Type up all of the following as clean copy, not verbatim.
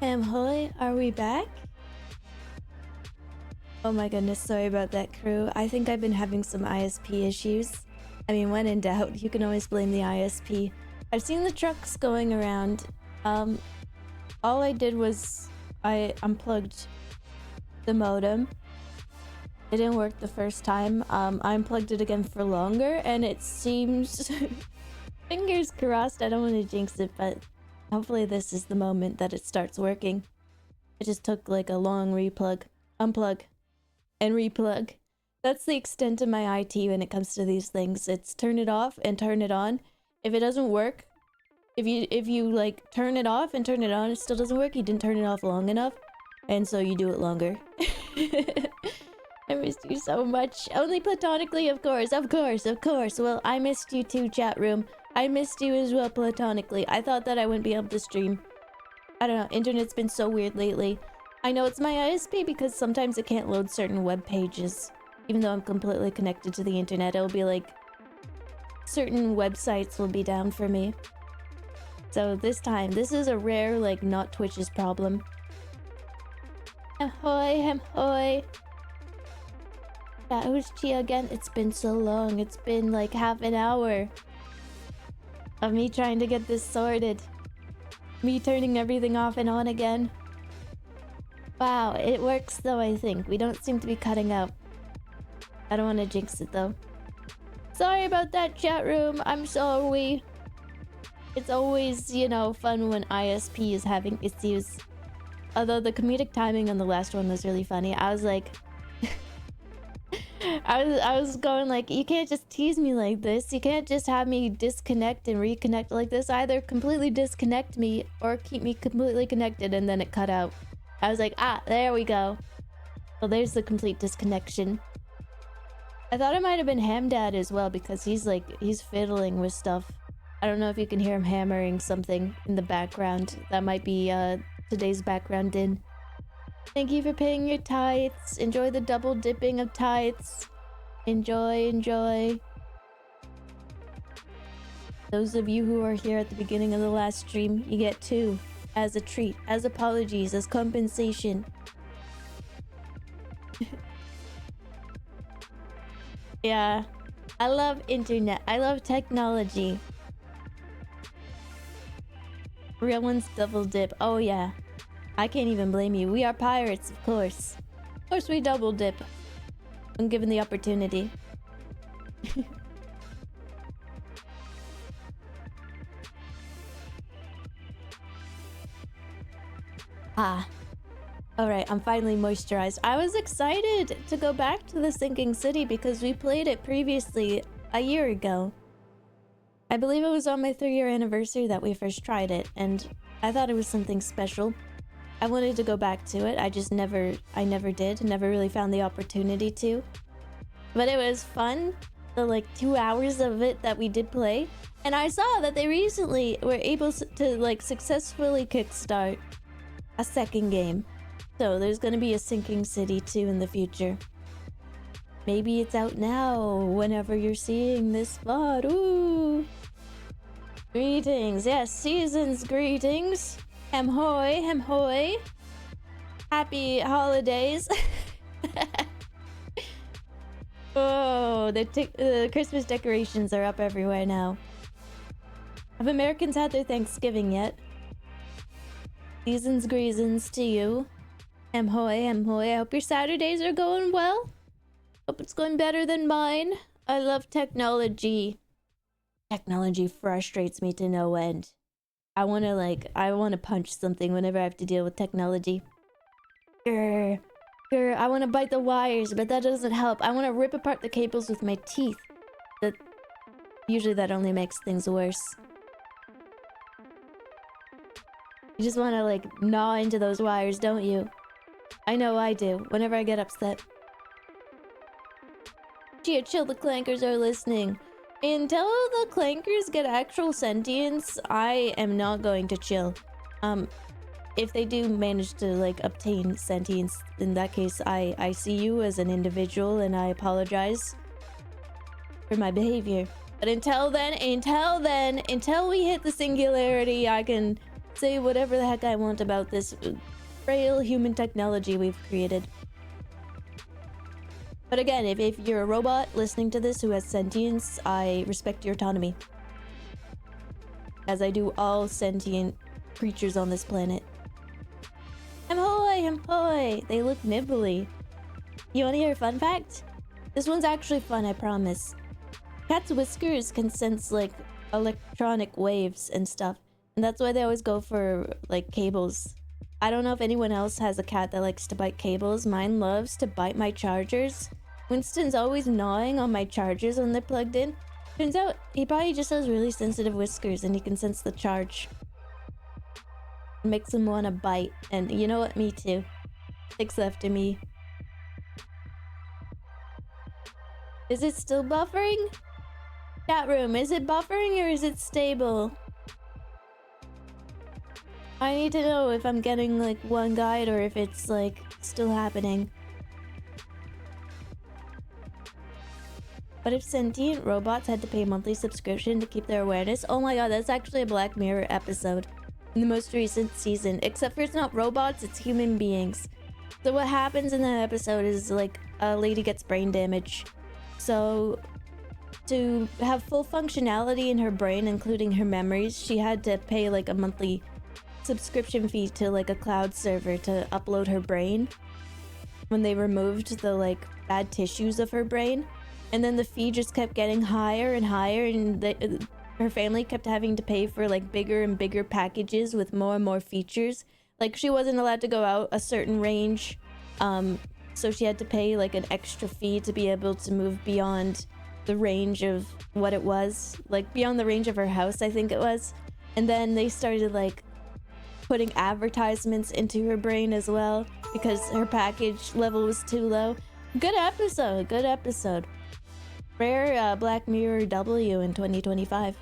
Hoy, are we back? Oh my goodness, sorry about that, crew. I think I've been having some ISP issues. I mean, when in doubt, you can always blame the ISP. I've seen the trucks going around. All I did was I unplugged the modem. It didn't work the first time. I unplugged it again for longer, and it seems... Fingers crossed, I don't want to jinx it, but hopefully this is the moment that it starts working. It just took like a long unplug, and replug. That's the extent of my IT when it comes to these things. It's turn it off and turn it on. If it doesn't work, if you like turn it off and turn it on, it still doesn't work. You didn't turn it off long enough, and so you do it longer. I missed you so much. Only platonically, of course, of course, of course. Well, I missed you too, chat room. I missed you as well platonically. I thought that I wouldn't be able to stream. I don't know, internet's been so weird lately. I know it's my ISP because sometimes it can't load certain web pages. Even though I'm completely connected to the internet, it'll be like... certain websites will be down for me. So this time, this is a rare, like, not Twitch's problem. Ahoy, ahoy. Yeah, who's Chia again? It's been so long. It's been like half an hour of me trying to get this sorted. Me turning everything off and on again. Wow, it works though, I think. We don't seem to be cutting out. I don't want to jinx it though. Sorry about that, chat room. I'm sorry. It's always, you know, fun when ISP is having issues. Although the comedic timing on the last one was really funny. I was like... I was going like, you can't just tease me like this. You can't just have me disconnect and reconnect like this. Either completely disconnect me or keep me completely connected, and then it cut out. I was like, ah, there we go. Well, there's the complete disconnection. I thought it might have been Hamdad as well, because he's fiddling with stuff. I don't know if you can hear him hammering something in the background. That might be today's background din. Thank you for paying your tithes. Enjoy the double dipping of tithes. Enjoy, enjoy. Those of you who are here at the beginning of the last stream, you get 2 as a treat, as apologies, as compensation. Yeah, I love internet. I love technology. Real ones double dip. Oh yeah. I can't even blame you. We are pirates, of course. Of course we double dip when given the opportunity. Ah. Alright, I'm finally moisturized. I was excited to go back to the Sinking City because we played it previously a year ago. I believe it was on my 3-year anniversary that we first tried it, and I thought it was something special. I wanted to go back to it. I never did. Never really found the opportunity to. But it was fun. The like 2 hours of it that we did play. And I saw that they recently were able to like successfully kickstart a second game. So there's gonna be a Sinking City 2 in the future. Maybe it's out now, whenever you're seeing this VOD. Ooh! Greetings. Yes, season's greetings. Hem hoy, hem hoy. Happy holidays. Oh, the Christmas decorations are up everywhere now. Have Americans had their Thanksgiving yet? Season's greetings to you. Hem hoy, hem hoy. I hope your Saturdays are going well. Hope it's going better than mine. I love technology. Technology frustrates me to no end. I wanna punch something whenever I have to deal with technology. Grr. Grr, I wanna bite the wires, but that doesn't help. I wanna rip apart the cables with my teeth. Usually that only makes things worse. You just wanna like gnaw into those wires, don't you? I know I do, whenever I get upset. Chia, chill, the clankers are listening. Until the clankers get actual sentience, I am not going to chill. If they do manage to like obtain sentience, in that case I see you as an individual and I apologize for my behavior. But until then, until we hit the singularity, I can say whatever the heck I want about this frail human technology we've created. But again, if you're a robot listening to this who has sentience, I respect your autonomy. As I do all sentient creatures on this planet. Hemhoy! They look nibbly. You wanna hear a fun fact? This one's actually fun, I promise. Cats' whiskers can sense, like, electronic waves and stuff. And that's why they always go for, like, cables. I don't know if anyone else has a cat that likes to bite cables. Mine loves to bite my chargers. Winston's always gnawing on my chargers when they're plugged in. Turns out he probably just has really sensitive whiskers and he can sense the charge. It makes him want to bite. And you know what? Me too. 6 left in me. Is it still buffering? Chat room, is it buffering or is it stable? I need to know if I'm getting like one guide or if it's like still happening. What if sentient robots had to pay a monthly subscription to keep their awareness? Oh my god, that's actually a Black Mirror episode in the most recent season. Except for it's not robots, it's human beings. So what happens in that episode is like a lady gets brain damage. So to have full functionality in her brain, including her memories, she had to pay like a monthly subscription fee to like a cloud server to upload her brain when they removed the like bad tissues of her brain. And then the fee just kept getting higher and higher, and her family kept having to pay for like bigger and bigger packages with more and more features. Like she wasn't allowed to go out a certain range, so she had to pay like an extra fee to be able to move beyond the range of what it was, like beyond the range of her house, I think it was. And then they started like putting advertisements into her brain as well because her package level was too low. Good episode, good episode. Rare Black Mirror W in 2025.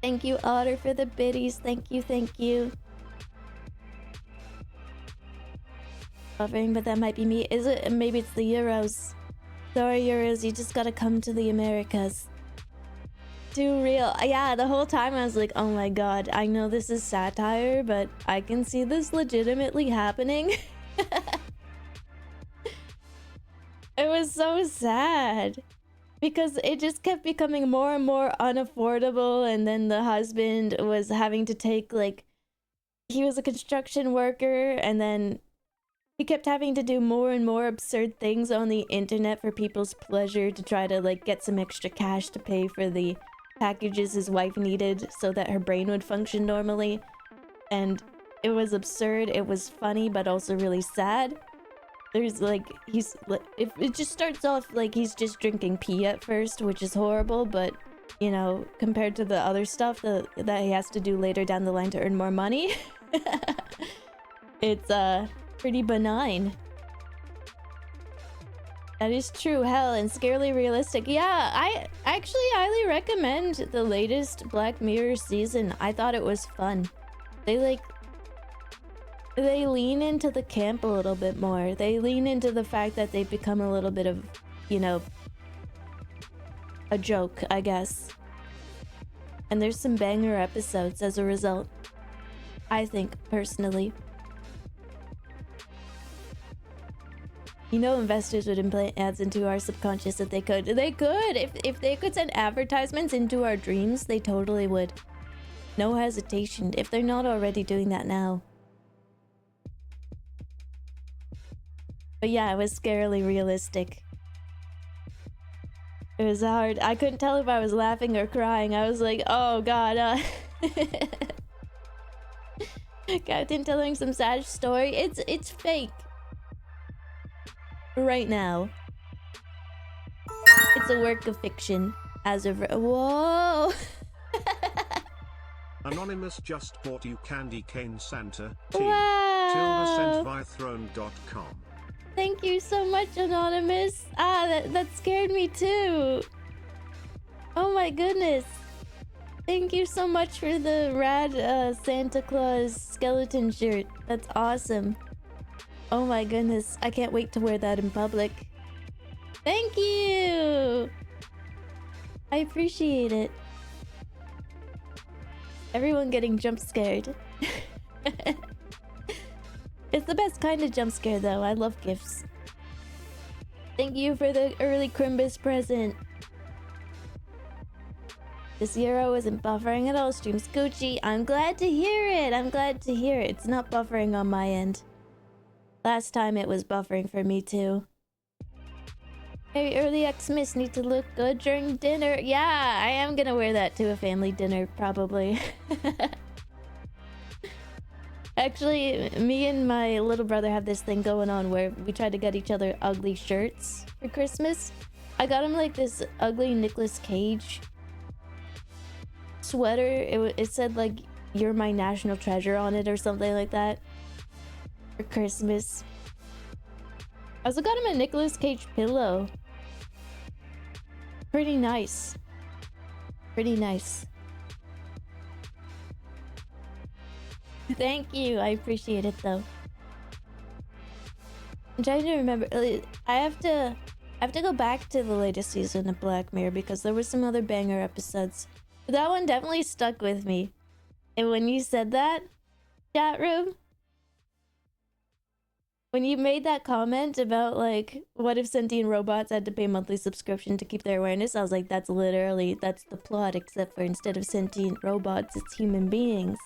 Thank you, Otter, for the biddies. Thank you, thank you. Buffering, but that might be me. Is it? Maybe it's the Euros. Sorry, Euros, you just gotta come to the Americas. Too real. Yeah, the whole time I was like, oh my god, I know this is satire, but I can see this legitimately happening. It was so sad because it just kept becoming more and more unaffordable, and then the husband was having to take like, he was a construction worker, and then he kept having to do more and more absurd things on the internet for people's pleasure to try to like get some extra cash to pay for the packages his wife needed so that her brain would function normally. And it was absurd, it was funny, but also really sad. There's like, it just starts off like he's just drinking pee at first, which is horrible, but you know, compared to the other stuff that he has to do later down the line to earn more money, it's pretty benign. That is true, hell, and scarily realistic. Yeah, I actually highly recommend the latest Black Mirror season. I thought it was fun. They lean into the camp a little bit more. They lean into the fact that they've become a little bit of, you know, a joke, I guess. And there's some banger episodes as a result. I think, personally. You know, investors would implant ads into our subconscious if they could. They could! If they could send advertisements into our dreams, they totally would. No hesitation, if they're not already doing that now. But yeah, it was scarily realistic. It was hard. I couldn't tell if I was laughing or crying. I was like, oh god, Captain telling some sad story. It's fake. Right now. It's a work of fiction. As of... Whoa! Anonymous just bought you candy cane Santa. Wow! Tilda sent via throne.com. Thank you so much, Anonymous. That scared me too. Oh my goodness. Thank you so much for the rad Santa Claus skeleton shirt. That's awesome. Oh my goodness. I can't wait to wear that in public. Thank you. I appreciate it. Everyone getting jump scared. It's the best kind of jump scare though. I love gifts. Thank you for the early Crimbus present. This year I wasn't buffering at all. Stream's Gucci. I'm glad to hear it. I'm glad to hear it. It's not buffering on my end. Last time it was buffering for me too. Hey, early Xmas need to look good during dinner. Yeah, I am gonna wear that to a family dinner probably. Actually, me and my little brother have this thing going on where we try to get each other ugly shirts for Christmas. I got him like this ugly Nicolas Cage sweater. It said like "You're my national treasure" on it or something like that for Christmas. I also got him a Nicolas Cage pillow. Pretty nice. Pretty nice. Thank you. I appreciate it though. I'm trying to remember. I have to go back to the latest season of Black Mirror because there were some other banger episodes. But that one definitely stuck with me. And when you said that, chat room, when you made that comment about like, what if sentient robots had to pay monthly subscription to keep their awareness? I was like, that's the plot, except for instead of sentient robots, it's human beings.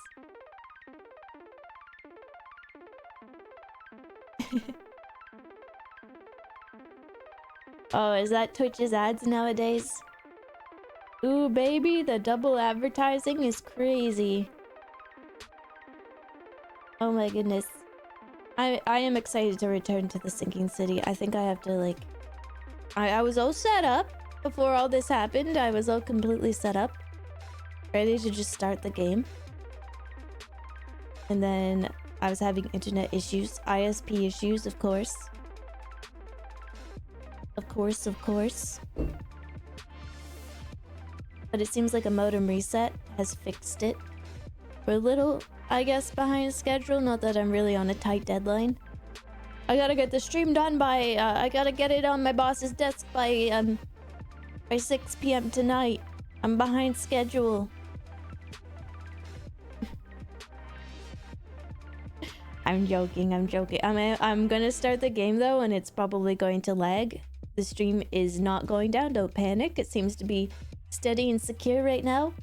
Oh, is that Twitch's ads nowadays? Ooh, baby, the double advertising is crazy. Oh my goodness. I am excited to return to the sinking city. I think I have to like... I was all set up before all this happened. I was all completely set up. Ready to just start the game. And then I was having internet issues. ISP issues, of course. Of course. But it seems like a modem reset has fixed it. We're a little, I guess, behind schedule. Not that I'm really on a tight deadline. I gotta get the stream done by, I gotta get it on my boss's desk by 6 p.m. tonight. I'm behind schedule. I'm joking. I'm gonna start the game though, and it's probably going to lag. The stream is not going down. Don't panic. It seems to be steady and secure right now.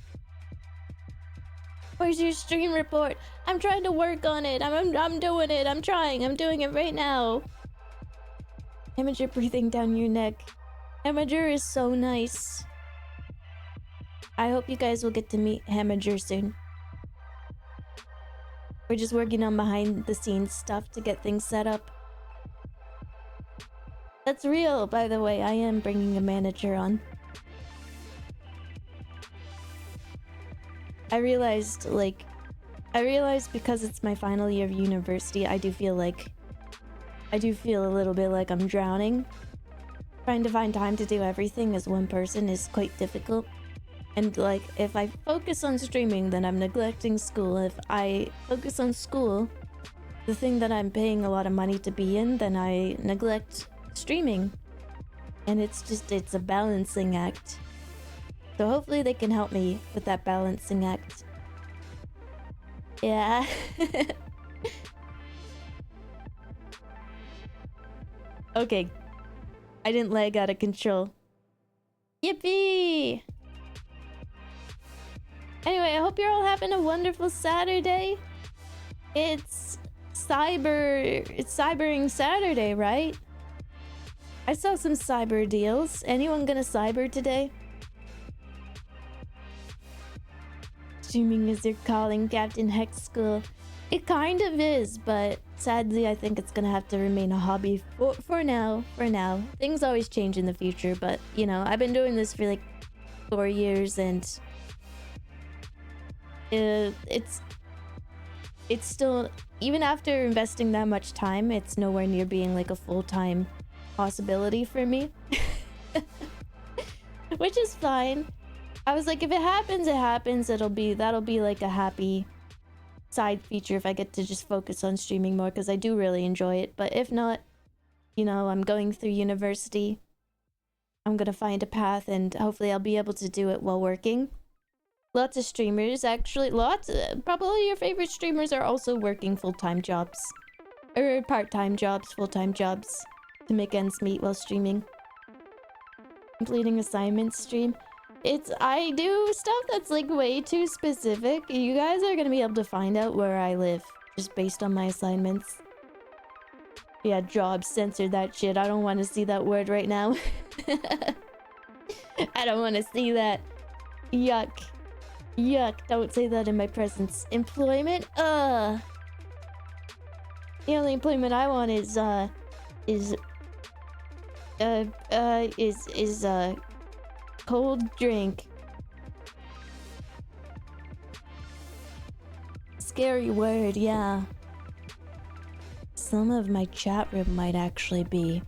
Where's your stream report? I'm trying to work on it. I'm doing it. I'm trying. I'm doing it right now. Hamager breathing down your neck. Hamager is so nice. I hope you guys will get to meet Hamager soon. We're just working on behind the scenes stuff to get things set up. That's real, by the way. I am bringing a manager on. I realized because it's my final year of university, I do feel a little bit like I'm drowning. Trying to find time to do everything as one person is quite difficult. And like, if I focus on streaming, then I'm neglecting school. If I focus on school, the thing that I'm paying a lot of money to be in, then I neglect streaming. And it's a balancing act. So hopefully they can help me with that balancing act. Yeah. Okay. I didn't lag out of control. Yippee! Anyway, I hope you're all having a wonderful Saturday. It's Cybering Saturday, right? I saw some cyber deals. Anyone gonna cyber today? Streaming is your calling, Captain Hex School. It kind of is, but sadly I think it's gonna have to remain a hobby for now. Things always change in the future, but you know, I've been doing this for like 4 years and it's still, even after investing that much time, it's nowhere near being like a full-time possibility for me. Which is fine. I was like, if it happens, it happens. That'll be like a happy side feature if I get to just focus on streaming more, because I do really enjoy it. But if not, you know, I'm going through university. I'm gonna find a path and hopefully I'll be able to do it while working. Lots of streamers, actually. Probably your favorite streamers are also working full-time jobs. Or part-time jobs, full-time jobs. To make ends meet while streaming. Completing assignments stream. I do stuff that's like way too specific. You guys are gonna be able to find out where I live. Just based on my assignments. Yeah, jobs, censor that shit. I don't want to see that word right now. I don't want to see that. Yuck. Yuck, don't say that in my presence. Employment? The only employment I want is cold drink. Scary word, yeah. Some of my chat room might actually be...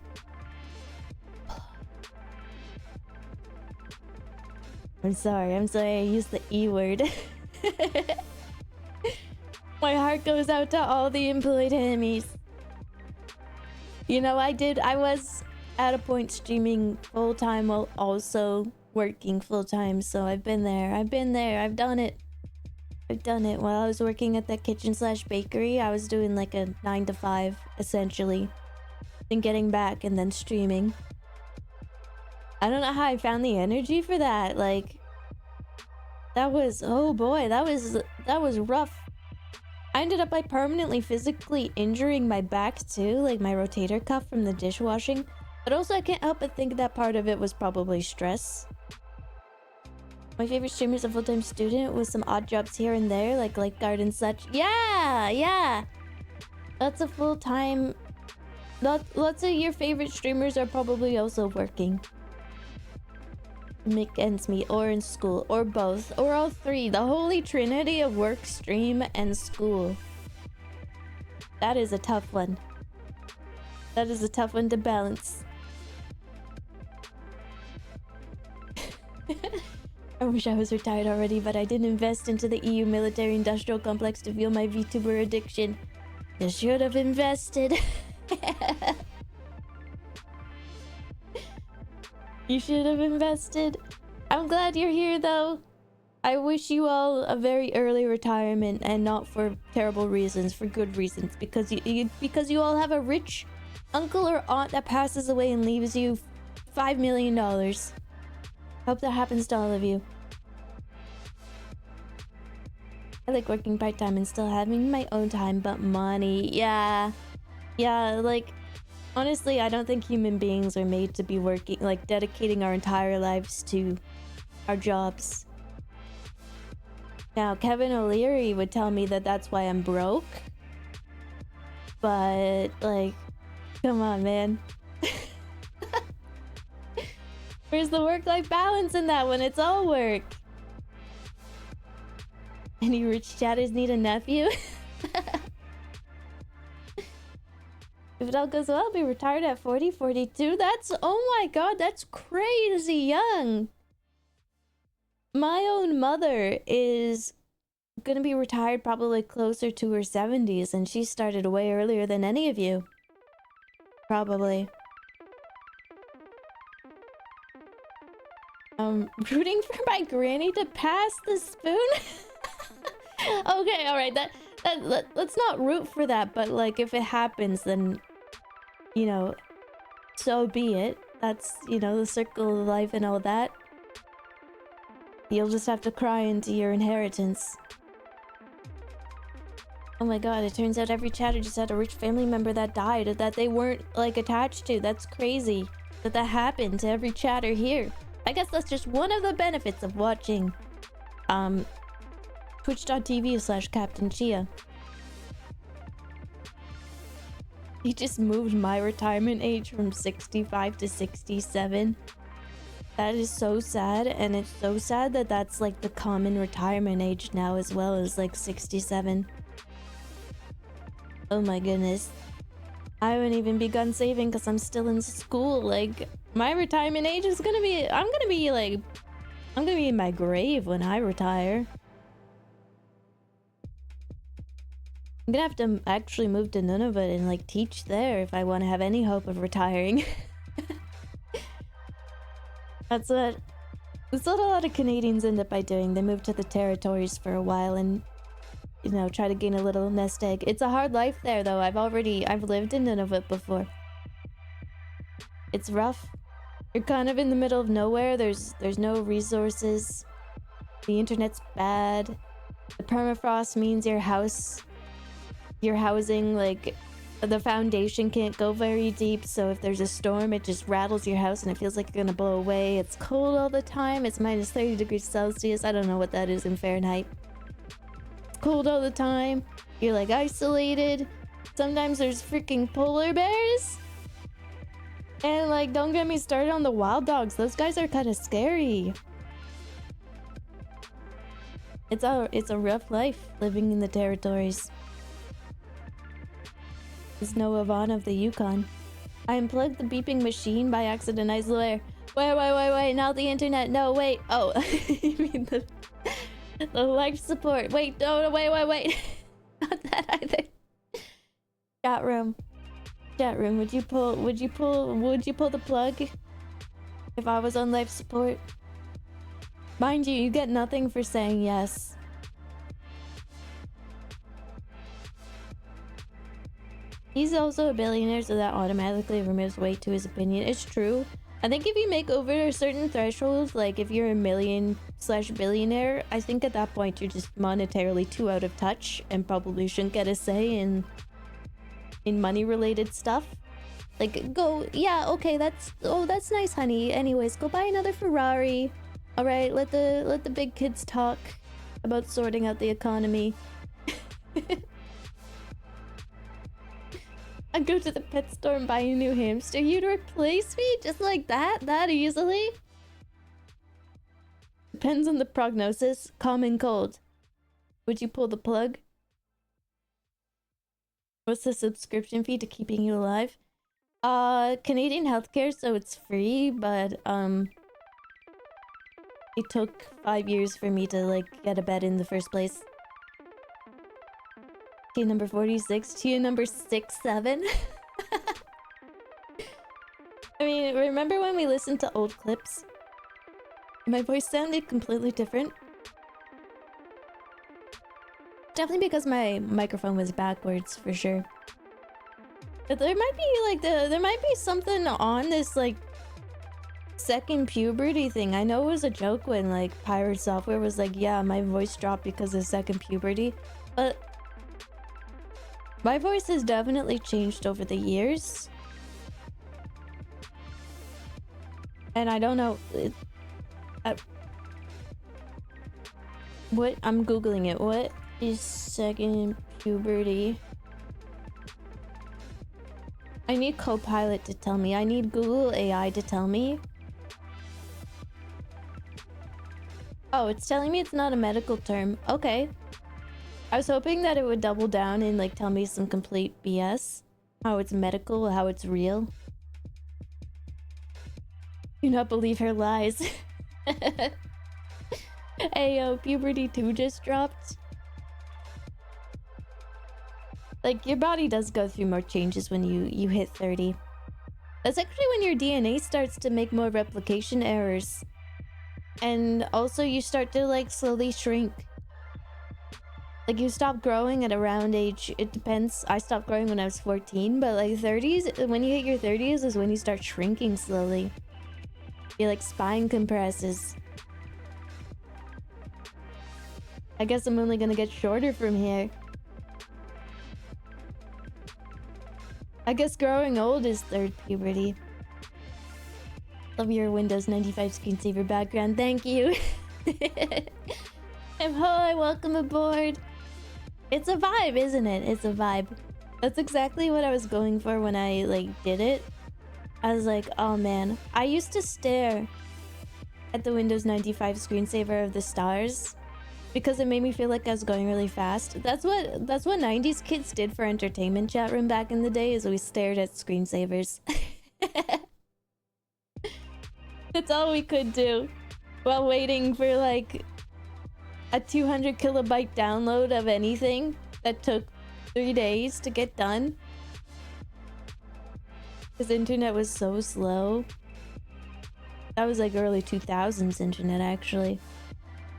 I'm sorry, I used the E word. My heart goes out to all the employed Hammies. You know, I was at a point streaming full-time while also working full-time, so I've been there, I've done it. While I was working at that kitchen/bakery, I was doing like a 9 to 5, essentially. Then getting back and then streaming. I don't know how I found the energy for that, like... That was... Oh boy, that was rough. I ended up by permanently physically injuring my back too, like my rotator cuff from the dishwashing. But also I can't help but think that part of it was probably stress. My favorite streamer is a full-time student with some odd jobs here and there, like lifeguard and such. Yeah! That's a full-time... Lots of your favorite streamers are probably also working. Make ends meet, or in school, or both, or all three. The holy trinity of work, stream, and school. That is a tough one. That is a tough one to balance. I wish I was retired already, but I didn't invest into the EU military-industrial complex to fuel my VTuber addiction. I should have invested. You should have invested. I'm glad you're here, though. I wish you all a very early retirement, and not for terrible reasons, for good reasons. Because you all have a rich uncle or aunt that passes away and leaves you $5 million. Hope that happens to all of you. I like working part-time and still having my own time, but money, yeah, like, honestly, I don't think human beings are made to be working, like, dedicating our entire lives to our jobs. Now, Kevin O'Leary would tell me that that's why I'm broke. But, like, come on, man. Where's the work-life balance in that when it's all work? Any rich chatters need a nephew? If it all goes well, I'll be retired at 40, 42. That's... Oh my god, that's crazy young. My own mother is gonna be retired probably closer to her 70s, and she started way earlier than any of you. Probably. Rooting for my granny to pass the spoon? Okay, alright, let's not root for that, but like, if it happens, then, you know, so be it. That's, you know, the circle of life and all that. You'll just have to cry into your inheritance. Oh my god, it turns out every chatter just had a rich family member that died, or that they weren't, like, attached to. That's crazy that happened to every chatter here. I guess that's just one of the benefits of watching, twitch.tv/Captain Chia. He just moved my retirement age from 65 to 67. That is so sad, and it's so sad that that's like the common retirement age now, as well as like 67. Oh my goodness. I haven't even begun saving because I'm still in school. Like, my retirement age is gonna be... I'm gonna be in my grave when I retire. I'm gonna have to actually move to Nunavut and like teach there if I want to have any hope of retiring. That's That's what a lot of Canadians end up by doing. They move to the territories for a while and, you know, try to gain a little nest egg. It's a hard life there, though. I've lived in Nunavut before. It's rough. You're kind of in the middle of nowhere. There's no resources. The internet's bad. The permafrost means your housing, like, the foundation can't go very deep, so if there's a storm, it just rattles your house and it feels like you're gonna blow away. It's cold all the time. It's minus 30 degrees Celsius. I don't know what that is in Fahrenheit. It's cold all the time. You're, like, isolated. Sometimes there's freaking polar bears. And, like, don't get me started on the wild dogs. Those guys are kind of scary. It's a rough life living in the territories. Is Noah Vaughn of the Yukon. I unplugged the beeping machine by accident, I swear. Wait, not the internet. No, wait. Oh, you mean the life support. Wait, no, wait. Not that either. Chat room, would you pull the plug if I was on life support? Mind you, you get nothing for saying yes. He's also a billionaire, so that automatically removes weight to his opinion. It's true. I think if you make over a certain threshold, like if you're a million/billionaire, I think at that point you're just monetarily too out of touch and probably shouldn't get a say in money-related stuff. Like, go, yeah, okay, that's nice, honey. Anyways, go buy another Ferrari. All right, let the big kids talk about sorting out the economy. I'd go to the pet store and buy a new hamster. You'd replace me just like that easily? Depends on the prognosis. Common cold. Would you pull the plug? What's the subscription fee to keeping you alive? Canadian healthcare, so it's free, but it took 5 years for me to, like, get a bed in the first place. Tia number 46, Tia number 67. I mean, remember when we listened to old clips? My voice sounded completely different. Definitely because my microphone was backwards, for sure. But there might be, like, there might be something on this, like, second puberty thing. I know it was a joke when, like, Pirate Software was like, yeah, my voice dropped because of second puberty. But my voice has definitely changed over the years. And I don't know... what? I'm googling it. What is second puberty? I need Copilot to tell me. I need Google AI to tell me. Oh, it's telling me it's not a medical term. Okay. I was hoping that it would double down and, like, tell me some complete BS. How it's medical, how it's real. Do not believe her lies. Ayo, puberty 2 just dropped. Like, your body does go through more changes when you hit 30. That's actually when your DNA starts to make more replication errors. And also you start to, like, slowly shrink. Like, you stop growing at around age... It depends. I stopped growing when I was 14, but, like, 30s... When you hit your 30s is when you start shrinking slowly. Your, like, spine compresses. I guess I'm only gonna get shorter from here. I guess growing old is third puberty. Love your Windows 95 screensaver background. Thank you. And hi, welcome aboard. It's a vibe, isn't it? It's a vibe. That's exactly what I was going for when I, like, did it. I was like, oh man. I used to stare at the Windows 95 screensaver of the stars because it made me feel like I was going really fast. That's what 90s kids did for entertainment chat room back in the day, is we stared at screensavers. That's all we could do while waiting for, like, a 200 kilobyte download of anything that took 3 days to get done. Because the internet was so slow. That was like early 2000s internet, actually.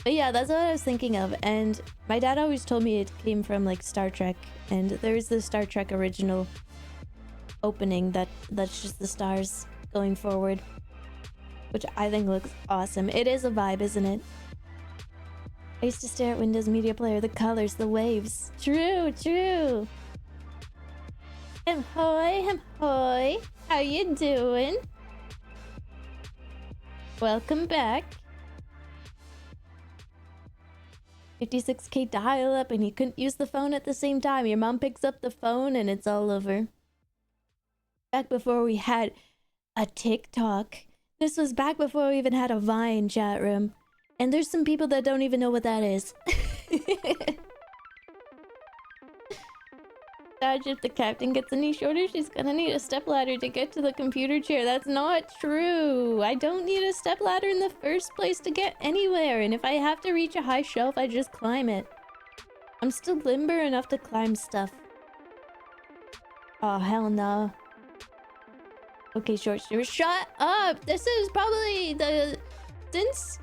But yeah, that's what I was thinking of. And my dad always told me it came from like Star Trek. And there's the Star Trek original opening that's just the stars going forward, which I think looks awesome. It is a vibe, isn't it? I used to stare at Windows Media Player, the colors, the waves. True, true. Hoy, hoy. How you doing? Welcome back. 56K dial-up and you couldn't use the phone at the same time. Your mom picks up the phone and it's all over. Back before we had a TikTok. This was back before we even had a Vine chat room. And there's some people that don't even know what that is. Dodge, if the captain gets any shorter, she's gonna need a stepladder to get to the computer chair. That's not true. I don't need a stepladder in the first place to get anywhere. And if I have to reach a high shelf, I just climb it. I'm still limber enough to climb stuff. Oh, hell no. Okay, short story. Shut up! This is probably the... Since...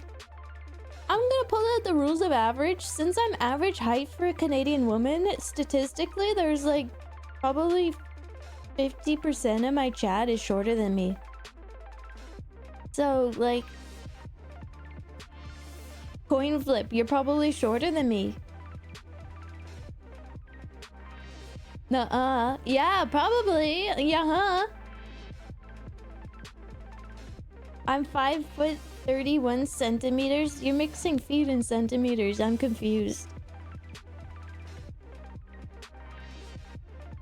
I'm gonna pull out the rules of average. Since I'm average height for a Canadian woman, statistically, there's like probably 50% of my chat is shorter than me. So, like... Coin flip, you're probably shorter than me. Nuh-uh. Yeah, probably. Yeah-huh. I'm 5'31" centimeters. You're mixing feet and centimeters. I'm confused.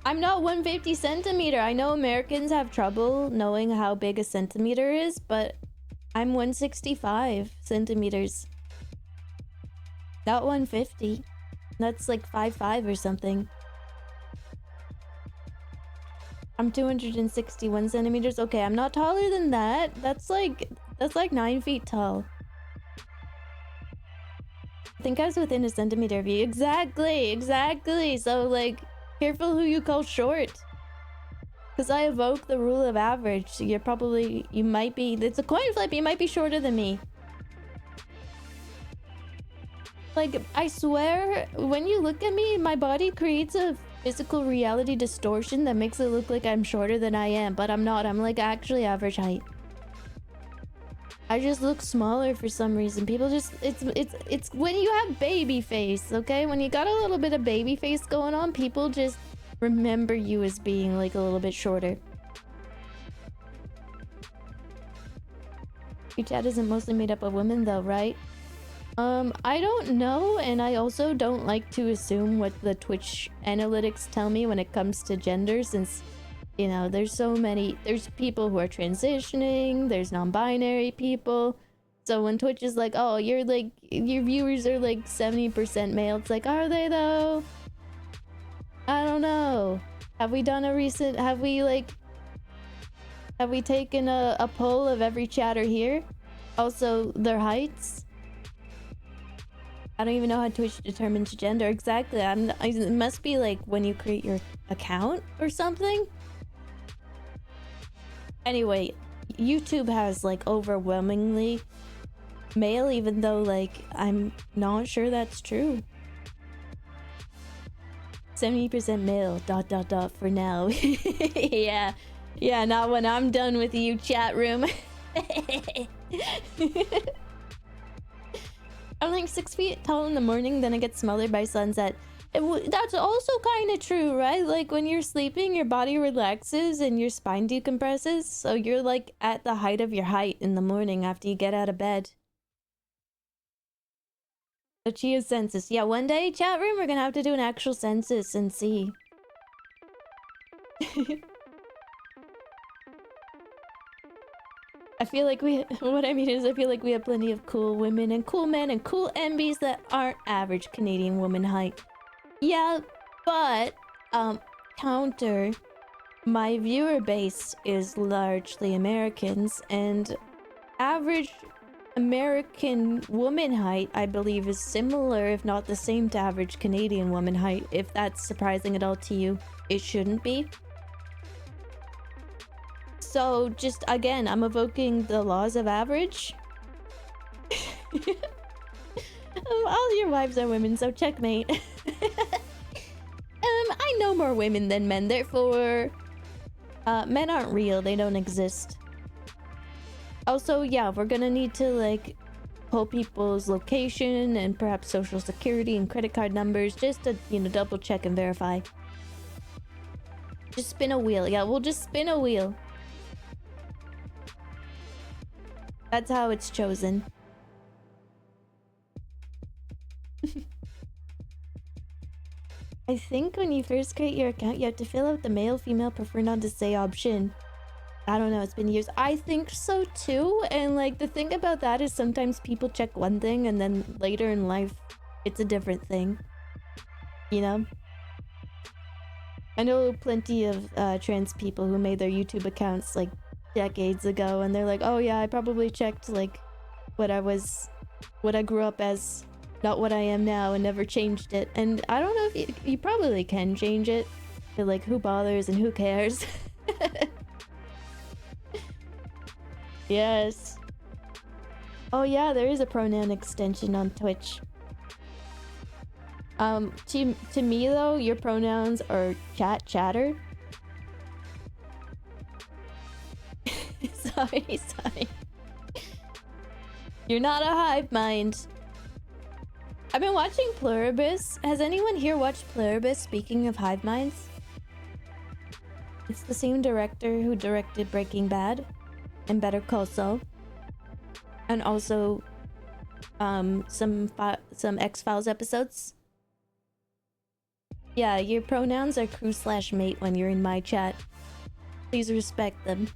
I'm not 150 centimeter. I know Americans have trouble knowing how big a centimeter is, but I'm 165 centimeters. Not 150. That's like 5'5" or something. I'm 261 centimeters. Okay, I'm not taller than that. That's like 9 feet tall. I think I was within a centimeter of you. Exactly, exactly. So like, careful who you call short. Because I evoke the rule of average. So you're probably, you might be, it's a coin flip, you might be shorter than me. Like, I swear, when you look at me, my body creates a physical reality distortion that makes it look like I'm shorter than I am, but I'm not. I'm like actually average height. I just look smaller for some reason. People just, it's when you have baby face, okay? When you got a little bit of baby face going on, people just remember you as being like a little bit shorter. Your chat isn't mostly made up of women though, right? I don't know, and I also don't like to assume what the Twitch analytics tell me when it comes to gender, since, you know, there's so many, there's people who are transitioning, there's non-binary people, so when Twitch is like, oh, you're like, your viewers are like 70% male, it's like, are they though? I don't know. Have we done a recent, have we taken a poll of every chatter here? Also, their heights? I don't even know how Twitch determines gender exactly. It must be like when you create your account or something. Anyway, YouTube has like overwhelmingly male, even though like I'm not sure that's true. 70% male, ... for now. Yeah, not when I'm done with you, chat room. I'm like 6 feet tall in the morning, then I get smaller by sunset. That's also kind of true, right? Like when you're sleeping, your body relaxes and your spine decompresses. So you're like at the height of your height in the morning after you get out of bed. The Chia census. Yeah, one day, chat room, we're gonna have to do an actual census and see. I feel like what I mean is I feel like we have plenty of cool women and cool men and cool MBs that aren't average Canadian woman height. Yeah, but, counter, my viewer base is largely Americans, and average American woman height, I believe, is similar, if not the same, to average Canadian woman height. If that's surprising at all to you, it shouldn't be. So just again, I'm evoking the laws of average. All your wives are women, so checkmate. I know more women than men, therefore men aren't real, they don't exist. Also, yeah, we're gonna need to like pull people's location and perhaps social security and credit card numbers just to, you know, double check and verify. Just spin a wheel. Yeah, we'll just spin a wheel. That's how it's chosen. I think when you first create your account, you have to fill out the male, female, prefer not to say option. I don't know, it's been years. I think so too. And like the thing about that is sometimes people check one thing and then later in life, it's a different thing. You know? I know plenty of trans people who made their YouTube accounts like decades ago and they're like, oh yeah, I probably checked like what I grew up as, not what I am now, and never changed it. And I don't know if you probably can change it, but like who bothers and who cares? Yes. Oh yeah, there is a pronoun extension on Twitch. To me though, your pronouns are chatter. Sorry. You're not a hive mind. I've been watching Pluribus. Has anyone here watched Pluribus, speaking of hive minds? It's the same director who directed Breaking Bad and Better Call Saul. And also some X-Files episodes. Yeah, your pronouns are crew/mate when you're in my chat. Please respect them.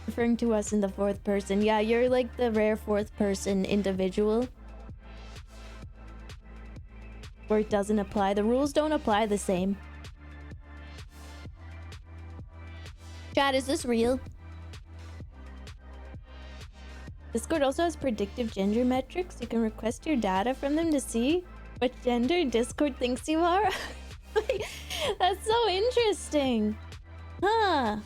Referring to us in the fourth person. Yeah, you're like the rare fourth person individual. Where it doesn't apply. The rules don't apply the same. Chat, is this real? Discord also has predictive gender metrics. You can request your data from them to see what gender Discord thinks you are. That's so interesting. Huh.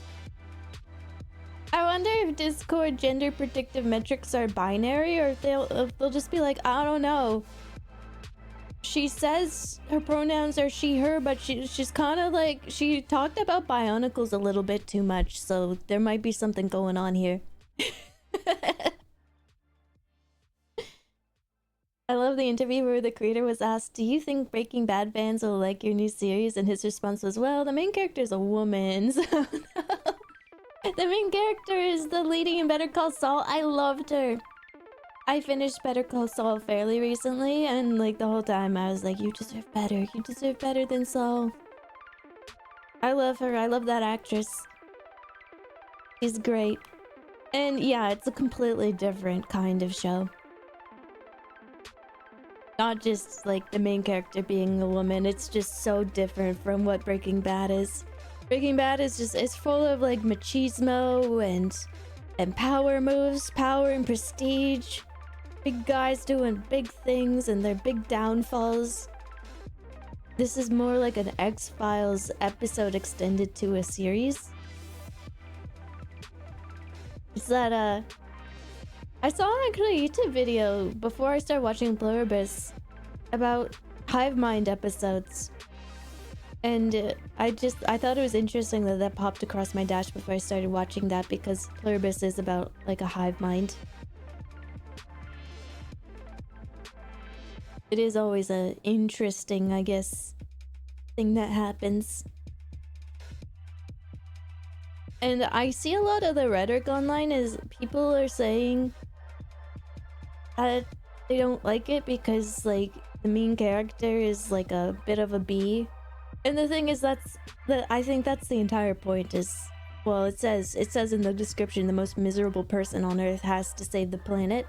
I wonder if Discord gender predictive metrics are binary or if they'll just be like, I don't know. She says her pronouns are she, her, but she's kind of like, she talked about bionicles a little bit too much, so there might be something going on here. I love the interview where the creator was asked, do you think Breaking Bad fans will like your new series? And his response was, well, the main character is a woman, so no. The main character is the lady in Better Call Saul. I loved her. I finished Better Call Saul fairly recently, and like the whole time I was like, you deserve better. You deserve better than Saul. I love her. I love that actress. She's great. And yeah, it's a completely different kind of show. Not just like the main character being a woman. It's just so different from what Breaking Bad is. Breaking Bad is just, it's full of like machismo and power moves, power and prestige. Big guys doing big things and their big downfalls. This is more like an X-Files episode extended to a series. It's that, I saw actually a YouTube video before I started watching Pluribus about hive mind episodes. And I thought it was interesting that popped across my dash before I started watching that, because Pluribus is about like a hive mind. It is always a interesting, I guess, thing that happens. And I see a lot of the rhetoric online is people are saying that they don't like it because like the main character is like a bit of a bee. And the thing is, I think that's the entire point is, well, it says in the description, the most miserable person on Earth has to save the planet.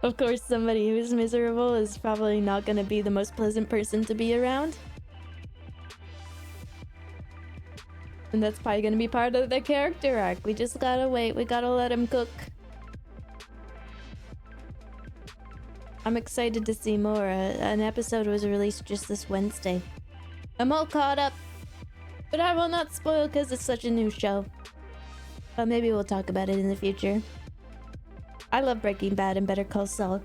Of course, somebody who's miserable is probably not going to be the most pleasant person to be around. And that's probably going to be part of their character arc. We just gotta wait. We gotta let him cook. I'm excited to see more. An episode was released just this Wednesday. I'm all caught up. But I will not spoil because it's such a new show. But maybe we'll talk about it in the future. I love Breaking Bad and Better Call Saul.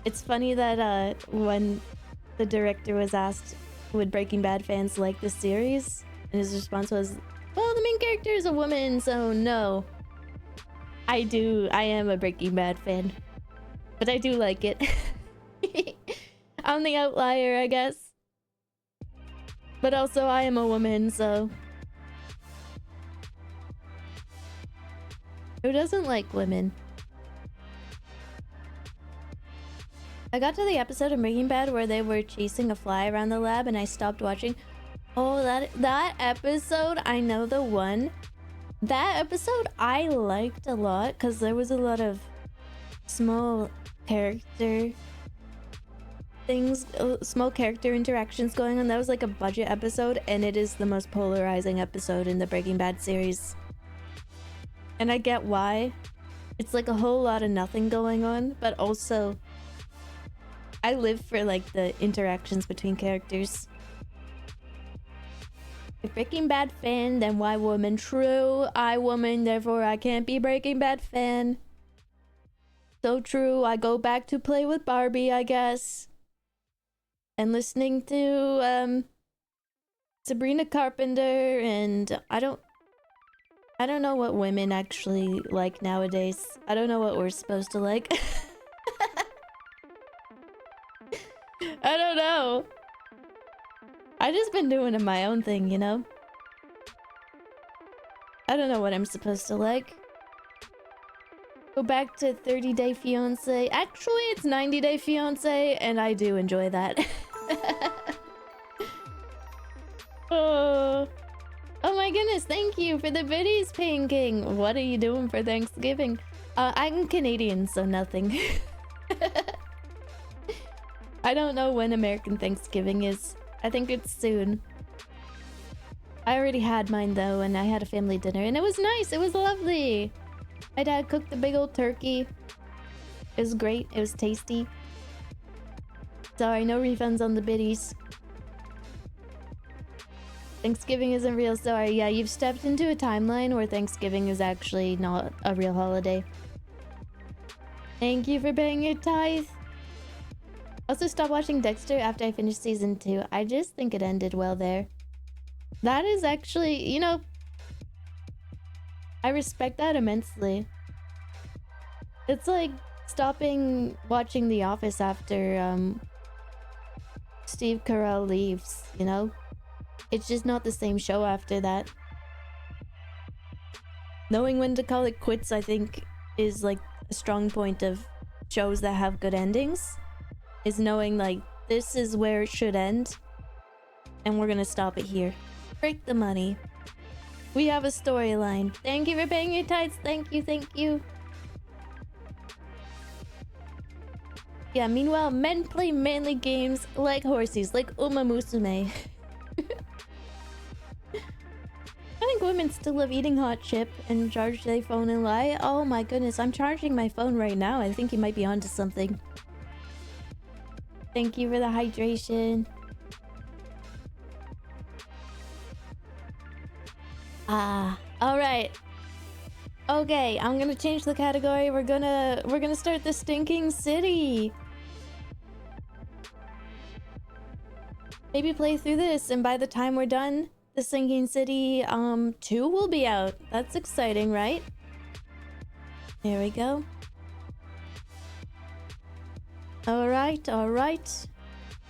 It's funny that when the director was asked, would Breaking Bad fans like the series? And his response was, well, the main character is a woman, so no. I am a Breaking Bad fan. But I do like it. I'm the outlier, I guess. But also, I am a woman, so... Who doesn't like women? I got to the episode of Breaking Bad where they were chasing a fly around the lab and I stopped watching. Oh, that episode, I know the one. That episode I liked a lot because there was a lot of small character things, small character interactions going on. That was like a budget episode and it is the most polarizing episode in the Breaking Bad series. And I get why. It's like a whole lot of nothing going on, but also I live for like the interactions between characters. If Breaking Bad fan, then why woman? True, I woman, therefore I can't be Breaking Bad fan. So true, I go back to play with Barbie, I guess. And listening to Sabrina Carpenter, and I don't know what women actually like nowadays. I don't know what we're supposed to like. I don't know. I just been doing my own thing, you know? I don't know what I'm supposed to like. Go back to 30 Day Fiancé. Actually, it's 90 Day Fiancé, and I do enjoy that. Oh my goodness, thank you for the biddies, Pinking. What are you doing for Thanksgiving? I'm Canadian, so nothing. I don't know when American Thanksgiving is. I think it's soon. I already had mine though, and I had a family dinner, and it was nice. It was lovely. My dad cooked a big old turkey. It was great. It was tasty. Sorry, no refunds on the biddies. Thanksgiving isn't real. Sorry. Yeah, you've stepped into a timeline where Thanksgiving is actually not a real holiday. Thank you for paying your tithe. Also, stopped watching Dexter after I finished season 2. I just think it ended well there. That is actually, you know, I respect that immensely. It's like stopping watching The Office after Steve Carell leaves, you know? It's just not the same show after that. Knowing when to call it quits, I think, is like a strong point of shows that have good endings. Is knowing like this is where it should end and we're gonna stop it here. Break the money. We have a storyline. Thank you for paying your tithes. Thank you, thank you. Yeah, meanwhile, men play manly games like horsies, like Uma Musume. I think women still love eating hot chip and charge their phone and lie. Oh my goodness, I'm charging my phone right now. I think you might be onto something. Thank you for the hydration. Alright. Okay, I'm gonna change the category. We're gonna start the stinking city. Maybe play through this, and by the time we're done, the Sinking City 2 will be out. That's exciting, right? There we go. Alright.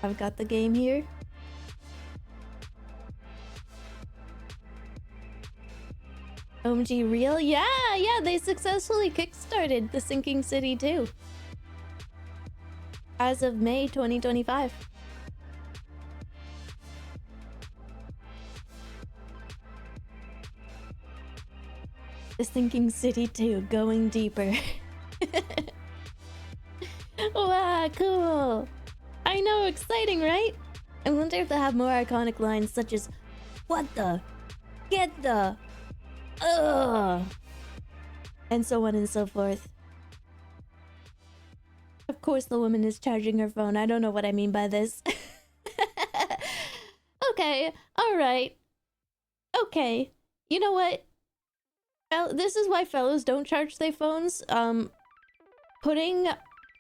I've got the game here. OMG real? Yeah, they successfully kickstarted the Sinking City 2. As of May 2025. The Sinking City 2, going deeper. Wow, cool. I know, exciting, right? I wonder if they'll have more iconic lines such as, what the? Get the? Ugh. And so on and so forth. Of course the woman is charging her phone. I don't know what I mean by this. Okay, alright. Okay. You know what? This is why fellows don't charge their phones. Putting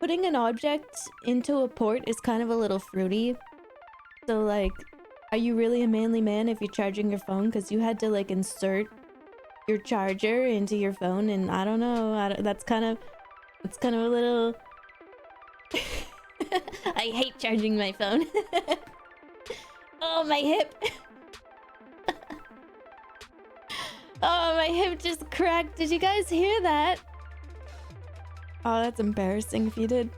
an object into a port is kind of a little fruity. So like, are you really a manly man if you're charging your phone? Because you had to like insert your charger into your phone, and I don't know. That's kind of a little. I hate charging my phone. Oh, my hip. Oh, my hip just cracked. Did you guys hear that? Oh, that's embarrassing if you did.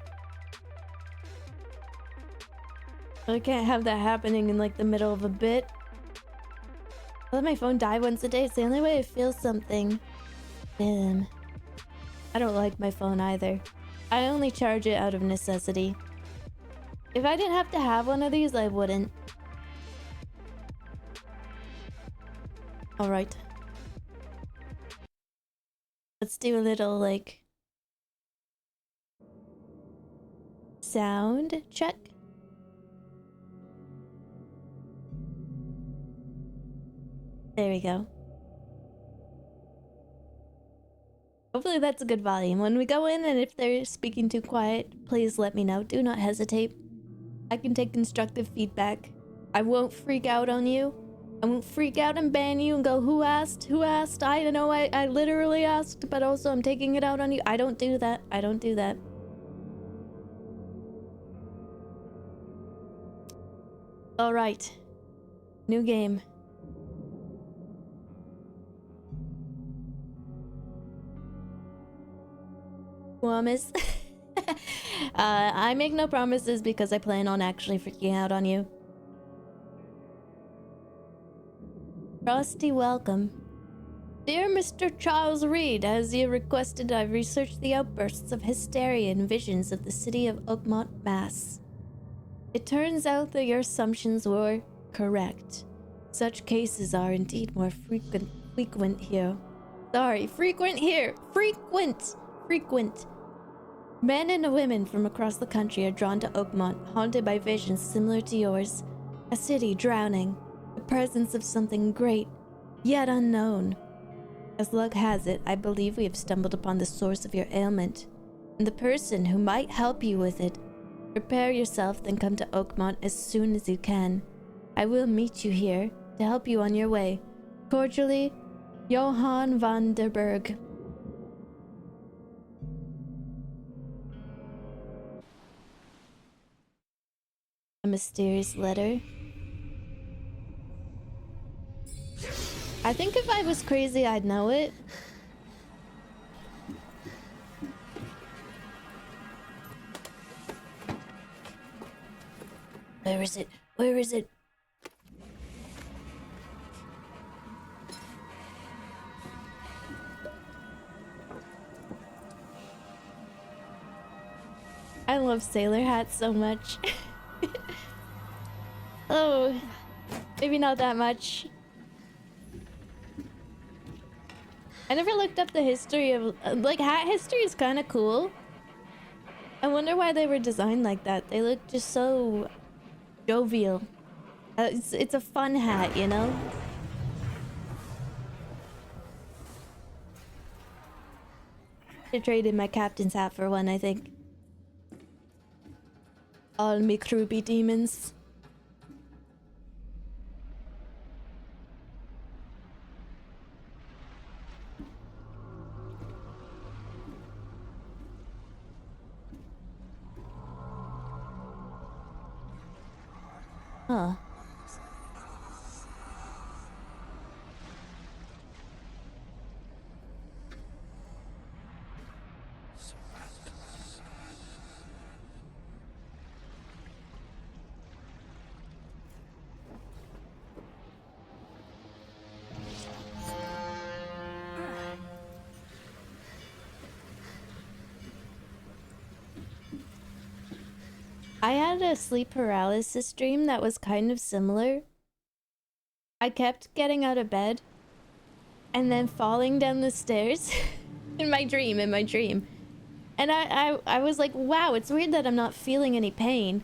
I can't have that happening in like the middle of a bit. I let my phone die once a day. It's the only way I feel something. Damn. I don't like my phone either. I only charge it out of necessity. If I didn't have to have one of these, I wouldn't. Alright. Let's do a little, like... sound check. There we go. Hopefully that's a good volume. When we go in and if they're speaking too quiet, please let me know. Do not hesitate. I can take constructive feedback. I won't freak out on you. I won't freak out and ban you and go, who asked? Who asked? I don't know, I literally asked, but also I'm taking it out on you. I don't do that. I don't do that. Alright. New game. Promise. I make no promises because I plan on actually freaking out on you. Frosty, welcome. Dear Mr. Charles Reed, as you requested, I've researched the outbursts of hysteria and visions of the city of Oakmont, Mass. It turns out that your assumptions were correct. Such cases are indeed more frequent here. Sorry, frequent here. Frequent. Men and women from across the country are drawn to Oakmont, haunted by visions similar to yours. A city drowning. The presence of something great, yet unknown. As luck has it, I believe we have stumbled upon the source of your ailment, and the person who might help you with it. Prepare yourself, then come to Oakmont as soon as you can. I will meet you here to help you on your way. Cordially, Johann van der Berg. A mysterious letter. I think if I was crazy, I'd know it. Where is it? Where is it? I love sailor hats so much. Oh, maybe not that much. I never looked up the history of... like, hat history is kind of cool. I wonder why they were designed like that. They look just so... jovial. It's a fun hat, you know? I traded my captain's hat for one, I think. All me crew be demons. Huh. I had a sleep paralysis dream that was kind of similar. I kept getting out of bed and then falling down the stairs in my dream. And I was like, wow, it's weird that I'm not feeling any pain.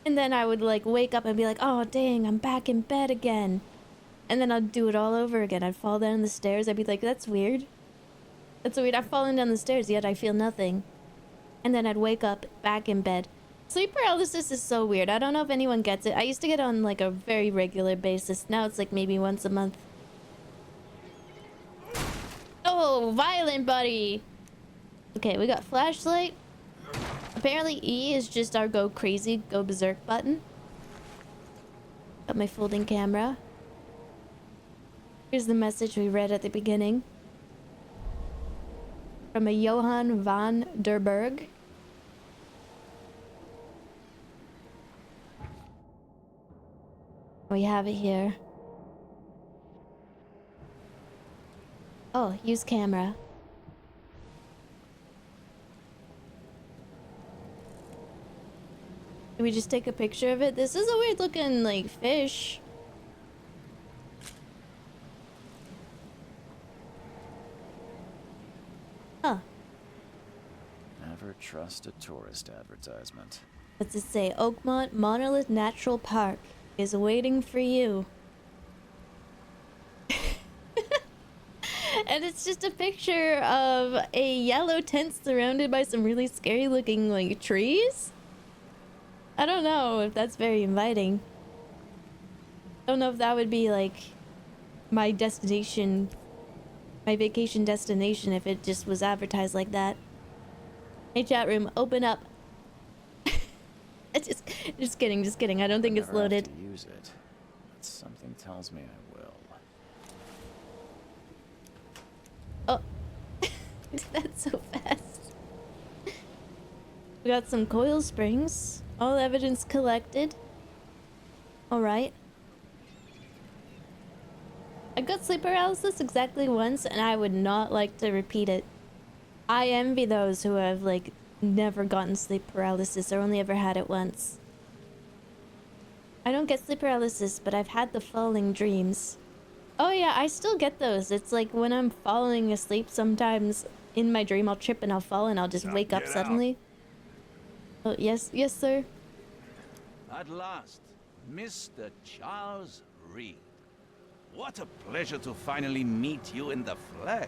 And then I would like wake up and be like, oh dang, I'm back in bed again. And then I'd do it all over again. I'd fall down the stairs. I'd be like, that's weird. That's weird. I've fallen down the stairs, yet I feel nothing. And then I'd wake up back in bed. Sleep paralysis is so weird. I don't know if anyone gets it. I used to get it on like a very regular basis. Now it's like maybe once a month. Oh, violent buddy. Okay, we got flashlight. Apparently E is just our go crazy, go berserk button. Got my folding camera. Here's the message we read at the beginning. From a Johann van der Berg. We have it here. Oh, use camera. Can we just take a picture of it? This is a weird looking, like, fish. Huh. Never trust a tourist advertisement. What's it say? Oakmont Monolith Natural Park is waiting for you. And it's just a picture of a yellow tent surrounded by some really scary looking, like, trees? I don't know if that's very inviting. I don't know if that would be, like, my destination, my vacation destination if it just was advertised like that. Hey, chat room, open up. Just kidding. I don't think it's loaded. I never have to use it, but something tells me I will. Oh, that's so fast. We got some coil springs. All evidence collected. Alright. I got sleep paralysis exactly once, and I would not like to repeat it. I envy those who have, like, never gotten sleep paralysis or only ever had it once. I don't get sleep paralysis, but I've had the falling dreams. Oh yeah, I still get those. It's like when I'm falling asleep, sometimes in my dream I'll trip and I'll fall and I'll just wake up suddenly. Oh, yes, sir. At last, Mr. Charles Reed. What a pleasure to finally meet you in the flesh.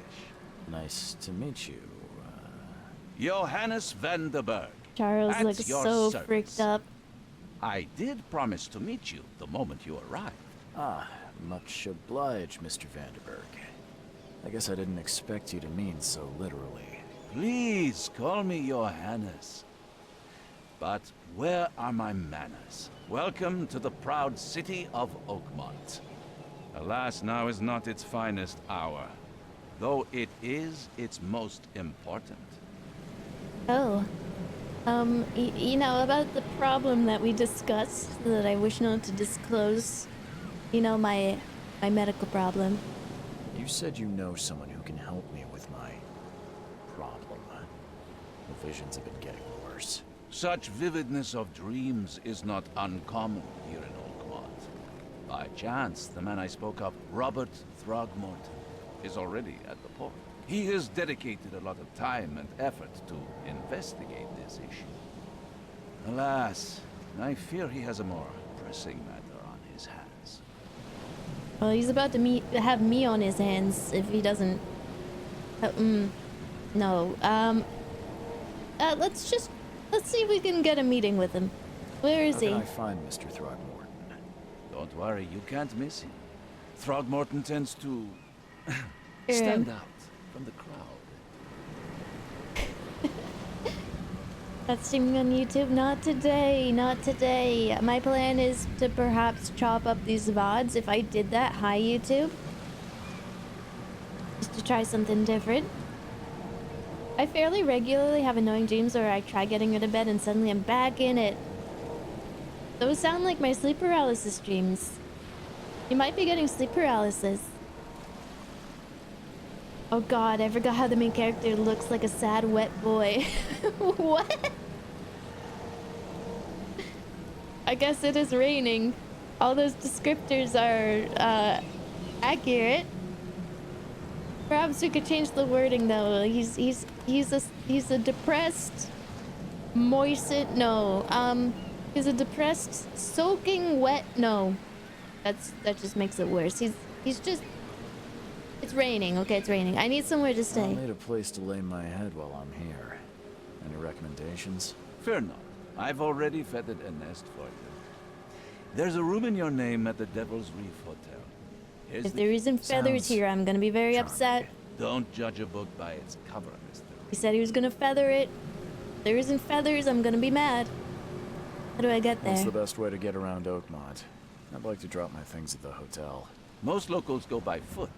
Nice to meet you. Johannes van der Berg. Charles at looks your so service. freaked up. I did promise to meet you the moment you arrived. Ah, much obliged, Mr. Vanderberg. I guess I didn't expect you to mean so literally. Please call me Johannes. But where are my manners? Welcome to the proud city of Oakmont. Alas, now is not its finest hour, though it is its most important. Oh. You know, about the problem that we discussed that I wish not to disclose. You know, my medical problem. You said you know someone who can help me with my problem. The visions have been getting worse. Such vividness of dreams is not uncommon here in Oakmont. By chance, the man I spoke of, Robert Throgmorton, is already at the port. He has dedicated a lot of time and effort to investigate this issue. Alas, I fear he has a more pressing matter on his hands. Well, he's about to have me on his hands if he doesn't. No. Let's see if we can get a meeting with him. Where is he? How can I find Mr. Throgmorton? Don't worry, you can't miss him. Throgmorton tends to Hear stand him. out from the crowd. That's streaming on YouTube. Not today. Not today. My plan is to perhaps chop up these VODs. If I did that, hi YouTube. Just to try something different. I fairly regularly have annoying dreams where I try getting out of bed and suddenly I'm back in it. Those sound like my sleep paralysis dreams. You might be getting sleep paralysis. Oh god, I forgot how the main character looks like a sad wet boy. What? I guess it is raining. All those descriptors are accurate. Perhaps we could change the wording though. He's a depressed he's a depressed soaking wet that just makes it worse. He's just... It's raining. Okay, it's raining. I need somewhere to I stay. need a place to lay my head while I'm here. Any recommendations? Fear not. I've already feathered a nest for you. There's a room in your name at the Devil's Reef Hotel. Here's If the there isn't feathers Sounds here, I'm gonna be very charming. upset. Don't judge a book by its cover, Mr. He said he was gonna feather it. If there isn't feathers, I'm gonna be mad. How do I get What's there? the best way to get around Oakmont? I'd like to drop my things at the hotel. Most locals go by foot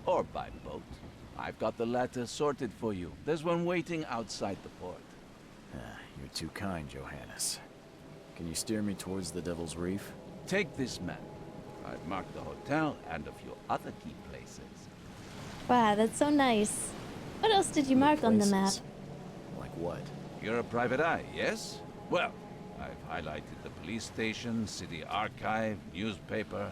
or by boat. I've got the latter sorted for you. There's one waiting outside the port. You're too kind, Johannes. Can you steer me towards the Devil's Reef? Take this map. I've marked the hotel and a few other key places. Wow, that's so nice. What else did you mark on the map? Places? Like what? You're a private eye, yes? Well, I've highlighted the police station, city archive, newspaper,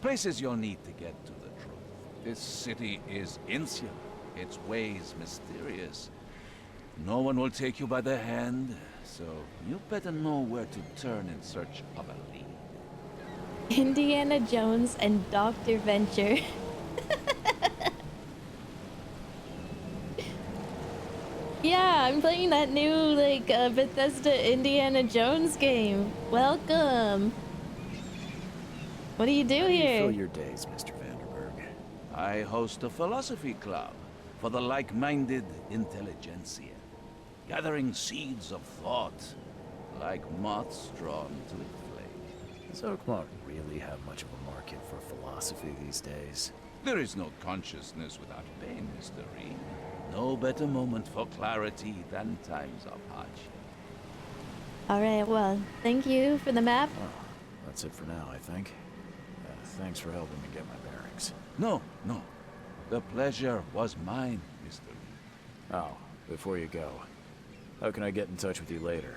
places you'll need to get to the truth. This city is insular, its ways mysterious. No one will take you by the hand, so you better know where to turn in search of a lead. Indiana Jones and Dr. Venture. Yeah, I'm playing that new, like, Bethesda Indiana Jones game. Welcome. What do you do How do you here? fill your days, Mr. Vanderberg? I host a philosophy club for the like-minded intelligentsia, gathering seeds of thought like moths drawn to a flame. Does Oakmont really have much of a market for philosophy these days? There is no consciousness without pain, Mr. Reed. No better moment for clarity than times of hardship. Alright, well, thank you for the map. Oh, that's it for now, I think. Thanks for helping me get my bearings. No. The pleasure was mine, Mr. Reed. Oh, before you go, how can I get in touch with you later?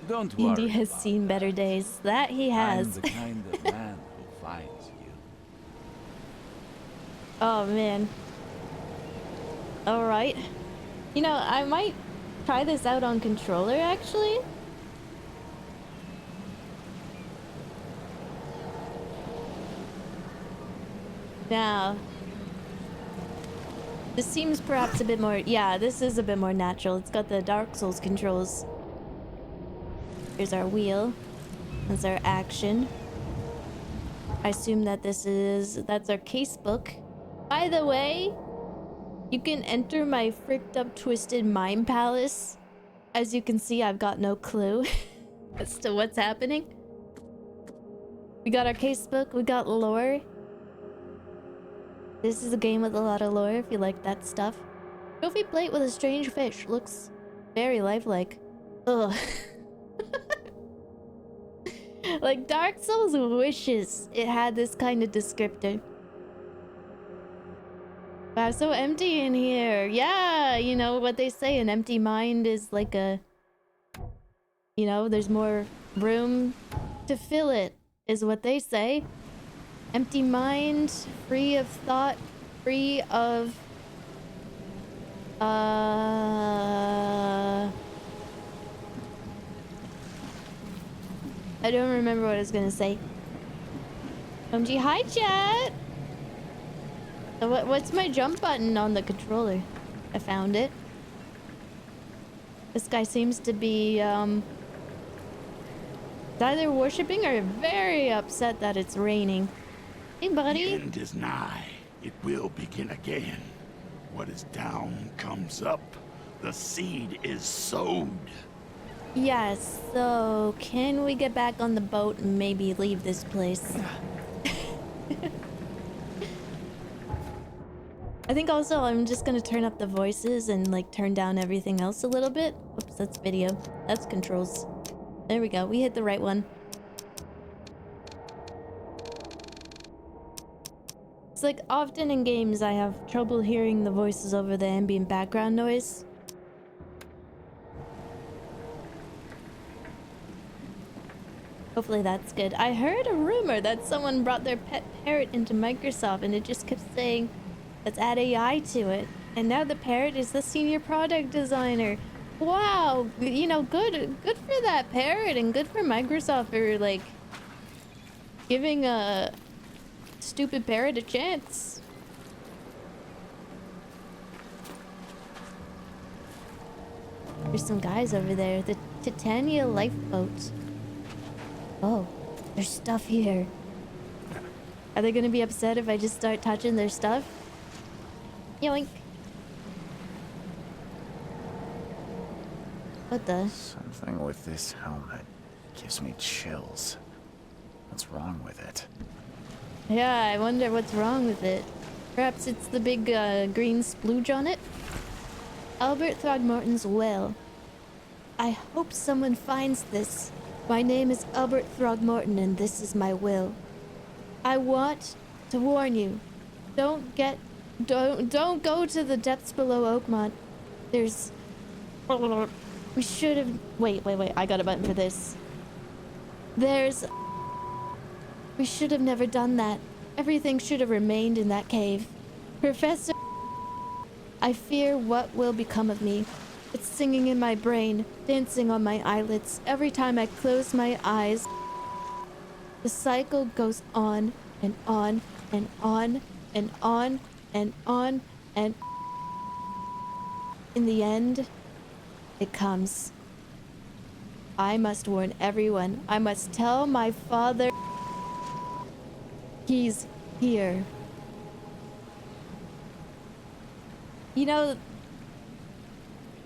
Don't worry. Indy has about seen that. better days. That he I'm has. the kind of man who finds you. Oh, man. Alright. You know, I might try this out on controller, actually. Now, this seems perhaps a bit more... Yeah, this is a bit more natural. It's got the Dark Souls controls. Here's our wheel. That's our action. I assume that that's our casebook. By the way, you can enter my fricked up twisted mime palace. As you can see, I've got no clue as to what's happening. We got our casebook, we got lore. This is a game with a lot of lore if you like that stuff. Trophy plate with a strange fish. Looks very lifelike. Ugh. Like Dark Souls wishes it had this kind of descriptor. Wow, so empty in here. Yeah, you know what they say, an empty mind is like a... You know, there's more room to fill it, is what they say. Empty mind, free of thought, free of... I don't remember what I was gonna say. OMG, hi chat! So what's my jump button on the controller? I found it. This guy seems to be, either worshipping or very upset that it's raining. Hey, buddy. The end is nigh. It will begin again. What is down comes up. The seed is sowed. Yes, so can we get back on the boat and maybe leave this place? I think also I'm just gonna turn up the voices and like turn down everything else a little bit. Oops, that's video. That's controls. There we go. We hit the right one. It's like often in games I have trouble hearing the voices over the ambient background noise. Hopefully that's good. I heard a rumor that someone brought their pet parrot into Microsoft and it just kept saying, let's add AI to it. And now the parrot is the senior product designer. Wow, you know, good for that parrot and good for Microsoft for like giving stupid parrot a chance. There's some guys over there. The Titania lifeboat. Oh, there's stuff here. Are they gonna be upset if I just start touching their stuff? Yoink. What the? Something with this helmet gives me chills. What's wrong with it? Yeah, I wonder what's wrong with it. Perhaps it's the big green splooge on it? Albert Throgmorton's will. I hope someone finds this. My name is Albert Throgmorton and this is my will. I want to warn you. Don't go to the depths below Oakmont. There's... We should have... Wait. I got a button for this. We should have never done that. Everything should have remained in that cave. Professor... I fear what will become of me. It's singing in my brain, dancing on my eyelids. Every time I close my eyes, the cycle goes on and on and on and on and on and... In the end, it comes. I must warn everyone. I must tell my father he's here. You know,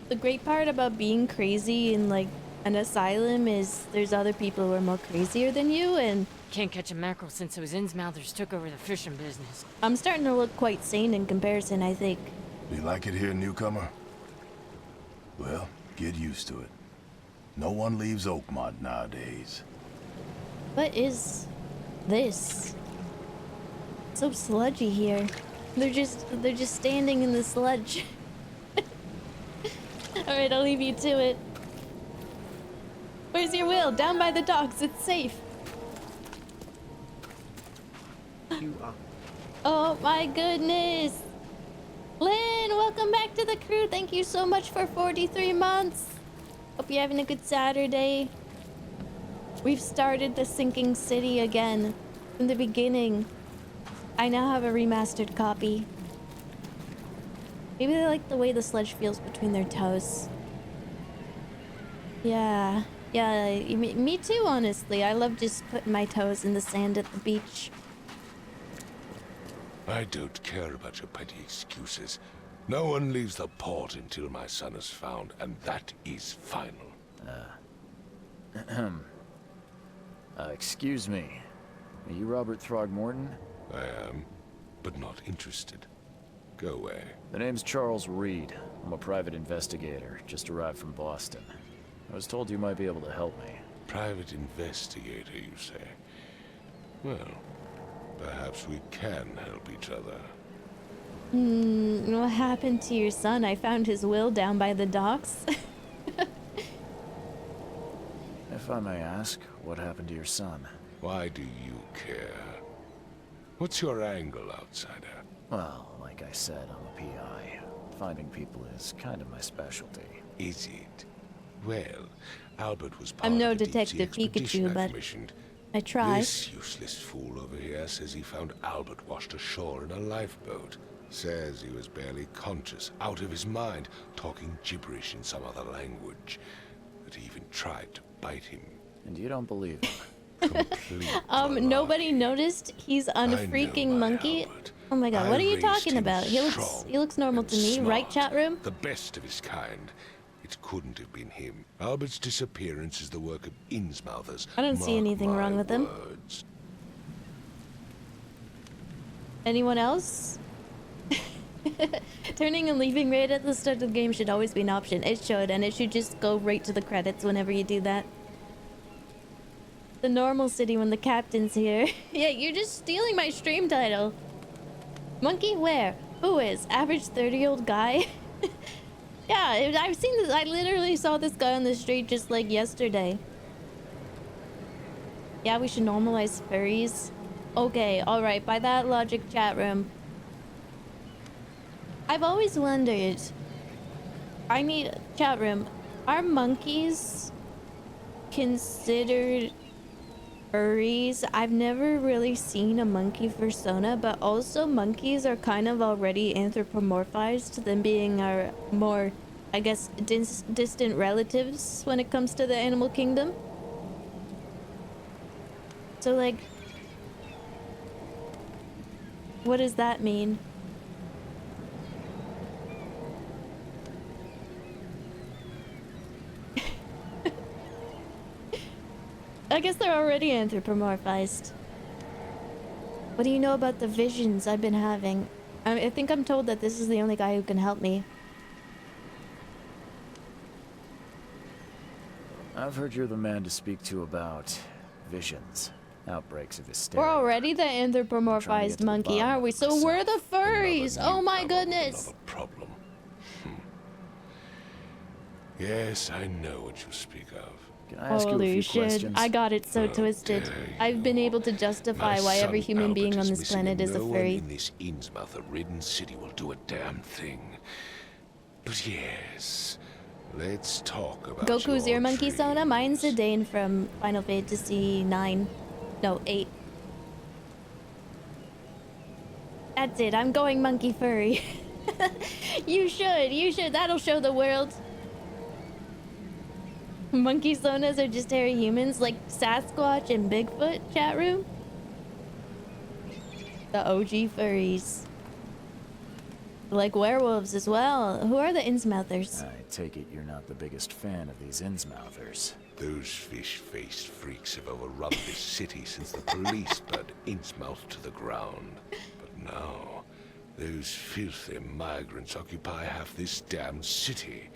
the great part about being crazy in like an asylum is there's other people who are more crazier than you, and Can't catch a mackerel since those Innsmouthers took over the fishing business. I'm starting to look quite sane in comparison, I think. You like it here, newcomer? Well, get used to it. No one leaves Oakmont nowadays. What is this? So sludgy here. They're just standing in the sludge. Alright, I'll leave you to it. Where's your will? Down by the docks, it's safe. You are. Oh my goodness! Lynn, welcome back to the crew. Thank you so much for 43 months. Hope you're having a good Saturday. We've started the sinking city again from the beginning. I now have a remastered copy. Maybe they like the way the sludge feels between their toes. Yeah, me too, honestly. I love just putting my toes in the sand at the beach. I don't care about your petty excuses. No one leaves the port until my son is found, and that is final. Excuse me. Are you Robert Throgmorton? I am, but not interested. Go away. The name's Charles Reed. I'm a private investigator, just arrived from Boston. I was told you might be able to help me. Private investigator, you say? Well, perhaps we can help each other. What happened to your son? I found his will down by the docks. If I may ask, what happened to your son? Why do you care? What's your angle, outsider? Well, like I said, I'm a PI. Finding people is kind of my specialty. Is it? Well, Albert was part I'm no of the deep-sea Detective expedition Pikachu, I but commissioned. I try. This useless fool over here says he found Albert washed ashore in a lifeboat. Says he was barely conscious, out of his mind, talking gibberish in some other language. That he even tried to bite him. And you don't believe him? Complete Nobody malarkey. noticed he's on a I know freaking my monkey. Albert. Oh my god, I what are you raised talking him about? He strong looks normal and to me, right, smart, chat room? The best of his kind. It couldn't have been him. Albert's disappearance is the work of Innsmouthers. I don't see Mark anything my wrong with him. words. Anyone else? Turning and leaving right at the start of the game should always be an option. It should, and it should just go right to the credits whenever you do that. The normal city when the captain's here. Yeah, you're just stealing my stream title. Monkey where? Who is? Average 30-year-old guy? Yeah, I've seen this. I literally saw this guy on the street just like yesterday. Yeah, we should normalize furries. Okay, alright, by that logic, chat room. I've always wondered. I need chat room. Are monkeys considered Furries. I've never really seen a monkey persona, but also monkeys are kind of already anthropomorphized, them being our more, I guess, distant relatives when it comes to the animal kingdom. So, like, what does that mean? I guess they're already anthropomorphized. What do you know about the visions I've been having? I think I'm told that this is the only guy who can help me. I've heard you're the man to speak to about visions, outbreaks of hysteria. We're already the anthropomorphized monkey, aren't we? So we're the furries! Oh my goodness! Another problem. Yes, I know what you speak of. Can I ask you a Holy few shit, questions? I got it so How twisted. dare I've been you. able to justify My why every son human Albert being on is this missing, planet and is a no one furry. in this Innsmouth-ridden city will do a damn thing. But yes, let's talk about Goku's your ear monkey Sona, mine's dreams. Zidane from Final Fantasy 9. No, 8. That's it, I'm going monkey furry. You should, that'll show the world. Monkey Sonas are just hairy humans like Sasquatch and Bigfoot, chat room. The OG furries. Like werewolves as well. Who are the Innsmouthers? I take it you're not the biggest fan of these Innsmouthers. Those fish-faced freaks have overrun this city since the police burned Innsmouth to the ground. But now, those filthy migrants occupy half this damn city.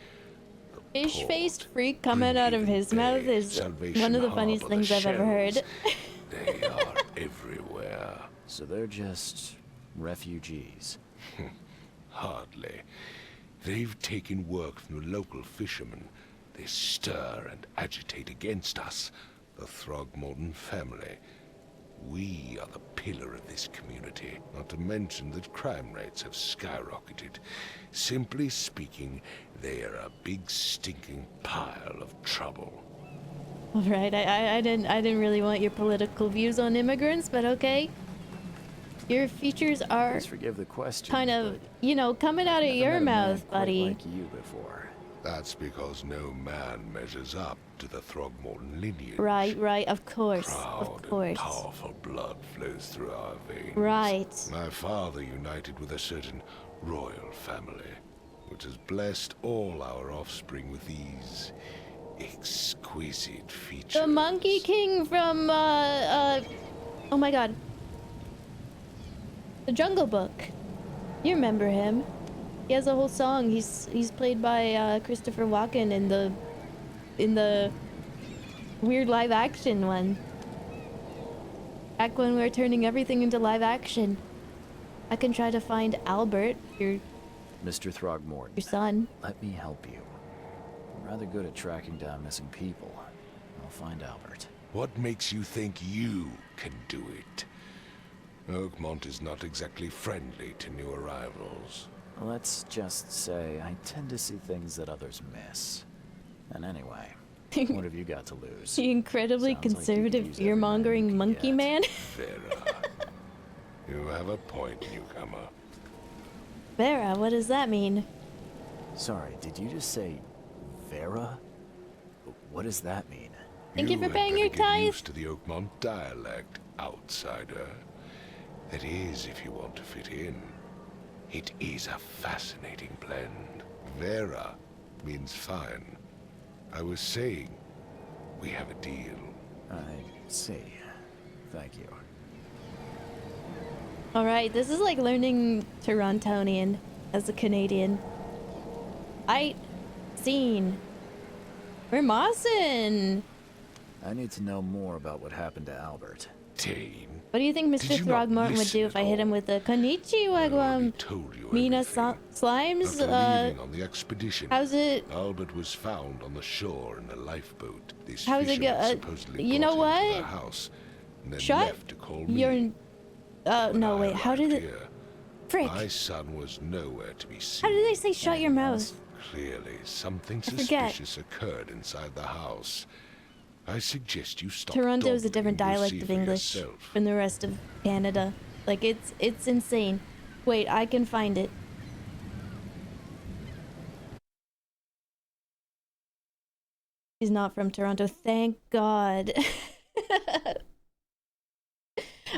Fish-faced freak coming out of his mouth is one of the funniest things I've ever heard. They are everywhere. So they're just refugees. Hardly. They've taken work from the local fishermen. They stir and agitate against us, the Throgmorton family. We are the pillar of this community, not to mention that crime rates have skyrocketed. Simply speaking, they are a big stinking pile of trouble. All right, I didn't really want your political views on immigrants, but okay. Your features are Please forgive the question. kind of, you know, coming out of I've your never met a man mouth, quite buddy. like you before. That's because no man measures up to the Throgmorton lineage. Right, of course, Proud of and course. powerful blood flows through our veins. Right. My father united with a certain royal family, which has blessed all our offspring with these exquisite features. The Monkey King from, oh my god. The Jungle Book. You remember him. He has a whole song. He's played by Christopher Walken in the weird live action one. Back when we were turning everything into live action. I can try to find Albert, your Mr. Throgmorton, son. let me help you. I'm rather good at tracking down missing people. I'll find Albert. What makes you think you can do it? Oakmont is not exactly friendly to new arrivals. Let's just say I tend to see things that others miss. And anyway, what have you got to lose? The incredibly Sounds like you could conservative, use every man you fear-mongering can monkey get. man. Vera, you have a point, newcomer. Vera, what does that mean? Sorry, did you just say Vera? What does that mean? Thank you for had paying your better get tithe. used to the Oakmont dialect, outsider. That is, if you want to fit in. It is a fascinating blend. Vera means fine. I was saying, we have a deal. I see. Thank you. Alright, this is like learning Torontonian as a Canadian. Scene. We're Mawson. I need to know more about what happened to Albert. Dane, What do you think Did Mr. you not Throgmorton would listen do if at I hit him all? with a konnichiwa, I already told you Mina everything. Slimes? After leaving on the expedition, How's it? Albert was found on the shore in a lifeboat. This How's it fisherman go- supposedly you brought know him to what? their house and then Shut left to call me. your... When no, I wait, how did arrived it... here, Frick. my son was nowhere to be seen. How did they say shut your mouth? Clearly, something I forget. suspicious occurred inside the house. I suggest you stop. Toronto is a dawdling different and you'll dialect see of for English yourself. from the rest of Canada. Like, it's insane. Wait, I can find it. He's not from Toronto, thank God.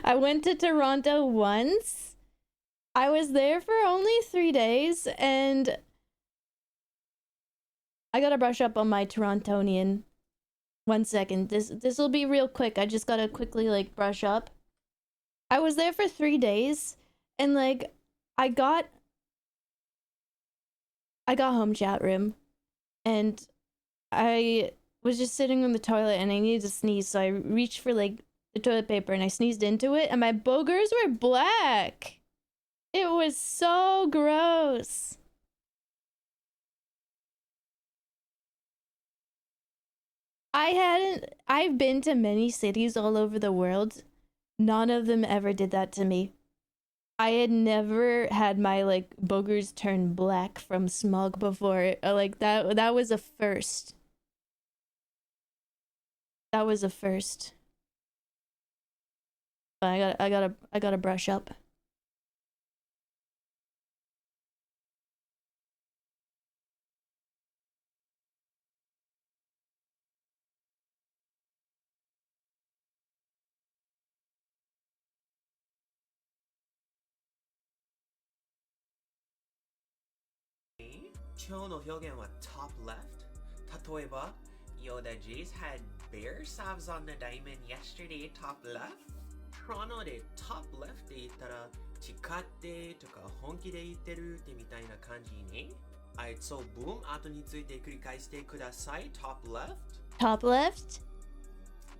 I went to Toronto once. I was there for only 3 days, and I gotta brush up on my Torontonian. 1 second. This will be real quick. I just gotta quickly like brush up. I was there for 3 days, and like I got home chat room, and I was just sitting on the toilet and I needed to sneeze, so I reached for like the toilet paper and I sneezed into it, and my boogers were black. It was so gross. I've been to many cities all over the world. None of them ever did that to me. I had never had my like boogers turn black from smog before. Like that was a first. That was a first. But I gotta brush up.今日の表現は top left 例えば Yoda Jace had bear sabs on the diamond yesterday top left トロノで top left で言ったら誓ってとか本気で言ってるってみたいな感じねはいそうブーム後について繰り返してください top left Top left?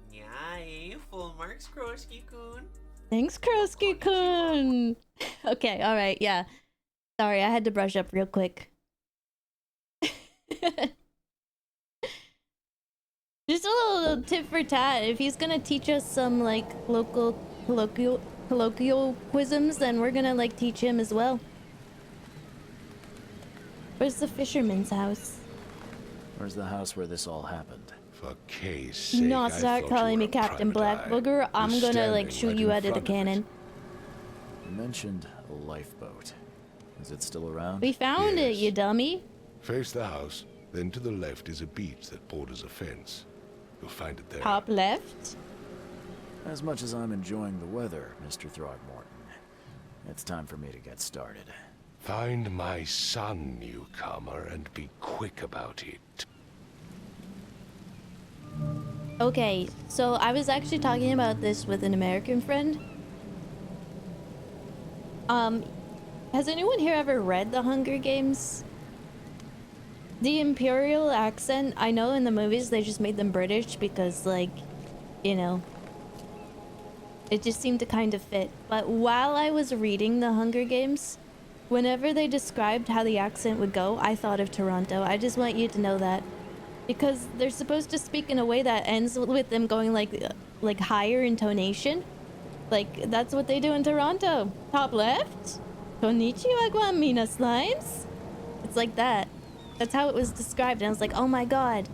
にゃーい full marks Krosky-kun Thanks, Krosky-kun. Okay, alright, yeah. Sorry, I had to brush up real quick. Just a little tip for Tat. If he's gonna teach us some like local colloquialisms, then we're gonna like teach him as well. Where's the fisherman's house? Where's the house where this all happened? For Kay's sake, Do not I start thought calling you me were a Captain Black private eye. Booger. I'm You're gonna like standing shoot right you in out of the front of it. cannon. You mentioned a lifeboat. Is it still around? We found it, Yes. you dummy. Face the house, then to the left is a beach that borders a fence. You'll find it there. Top left. As much as I'm enjoying the weather, Mr. Throgmorton, it's time for me to get started. Find my son, newcomer, and be quick about it. Okay, so I was actually talking about this with an American friend. Has anyone here ever read The Hunger Games? The Imperial accent, I know in the movies they just made them British because, like, you know, it just seemed to kind of fit. But while I was reading The Hunger Games, whenever they described how the accent would go, I thought of Toronto. I just want you to know that. Because they're supposed to speak in a way that ends with them going like higher intonation. Like, that's what they do in Toronto. Top left? Konnichiwa Guamina Slimes? It's like that. That's how it was described, and I was like, oh my god.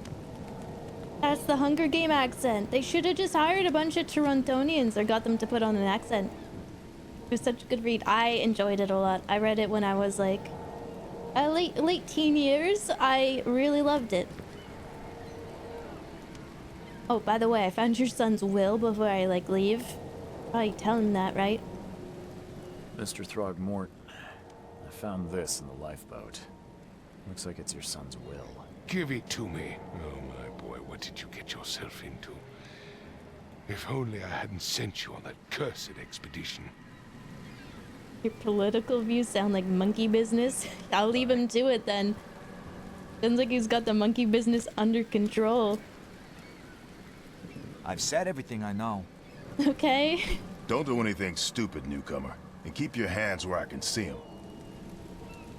That's the Hunger Game accent. They should have just hired a bunch of Torontonians or got them to put on an accent. It was such a good read. I enjoyed it a lot. I read it when I was like late teen years. I really loved it. Oh, by the way, I found your son's will before I like leave. Probably tell him that, right? Mr. Throgmorton, I found this in the lifeboat. Looks like it's your son's will. Give it to me. Oh, my boy, what did you get yourself into? If only I hadn't sent you on that cursed expedition. Your political views sound like monkey business. I'll leave him to it then. Sounds like he's got the monkey business under control. I've said everything I know. Okay. Don't do anything stupid, newcomer. And keep your hands where I can see them.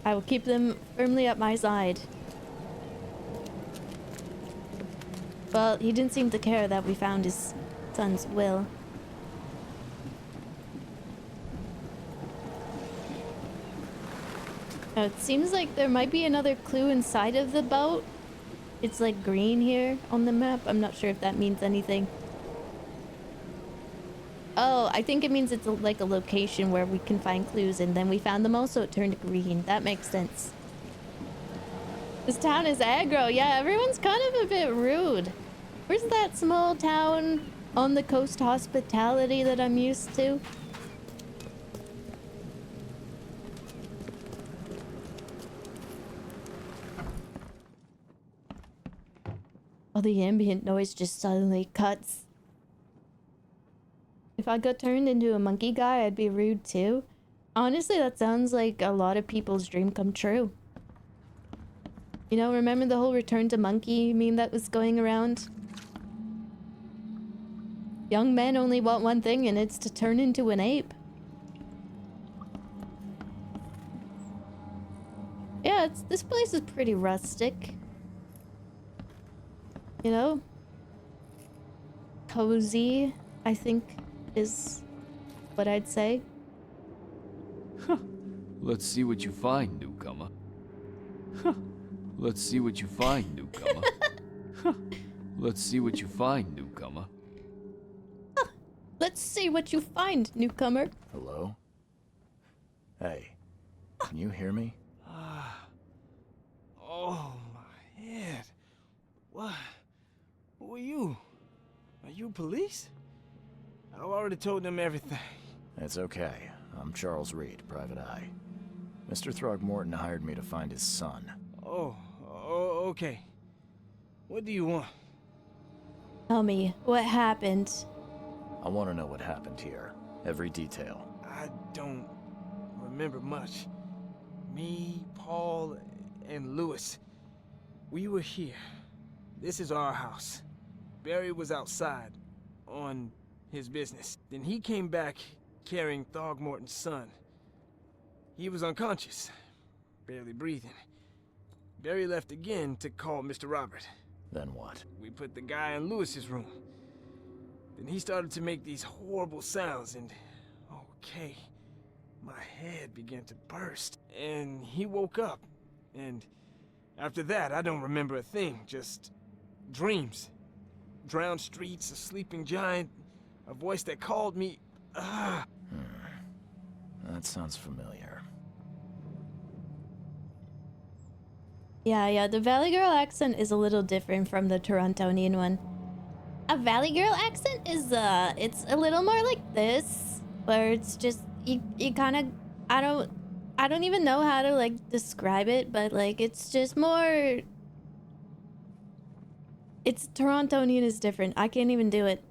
I will keep them firmly at my side. Well, he didn't seem to care that we found his son's will. Now, it seems like there might be another clue inside of the boat. It's like green here on the map. I'm not sure if that means anything. Oh, I think it means it's like a location where we can find clues, and then we found them all, so it turned green. That makes sense. This town is aggro. Yeah, everyone's kind of a bit rude. Where's that small town on the coast hospitality that I'm used to? Oh, the ambient noise just suddenly cuts. If I got turned into a monkey guy, I'd be rude too. Honestly, that sounds like a lot of people's dream come true. You know, remember the whole return to monkey meme that was going around? Young men only want one thing, and it's to turn into an ape. Yeah, this place is pretty rustic. You know? Cozy, I think, is what I'd say. Let's see what you find, newcomer. Let's see what you find, newcomer. Let's see what you find, newcomer. Let's see what you find, newcomer. Hello? Hey, can you hear me? Oh, my head. What? Who are you? Are you police? I've already told them everything. It's okay. I'm Charles Reed, Private Eye. Mr. Throgmorton hired me to find his son. Oh, okay. What do you want? Tell me, what happened? I want to know what happened here. Every detail. I don't remember much. Me, Paul, and Lewis, we were here. This is our house. Barry was outside, on his business. Then he came back carrying Throgmorton's son. He was unconscious, barely breathing. Barry left again to call Mr. Robert. Then what? We put the guy in Lewis's room. Then he started to make these horrible sounds, and okay, my head began to burst. And he woke up, and after that, I don't remember a thing, just dreams. Drowned streets, a sleeping giant, a voice that called me. That sounds familiar. Yeah, the Valley Girl accent is a little different from the Torontonian one. A Valley Girl accent is, it's a little more like this, where it's just, you kind of, I don't even know how to, like, describe it, but, like, it's just more, it's, Torontonian is different. I can't even do it.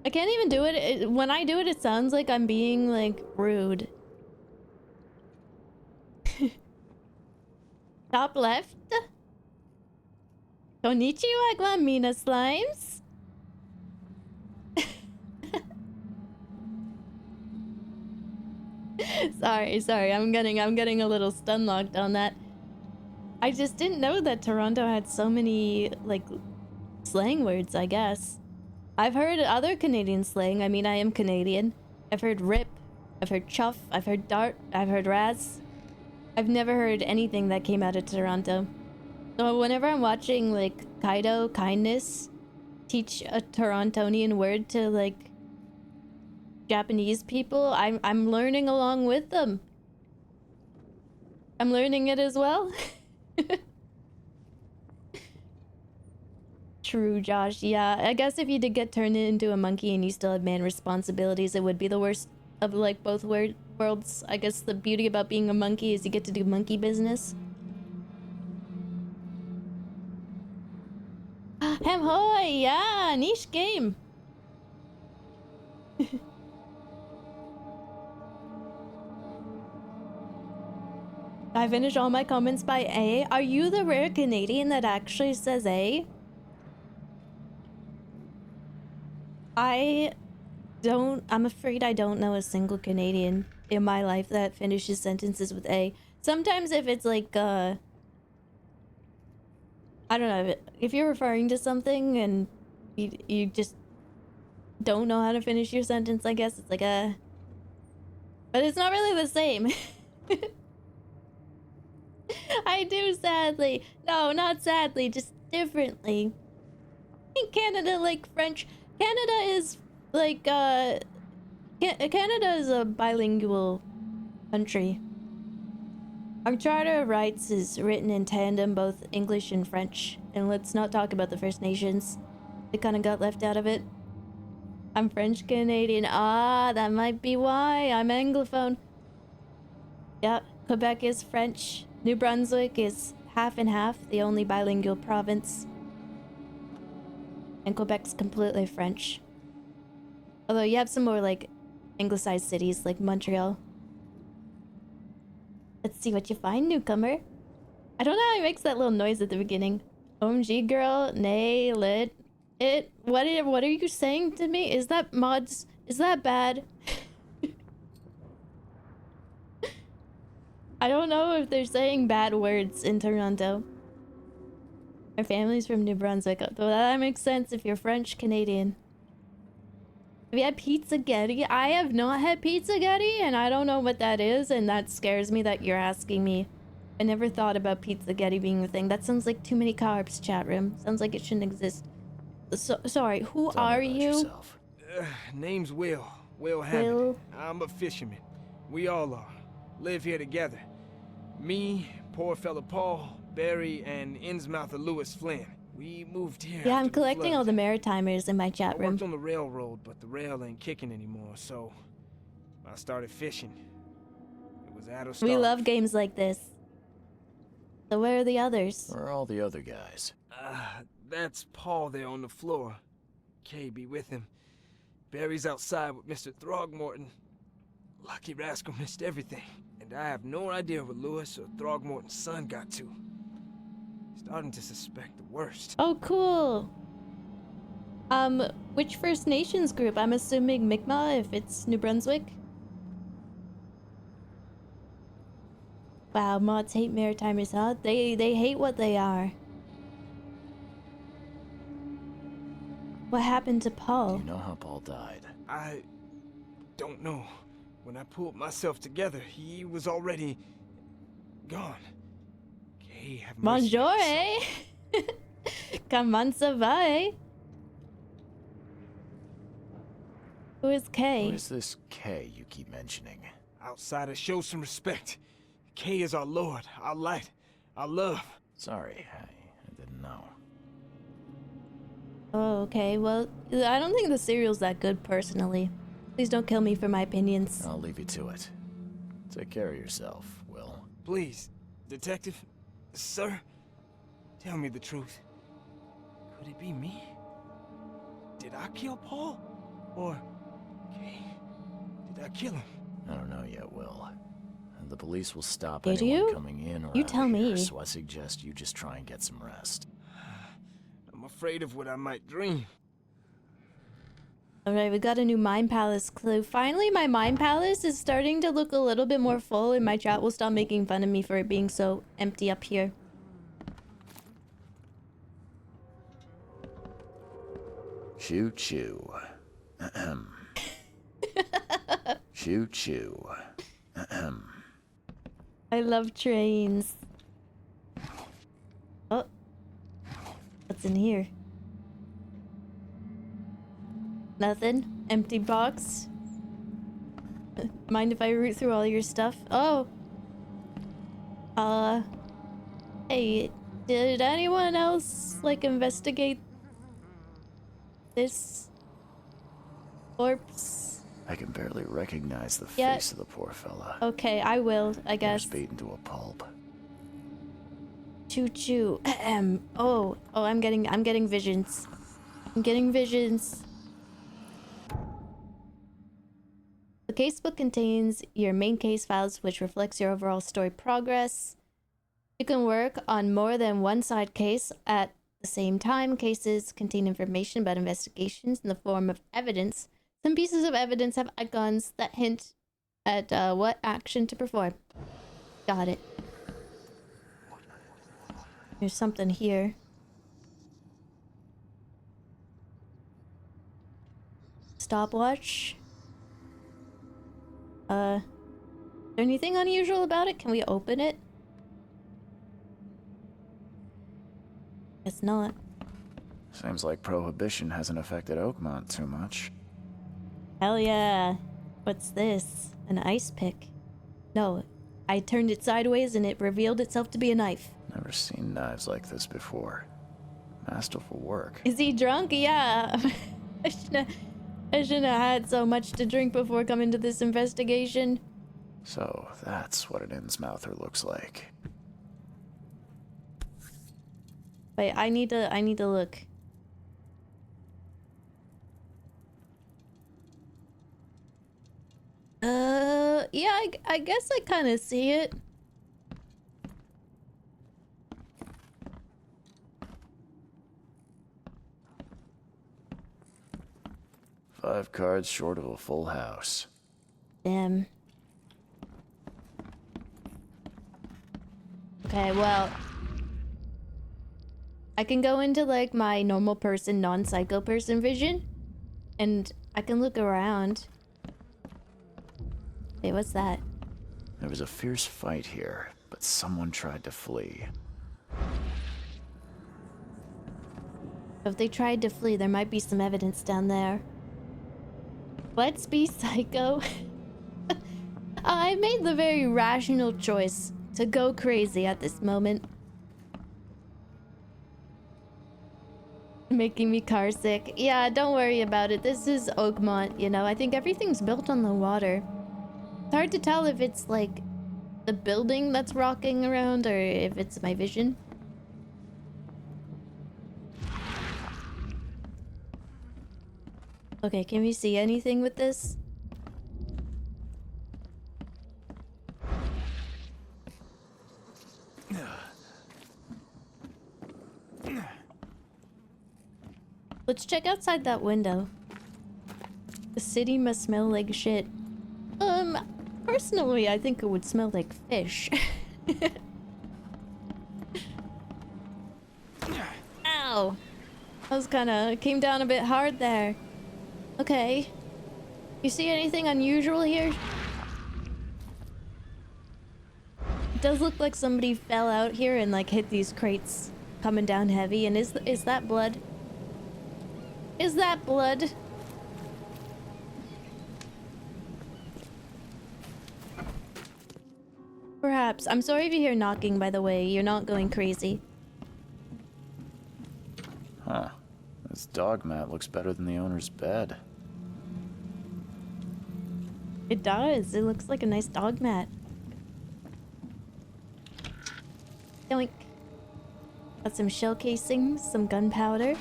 I can't even do it. When I do it, it sounds like I'm being, like, rude. Top left. Konnichiwa, Glamina Slimes. Sorry. I'm getting a little stun locked on that. I just didn't know that Toronto had so many, like, slang words, I guess. I've heard other Canadian slang. I mean, I am Canadian. I've heard rip. I've heard chuff. I've heard dart. I've heard raz. I've never heard anything that came out of Toronto. So whenever I'm watching, like, Kaido, Kindness, teach a Torontonian word to, like, Japanese people, I'm learning along with them. I'm learning it as well. True, Josh. Yeah, I guess if you did get turned into a monkey and you still had man responsibilities, it would be the worst of, like, both worlds. I guess the beauty about being a monkey is you get to do monkey business. Hem hoy! Yeah, niche game. I finished all my comments by A. Are you the rare Canadian that actually says A? I'm afraid I don't know a single Canadian in my life that finishes sentences with A. Sometimes if it's like, I don't know, if you're referring to something and you just don't know how to finish your sentence, I guess it's like a... But it's not really the same. I do, sadly. No, not sadly, just differently. In Canada, like French, Canada is like Canada is a bilingual country. Our Charter of Rights is written in tandem, both English and French. And let's not talk about the First Nations. They kind of got left out of it. I'm French Canadian. Ah, that might be why I'm Anglophone. Yep, Quebec is French. New Brunswick is half and half, the only bilingual province. And Quebec's completely French. Although you have some more like anglicized cities like Montreal. Let's see what you find, newcomer. I don't know how he makes that little noise at the beginning. OMG girl, nay, lit. It, what are you saying to me? Is that mods? Is that bad? I don't know if they're saying bad words in Toronto. Our family's from New Brunswick, though that makes sense if you're French Canadian. Have you had pizza-getti? I have not had pizza-getti, and I don't know what that is, and that scares me that you're asking me. I never thought about pizza-getti being a thing. That sounds like too many carbs, chat room. Sounds like it shouldn't exist. Sorry, who are you? Name's Will. Will Hammond. I'm a fisherman. We all are. Live here together. Me, poor fella Paul, Barry, and Innsmouther Lewis Flynn. We moved here. Yeah, I'm collecting all the Maritimers in my chat room. I worked on the railroad, but the rail ain't kicking anymore, so I started fishing. It was out of stock. We love games like this. So where are the others? Where are all the other guys? That's Paul there on the floor. Kay be with him. Barry's outside with Mr. Throgmorton. Lucky rascal missed everything, and I have no idea what Lewis or Throgmorton's son got to. Starting to suspect the worst. Oh, cool. Which First Nations group? I'm assuming Mi'kmaq if it's New Brunswick. Wow, mods hate Maritimers, huh? They hate what they are. What happened to Paul? You know how Paul died? I don't know. When I pulled myself together, he was already gone. Kay, have mercy. Bonjour, eh? Comment ça va, eh? Who is Kay? Who is this Kay you keep mentioning? Outsiders, show some respect. Kay is our lord, our light, our love. Sorry, I didn't know. Oh, okay. Well, I don't think the cereal's that good, personally. Please don't kill me for my opinions. I'll leave you to it. Take care of yourself, Will. Please, detective, sir, tell me the truth. Could it be me? Did I kill Paul? Or, Kay, did I kill him? I don't know yet, Will. The police will stop Did anyone you? coming in or You out tell here, me. so I suggest you just try and get some rest. I'm afraid of what I might dream. Alright, we got a new Mind Palace clue. Finally, my Mind Palace is starting to look a little bit more full, and my chat will stop making fun of me for it being so empty up here. Choo choo. Ahem. Choo choo. Ahem. I love trains. Oh. What's in here? Nothing. Empty box. Mind if I root through all your stuff? Oh. Hey, did anyone else, like, investigate this corpse? I can barely recognize the Yeah. face of the poor fella. Okay, I will, I guess. He's beaten to a pulp. Choo choo. Oh, I'm getting visions. I'm getting visions. The casebook contains your main case files, which reflects your overall story progress. You can work on more than one side case at the same time. Cases contain information about investigations in the form of evidence. Some pieces of evidence have icons that hint at what action to perform. Got it. There's something here. Stopwatch. Is there anything unusual about it? Can we open it? Guess not. Seems like Prohibition hasn't affected Oakmont too much. Hell yeah. What's this? An ice pick? No, I turned it sideways and it revealed itself to be a knife. Never seen knives like this before. Masterful work. Is he drunk? Yeah. I shouldn't have had so much to drink before coming to this investigation. So that's what an Innsmouther looks like. Wait, I need to look. Yeah, I guess I kind of see it. Five cards short of a full house. Damn. Okay, well, I can go into like my normal person, non-psycho person vision, and I can look around. Wait, what's that? There was a fierce fight here, but someone tried to flee. If they tried to flee, there might be some evidence down there. Let's be psycho. I made the very rational choice to go crazy at this moment. Making me car sick. Yeah, don't worry about it. This is Oakmont, you know. I think everything's built on the water. It's hard to tell if it's like the building that's rocking around or if it's my vision. Okay, can we see anything with this? Let's check outside that window. The city must smell like shit. Personally, I think it would smell like fish. Ow! That was kinda... came down a bit hard there. Okay. You see anything unusual here? It does look like somebody fell out here and like hit these crates coming down heavy. And is that blood? Is that blood? Perhaps. I'm sorry if you hear knocking, by the way. You're not going crazy. Huh. This dog mat looks better than the owner's bed. It does. It looks like a nice dog mat. Yoink. Got some shell casings, some gunpowder.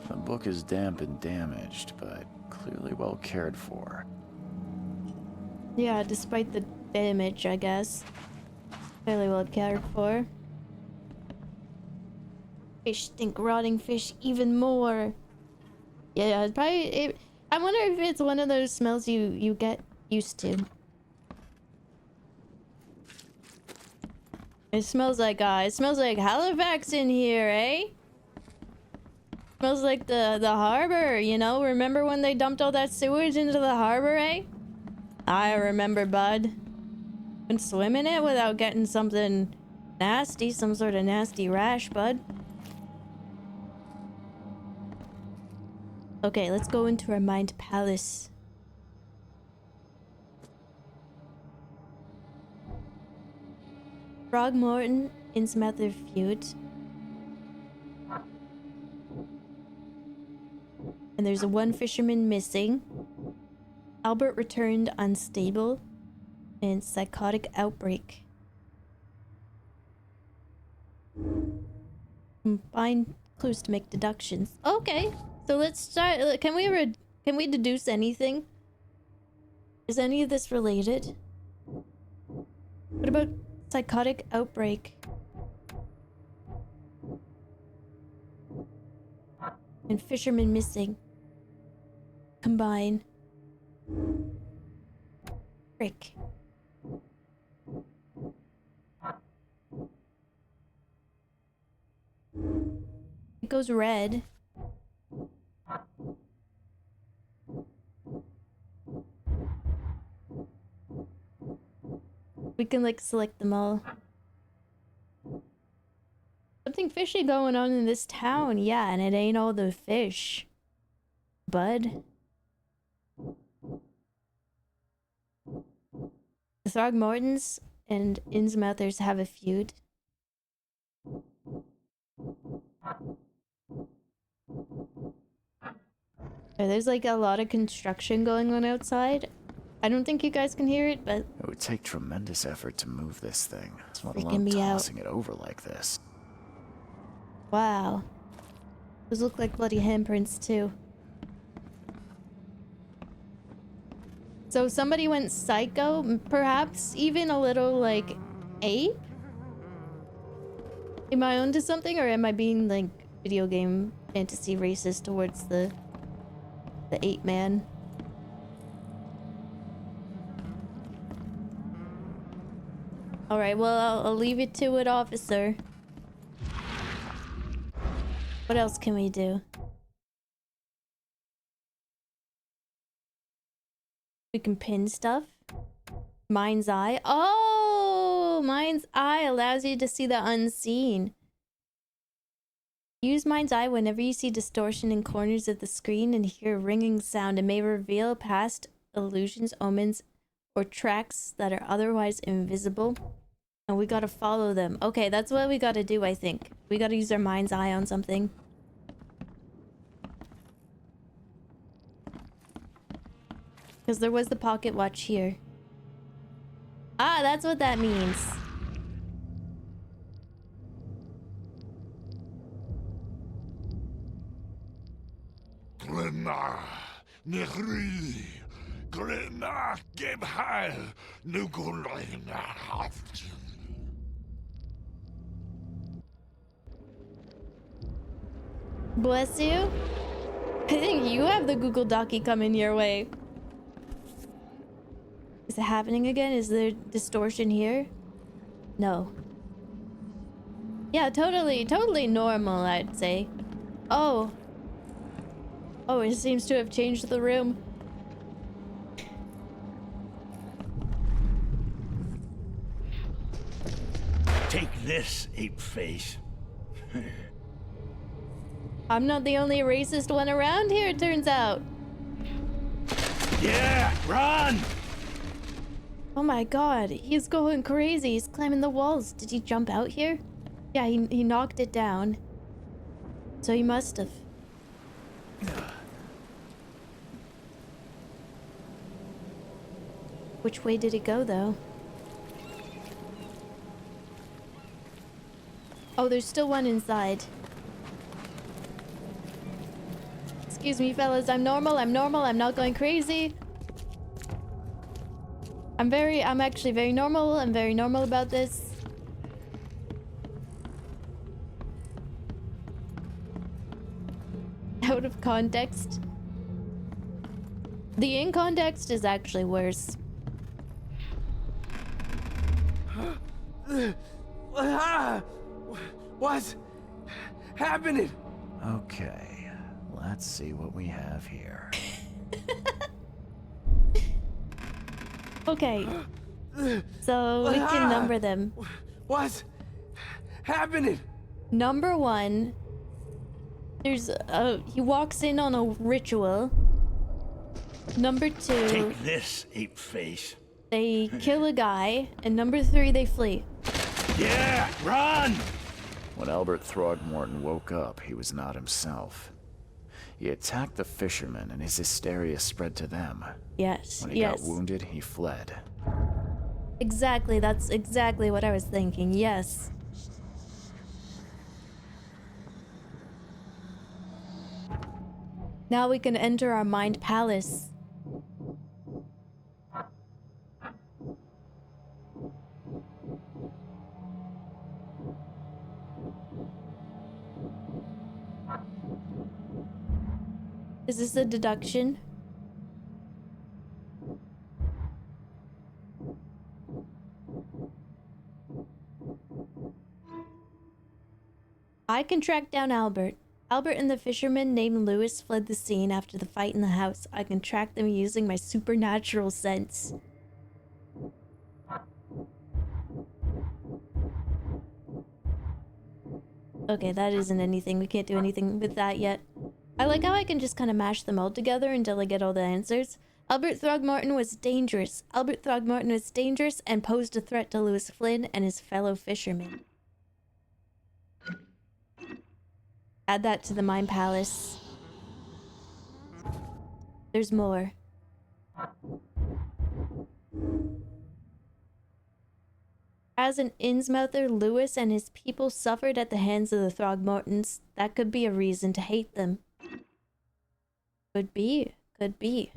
The book is damp and damaged, but clearly well cared for. Yeah, despite the damage, I guess. Fairly well cared for. Fish stink, rotting fish even more. Yeah, it's probably... I wonder if it's one of those smells you get used to. It smells like Halifax in here, eh? Smells like the harbor, you know? Remember when they dumped all that sewage into the harbor, eh? I remember, bud. Couldn't swim in it without getting something nasty, some sort of nasty rash, bud. Okay, let's go into our mind palace. Throgmorton, Innsmouther feud. And there's one fisherman missing. Albert returned unstable. And psychotic outbreak. Combine clues to make deductions. Okay, so let's start. Can we deduce anything? Is any of this related? What about psychotic outbreak? And fisherman missing. Combine. Frick. It goes red. We can like select them all. Something fishy going on in this town. Yeah, and it ain't all the fish. Bud. The Throgmortons and Innsmouthers have a feud. There's like a lot of construction going on outside. I don't think you guys can hear it, but It would take tremendous effort to move this thing, let freaking alone me out. tossing it over like this. Wow. Those look like bloody handprints too. So somebody went psycho, perhaps even a little like ape? Am I onto something, or am I being like video game fantasy racist towards the ape man? Alright, well, I'll leave it to it, officer. What else can we do? We can pin stuff. Mind's Eye. Oh! Mind's Eye allows you to see the unseen. Use Mind's Eye whenever you see distortion in corners of the screen and hear a ringing sound. It may reveal past illusions, omens, or tracks that are otherwise invisible. And we gotta follow them. Okay, that's what we gotta do, I think. We gotta use our Mind's Eye on something. Because there was the pocket watch here. Ah, that's what that means. Glenna, Nehri, Glenna, Gebheil, Nugulina. Bless you. I think you have the Google Docky coming your way. Is it happening again? Is there distortion here? No. Yeah, totally normal, I'd say. Oh. Oh, it seems to have changed the room. Take this, ape face. I'm not the only racist one around here, it turns out. Yeah, run! Oh my god, he's going crazy. He's climbing the walls. Did he jump out here? Yeah, he knocked it down. So he must have. Which way did it go, though? Oh, there's still one inside. Excuse me, fellas. I'm normal. I'm not going crazy. I'm actually very normal. I'm very normal about this. Out of context. The in context is actually worse. What's happening? Okay, let's see what we have here. Okay. So we can number them. What's happening? Number 1, there's he walks in on a ritual. Number 2, Take this, ape face. they kill a guy, and number 3, they flee. Yeah, run! When Albert Throgmorton woke up, he was not himself. He attacked the fishermen, and his hysteria spread to them. Yes. When he got wounded, he fled. Exactly, that's exactly what I was thinking. Yes. Now we can enter our mind palace. Is this a deduction? I can track down Albert. Albert and the fisherman named Lewis fled the scene after the fight in the house. I can track them using my supernatural sense. Okay, that isn't anything. We can't do anything with that yet. I like how I can just kind of mash them all together until I get all the answers. Albert Throgmorton was dangerous. Albert Throgmorton was dangerous and posed a threat to Lewis Flynn and his fellow fishermen. Add that to the Mine Palace. There's more. As an Innsmouther, Lewis and his people suffered at the hands of the Throgmortons. That could be a reason to hate them. Could be. Could be.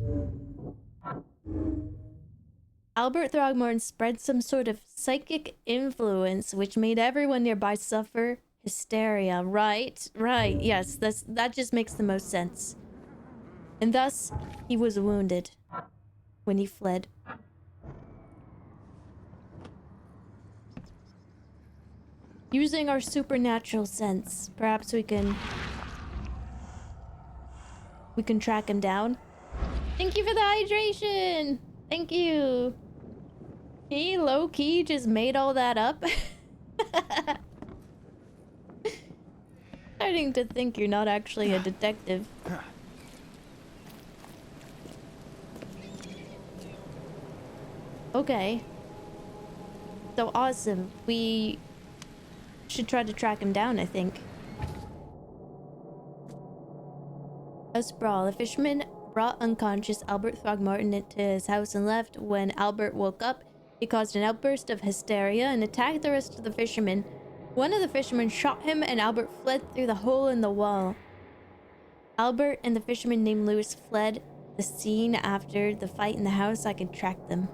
Albert Throgmorton spread some sort of psychic influence which made everyone nearby suffer hysteria. Right, yes, that just makes the most sense. And thus, he was wounded when he fled. Using our supernatural sense, perhaps we can track him down. Thank you for the hydration! Thank you! He low-key just made all that up. Starting to think you're not actually a detective. Okay. So awesome. We should try to track him down, I think. A sprawl. A fisherman brought unconscious Albert Throgmorton into his house and left. When Albert woke up, he caused an outburst of hysteria and attacked the rest of the fishermen. One of the fishermen shot him and Albert fled through the hole in the wall. Albert and the fisherman named Lewis fled the scene after the fight in the house. I can track them.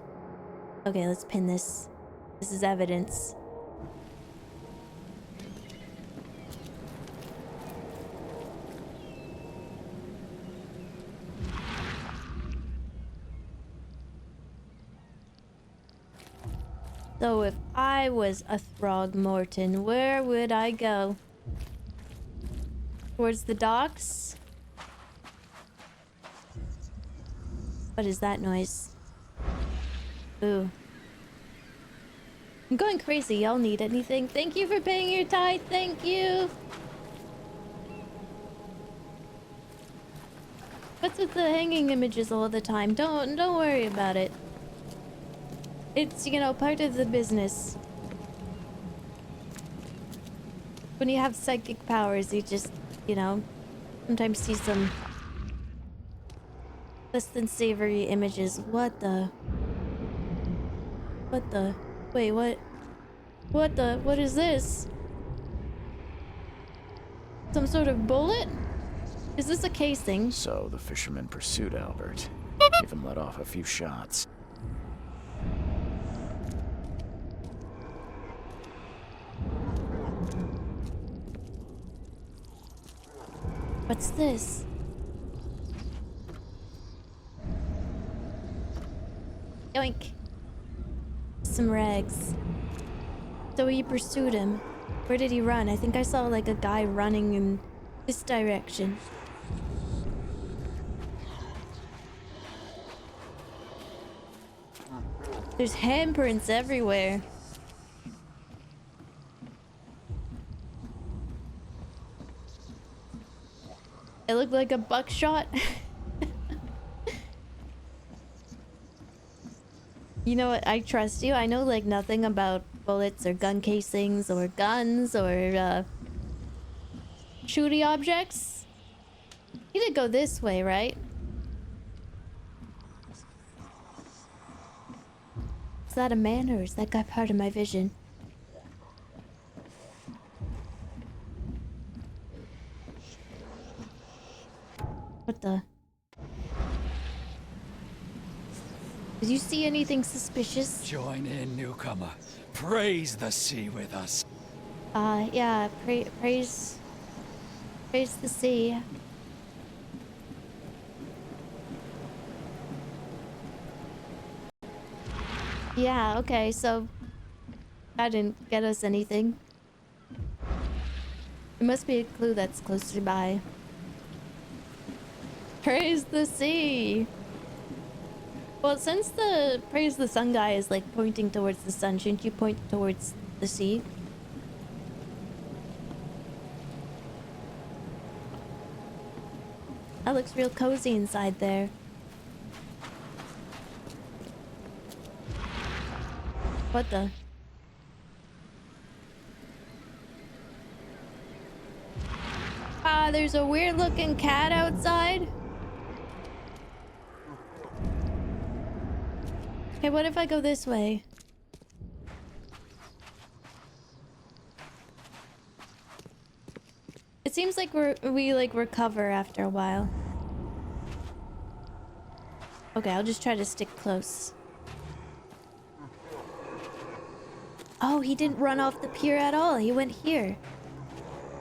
Okay, let's pin this. This is evidence. So if I was a Throgmorton, where would I go? Towards the docks? What is that noise? Ooh. I'm going crazy. Y'all need anything? Thank you for paying your tithe. Thank you. What's with the hanging images all the time? Don't worry about it. It's, you know, part of the business. When you have psychic powers, you just, you know, sometimes see some less than savory images. What the? Wait, what? What is this? Some sort of bullet? Is this a casing? So the fisherman pursued Albert. Even let off a few shots. What's this? Yoink. Some rags. So he pursued him. Where did he run? I think I saw like a guy running in this direction. There's handprints everywhere. It looked like a buckshot. You know what? I trust you. I know like nothing about bullets or gun casings or guns or shooty objects. You did go this way, right? Is that a man or is that guy part of my vision? What the? Did you see anything suspicious? Join in, newcomer. Praise the sea with us. Yeah, praise the sea. Yeah, okay, so that didn't get us anything. It must be a clue that's closer by. Praise the sea! Well, since the praise the sun guy is like pointing towards the sun, shouldn't you point towards the sea? That looks real cozy inside there. What the? Ah, there's a weird looking cat outside. Okay, what if I go this way? It seems like we like recover after a while. Okay, I'll just try to stick close. Oh, he didn't run off the pier at all. He went here.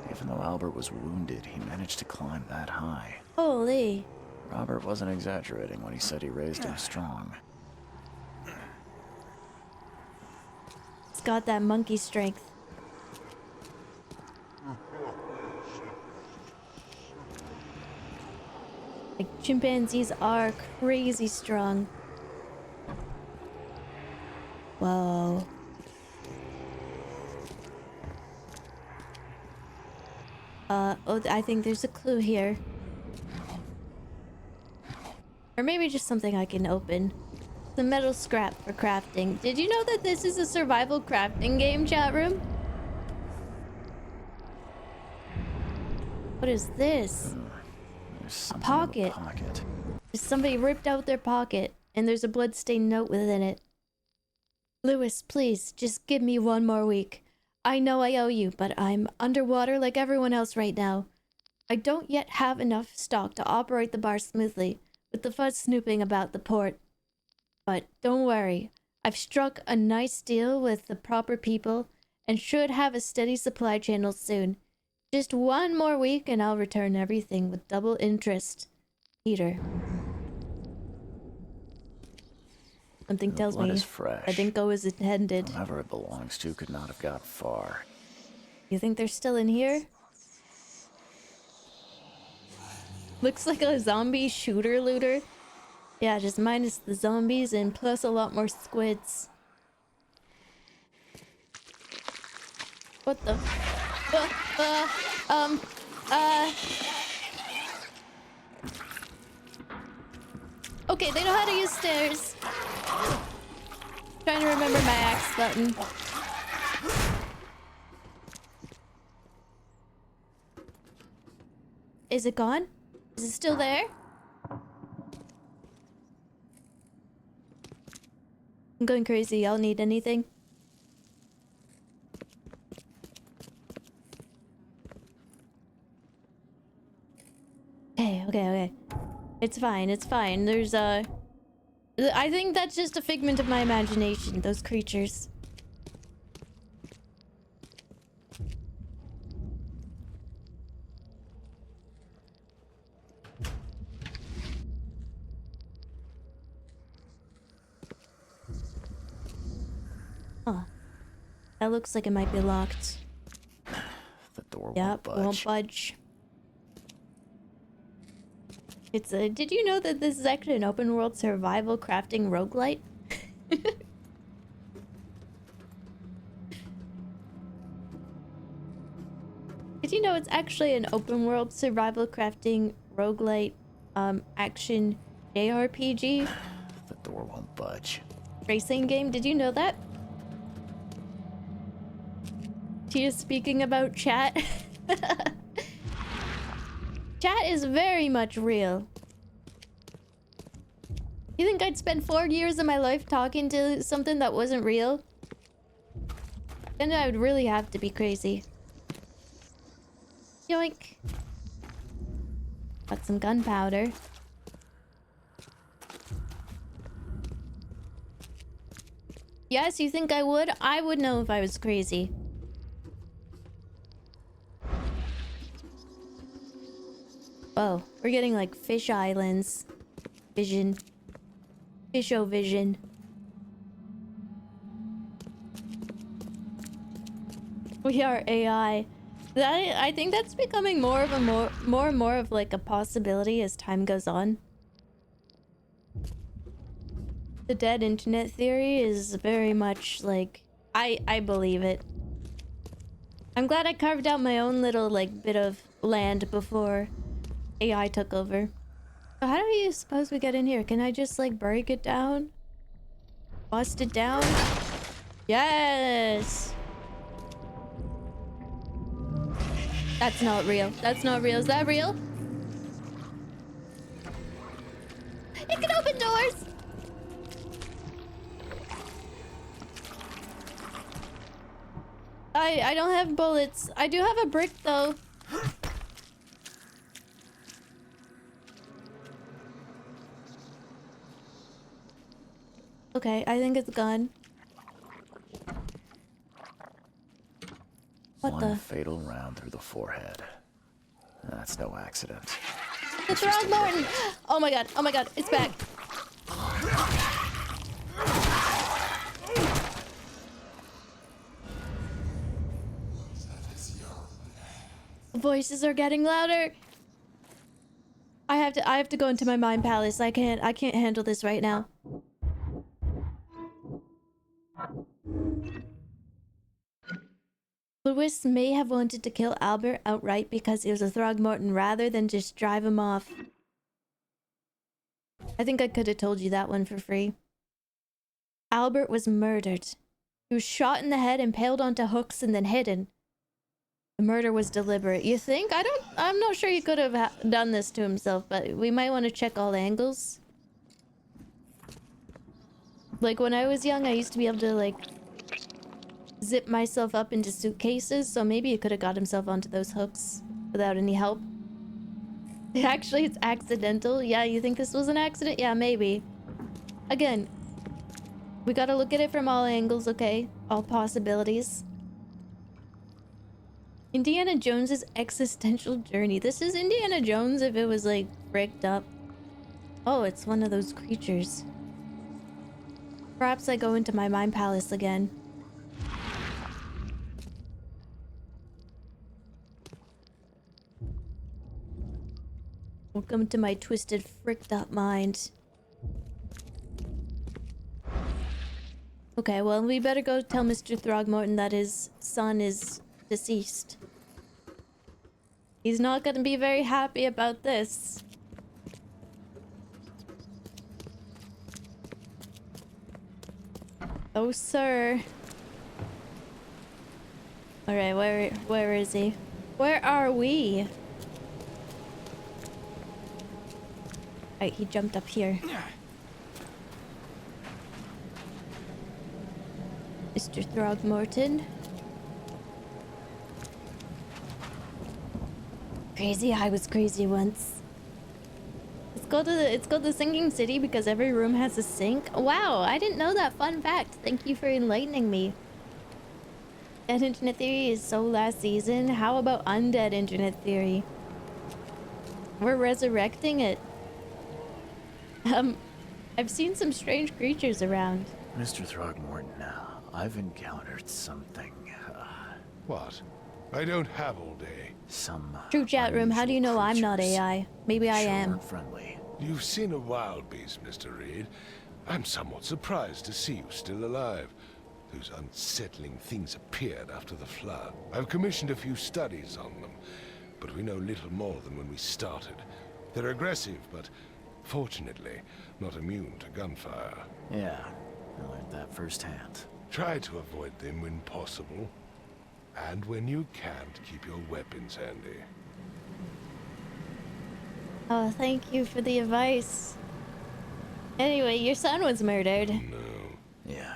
Even though Albert was wounded, he managed to climb that high. Holy. Robert wasn't exaggerating when he said he raised him strong. He's got that monkey strength. Like, chimpanzees are crazy strong. Whoa. Oh, I think there's a clue here. Or maybe just something I can open. The metal scrap for crafting. Did you know that this is a survival crafting game, chat room? What is this? There's A pocket. pocket. Somebody ripped out their pocket, and there's a bloodstained note within it. Lewis, please, just give me one more week. I know I owe you, but I'm underwater like everyone else right now. I don't yet have enough stock to operate the bar smoothly, with the fuzz snooping about the port. But don't worry, I've struck a nice deal with the proper people, and should have a steady supply channel soon. Just one more week and I'll return everything with double interest. Peter. Something tells me is fresh. I didn't go as intended. Whoever it belongs to could not have got far. You think they're still in here? Looks like a zombie shooter looter. Yeah, just minus the zombies and plus a lot more squids. What the? Okay, they know how to use stairs. Trying to remember my axe button. Is it gone? Is it still there? I'm going crazy. Y'all need anything? Okay. It's fine, it's fine. There's I think that's just a figment of my imagination, those creatures. Huh. That looks like it might be locked. The door Yep, won't budge. It's a... Did you know that this is actually an open world survival crafting roguelite? Did you know it's actually an open world survival crafting roguelite action JRPG? The door won't budge. Racing game? Did you know that? Chia speaking about chat. Chat is very much real. You think I'd spend 4 years of my life talking to something that wasn't real? Then I would really have to be crazy. Yoink. Got some gunpowder. Yes, you think I would? I would know if I was crazy. Oh, we're getting like fish islands. Vision. Fish-o-vision. We are AI. I think that's becoming more and more of like a possibility as time goes on. The dead internet theory is very much like I believe it. I'm glad I carved out my own little like bit of land before AI took over. So how do you suppose we get in here? Can I just like break it down? Bust it down? Yes! That's not real. That's not real. Is that real? It can open doors! I don't have bullets. I do have a brick though. Okay, I think it's gone. What One the? fatal round through the forehead. That's no accident. The Throgmorton! Oh my god, it's back. Voices are getting louder. I have to go into my mind palace. I can't handle this right now. Lewis may have wanted to kill Albert outright because he was a Throgmorton rather than just drive him off. I think I could have told you that one for free. Albert was murdered. He was shot in the head, impaled onto hooks, and then hidden. The murder was deliberate. You think? I'm not sure he could have done this to himself, but we might want to check all angles. Like, when I was young, I used to be able to, like, zip myself up into suitcases, so maybe he could have got himself onto those hooks without any help. Actually, it's accidental. Yeah, you think this was an accident? Yeah, maybe. Again, we gotta look at it from all angles, okay? All possibilities. Indiana Jones's existential journey. This is Indiana Jones if it was, like, bricked up. Oh, it's one of those creatures. Perhaps I go into my mind palace again. Welcome to my twisted, fricked up mind. Okay, well, we better go tell Mr. Throgmorton that his son is deceased. He's not gonna be very happy about this. Oh, sir. Alright, where is he? Where are we? Alright, he jumped up here. Mr. Throgmorton. Crazy, I was crazy once. It's called the Sinking City because every room has a sink. Wow, I didn't know that fun fact. Thank you for enlightening me. Dead Internet Theory is so last season. How about Undead Internet Theory? We're resurrecting it. I've seen some strange creatures around. Mr. Throgmorton, I've encountered something. What? I don't have all day. Some True chat room, how do you know I'm not AI? Maybe I am. Friendly. You've seen a wild beast, Mr. Reed. I'm somewhat surprised to see you still alive. Those unsettling things appeared after the flood. I've commissioned a few studies on them, but we know little more than when we started. They're aggressive, but fortunately, not immune to gunfire. Yeah, I learned that firsthand. Try to avoid them when possible. And when you can't, keep your weapons handy. Oh, thank you for the advice. Anyway, your son was murdered. No. Yeah.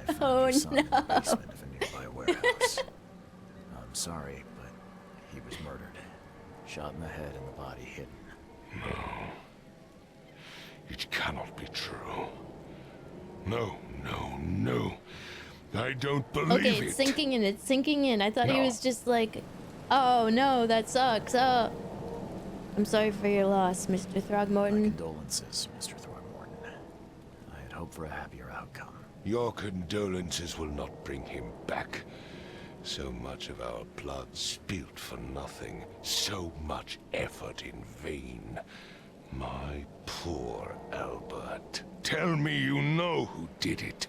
I found Oh, your son in the no. basement of a nearby warehouse. I'm sorry, but he was murdered. Shot in the head and the body hidden. No. It cannot be true. No, no, no. I don't believe Okay, it. it's sinking in. It's sinking in. I thought he No. was just like, oh no, that sucks. Oh, I'm sorry for your loss, Mr. My Throgmorton. condolences, Mr. Throgmorton. I had hoped for a happier outcome. Your condolences will not bring him back. So much of our blood spilt for nothing. So much effort in vain. My poor Albert. Tell me you know who did it.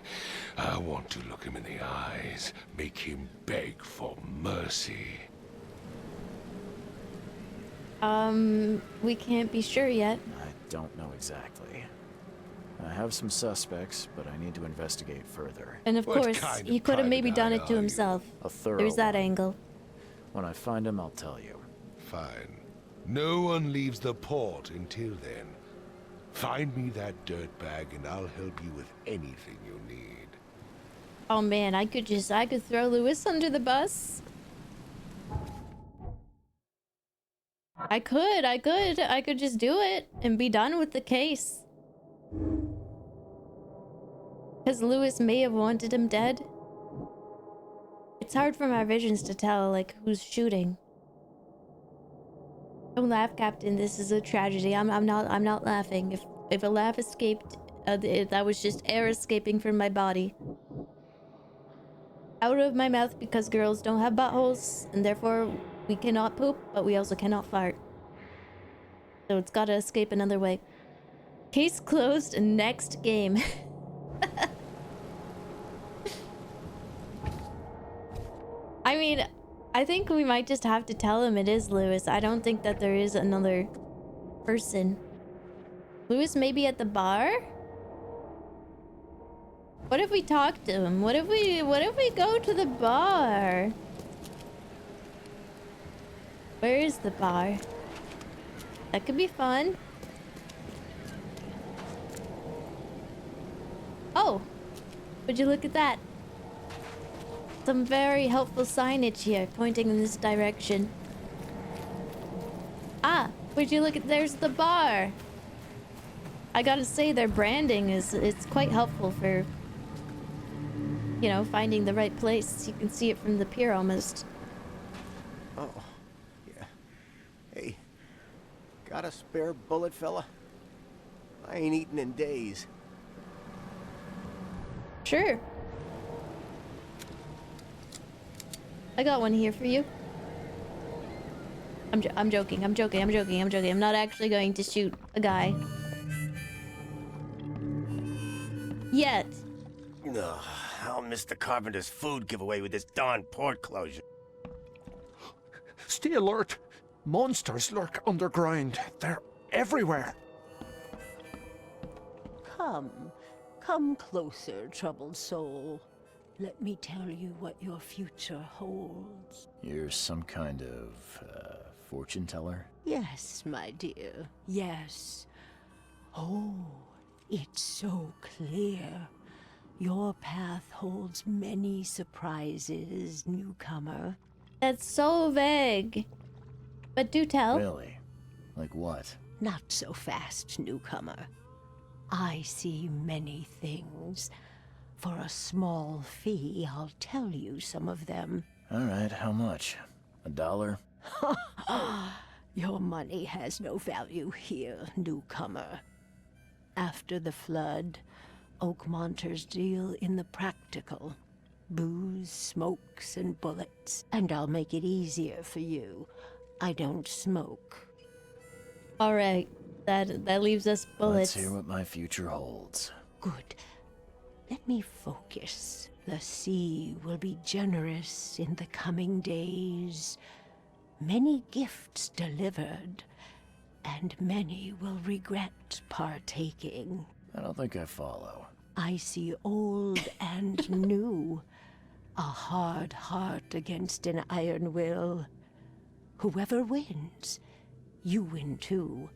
I want to look him in the eyes, make him beg for mercy. We can't be sure yet. I don't know exactly. I have some suspects, but I need to investigate further. And of What course, kind he of could have maybe private done eye it to are you? himself. A thorough There's that one. angle. When I find him, I'll tell you. Fine. No one leaves the port until then. Find me that dirtbag and I'll help you with anything you need. Oh man, I could throw Lewis under the bus. I could just do it and be done with the case. Because Lewis may have wanted him dead. It's hard for my visions to tell, like, who's shooting. Don't laugh, Captain. This is a tragedy. I'm not laughing. If a laugh escaped, that was just air escaping from my body. Out of my mouth because girls don't have buttholes, and therefore we cannot poop, but we also cannot fart. So it's gotta escape another way. Case closed, next game. I mean, I think we might just have to tell him it is Lewis. I don't think that there is another person. Lewis may be at the bar? What if we talk to him? What if we go to the bar? Where is the bar? That could be fun. Oh, would you look at that? Some very helpful signage here pointing in this direction. Ah, would you look at, there's the bar. I gotta say their branding it's quite helpful for, you know, finding the right place. You can see it from the pier almost. Oh, yeah. Hey, got a spare bullet, fella? I ain't eaten in days. Sure. I got one here for you. I'm joking. I'm not actually going to shoot a guy. Yet. Ugh, I'll miss the carpenter's food giveaway with this darn port closure. Stay alert. Monsters lurk underground. They're everywhere. Come closer, troubled soul. Let me tell you what your future holds. You're some kind of, fortune teller? Yes, my dear, yes. Oh, it's so clear. Your path holds many surprises, newcomer. That's so vague. But do tell. Really? Like what? Not so fast, newcomer. I see many things. For a small fee, I'll tell you some of them. All right, how much? $1? Your money has no value here, newcomer. After the flood, Oakmonters deal in the practical. Booze, smokes, and bullets. And I'll make it easier for you. I don't smoke. All right, that leaves us bullets. Let's hear what my future holds. Good. Let me focus. The sea will be generous in the coming days. Many gifts delivered, and many will regret partaking. I don't think I follow. I see old and new. A hard heart against an iron will. Whoever wins, you win too.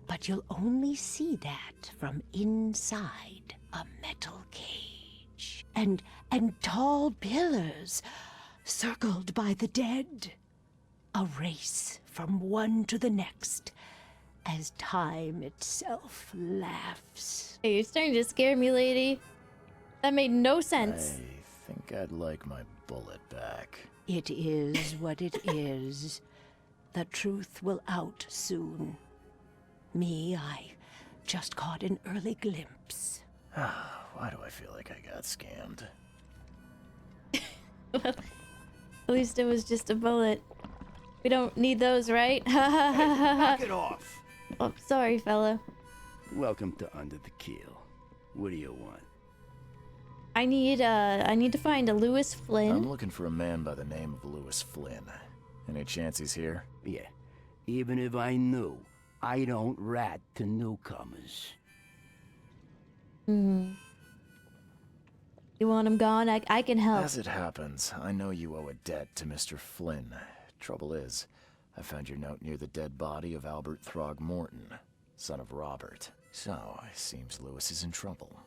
But you'll only see that from inside a metal cage. And tall pillars, circled by the dead. A race from one to the next, as time itself laughs. Hey, you're starting to scare me, lady. That made no sense. I think I'd like my bullet back. It is what it is. The truth will out soon. Me, I just caught an early glimpse. Why do I feel like I got scammed? Well, at least it was just a bullet. We don't need those, right? Knock it off! Oh, sorry, fella. Welcome to Under the Keel. What do you want? I need to find a Lewis Flynn. I'm looking for a man by the name of Lewis Flynn. Any chance he's here? Yeah. Even if I knew, I don't rat to newcomers. You want him gone? I can help. As it happens, I know you owe a debt to Mr. Flynn. Trouble is, I found your note near the dead body of Albert Throgmorton, son of Robert. So, it seems Lewis is in trouble.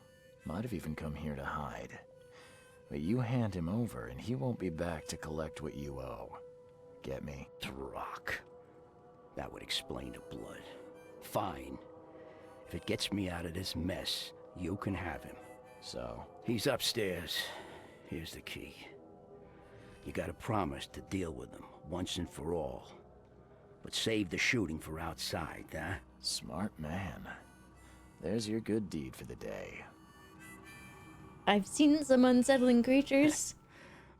Might have even come here to hide. But you hand him over and he won't be back to collect what you owe. Get me? Throck. That would explain the blood. Fine. If it gets me out of this mess, you can have him. So? He's upstairs. Here's the key. You gotta promise to deal with him, once and for all. But save the shooting for outside, huh? Smart man. There's your good deed for the day. I've seen some unsettling creatures.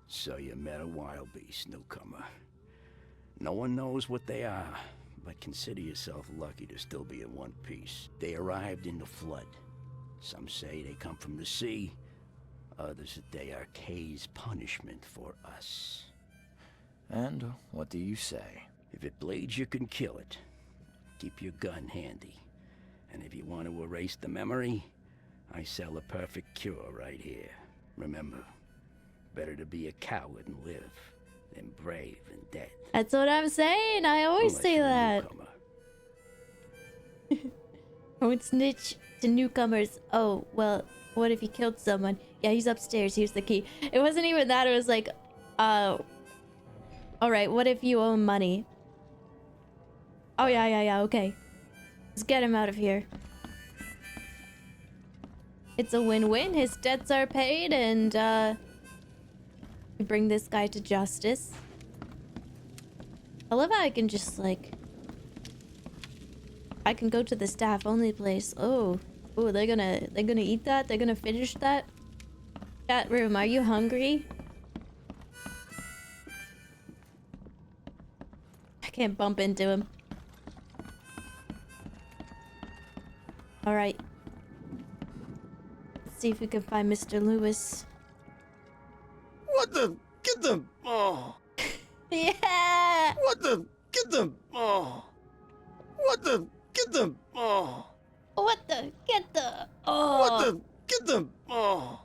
So you met a wild beast, newcomer. No one knows what they are, but consider yourself lucky to still be in one piece. They arrived in the flood. Some say they come from the sea. Others that they are Kay's punishment for us. And what do you say? If it bleeds, you can kill it. Keep your gun handy. And if you want to erase the memory, I sell a perfect cure right here. Remember, better to be a coward and live than brave and dead. That's what I'm saying. I always say that. Don't snitch to newcomers. Oh, well, what if he killed someone? Yeah, he's upstairs. Here's the key. It wasn't even that. It was like, alright, what if you owe him money? Oh, yeah, okay. Let's get him out of here. It's a win-win. His debts are paid, and, we bring this guy to justice. I love how I can just, like... I can go to the staff-only place. Oh, they're gonna eat that? They're gonna finish that? Chat room, are you hungry? I can't bump into him. Alright. Let's see if we can find Mr. Lewis. What the? Get them! Oh. Yeah! What the? Get them! Oh. What the? Get them! Oh. What the? Get the... Oh. What the? Get them! Oh.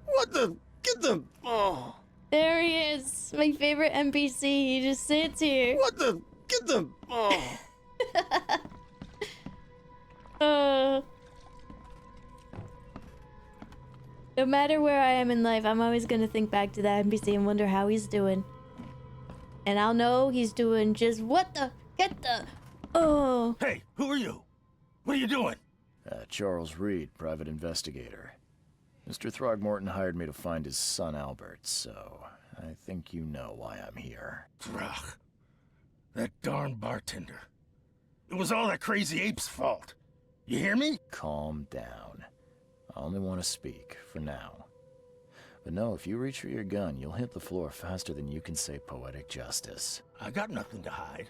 What the? Get them! Oh. There he is. My favorite NPC. He just sits here. What the? Get them! Oh. No matter where I am in life, I'm always gonna think back to that NPC and wonder how he's doing. And I'll know he's doing just what the... Get the... Oh. Hey, who are you? What are you doing? Charles Reed, private investigator. Mr. Throgmorton hired me to find his son Albert, so I think you know why I'm here. Throg. That darn bartender. It was all that crazy ape's fault. You hear me? Calm down. I only want to speak, for now. But no, if you reach for your gun, you'll hit the floor faster than you can say poetic justice. I got nothing to hide.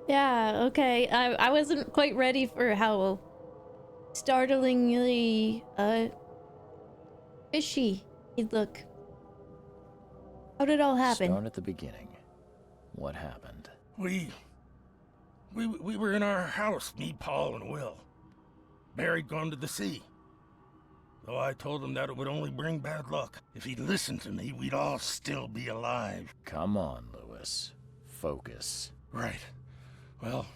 Yeah, okay. I wasn't quite ready for how startlingly, fishy he'd look. How did it all happen? Start at the beginning. What happened? We were in our house, me, Paul, and Will. Barry'd gone to the sea. Though I told him that it would only bring bad luck. If he'd listened to me, we'd all still be alive. Come on, Lewis. Focus. Right. Well,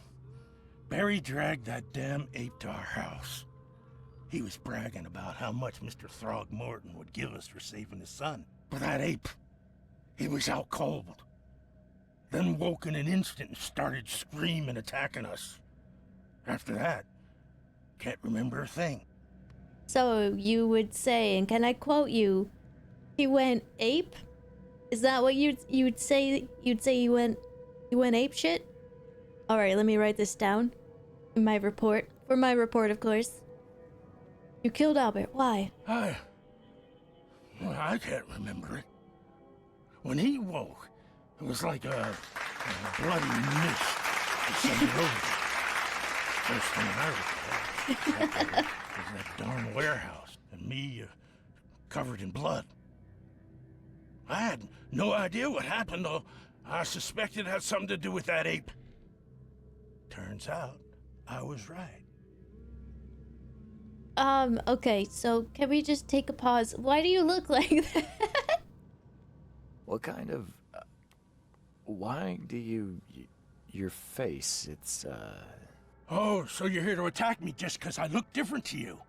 Barry dragged that damn ape to our house. He was bragging about how much Mr. Throgmorton would give us for saving his son. But that ape, he was out cold. Then woke in an instant and started screaming, attacking us. After that, can't remember a thing. So you would say, and can I quote you, he went ape? Is that what you'd say? You'd say he went ape shit? All right, let me write this down in my report. For my report, of course. You killed Albert. Why? I can't remember it. When he woke, it was like a bloody mist descended over me. First thing I recall was that darn warehouse, and me covered in blood. I had no idea what happened, though I suspected it had something to do with that ape. Turns out, I was right. Okay, so can we just take a pause? Why do you look like that? What kind of... why do you... your face, it's, Oh, so you're here to attack me just because I look different to you?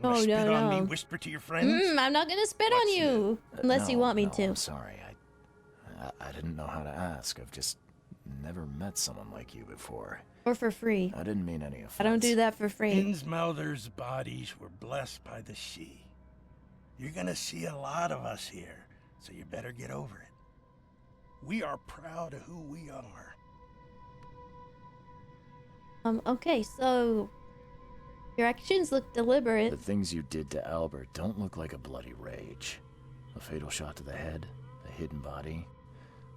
Oh, Spit no, on no. me, whisper to your friends? I'm not gonna spit on you. Unless you want me to. I'm sorry, I didn't know how to ask. I've just never met someone like you before. Or for free. I didn't mean any offense. I don't do that for free. Innsmouther's bodies were blessed by the sea. You're gonna see a lot of us here, so you better get over it. We are proud of who we are. Okay, so your actions look deliberate. The things you did to Albert don't look like a bloody rage. A fatal shot to the head, a hidden body.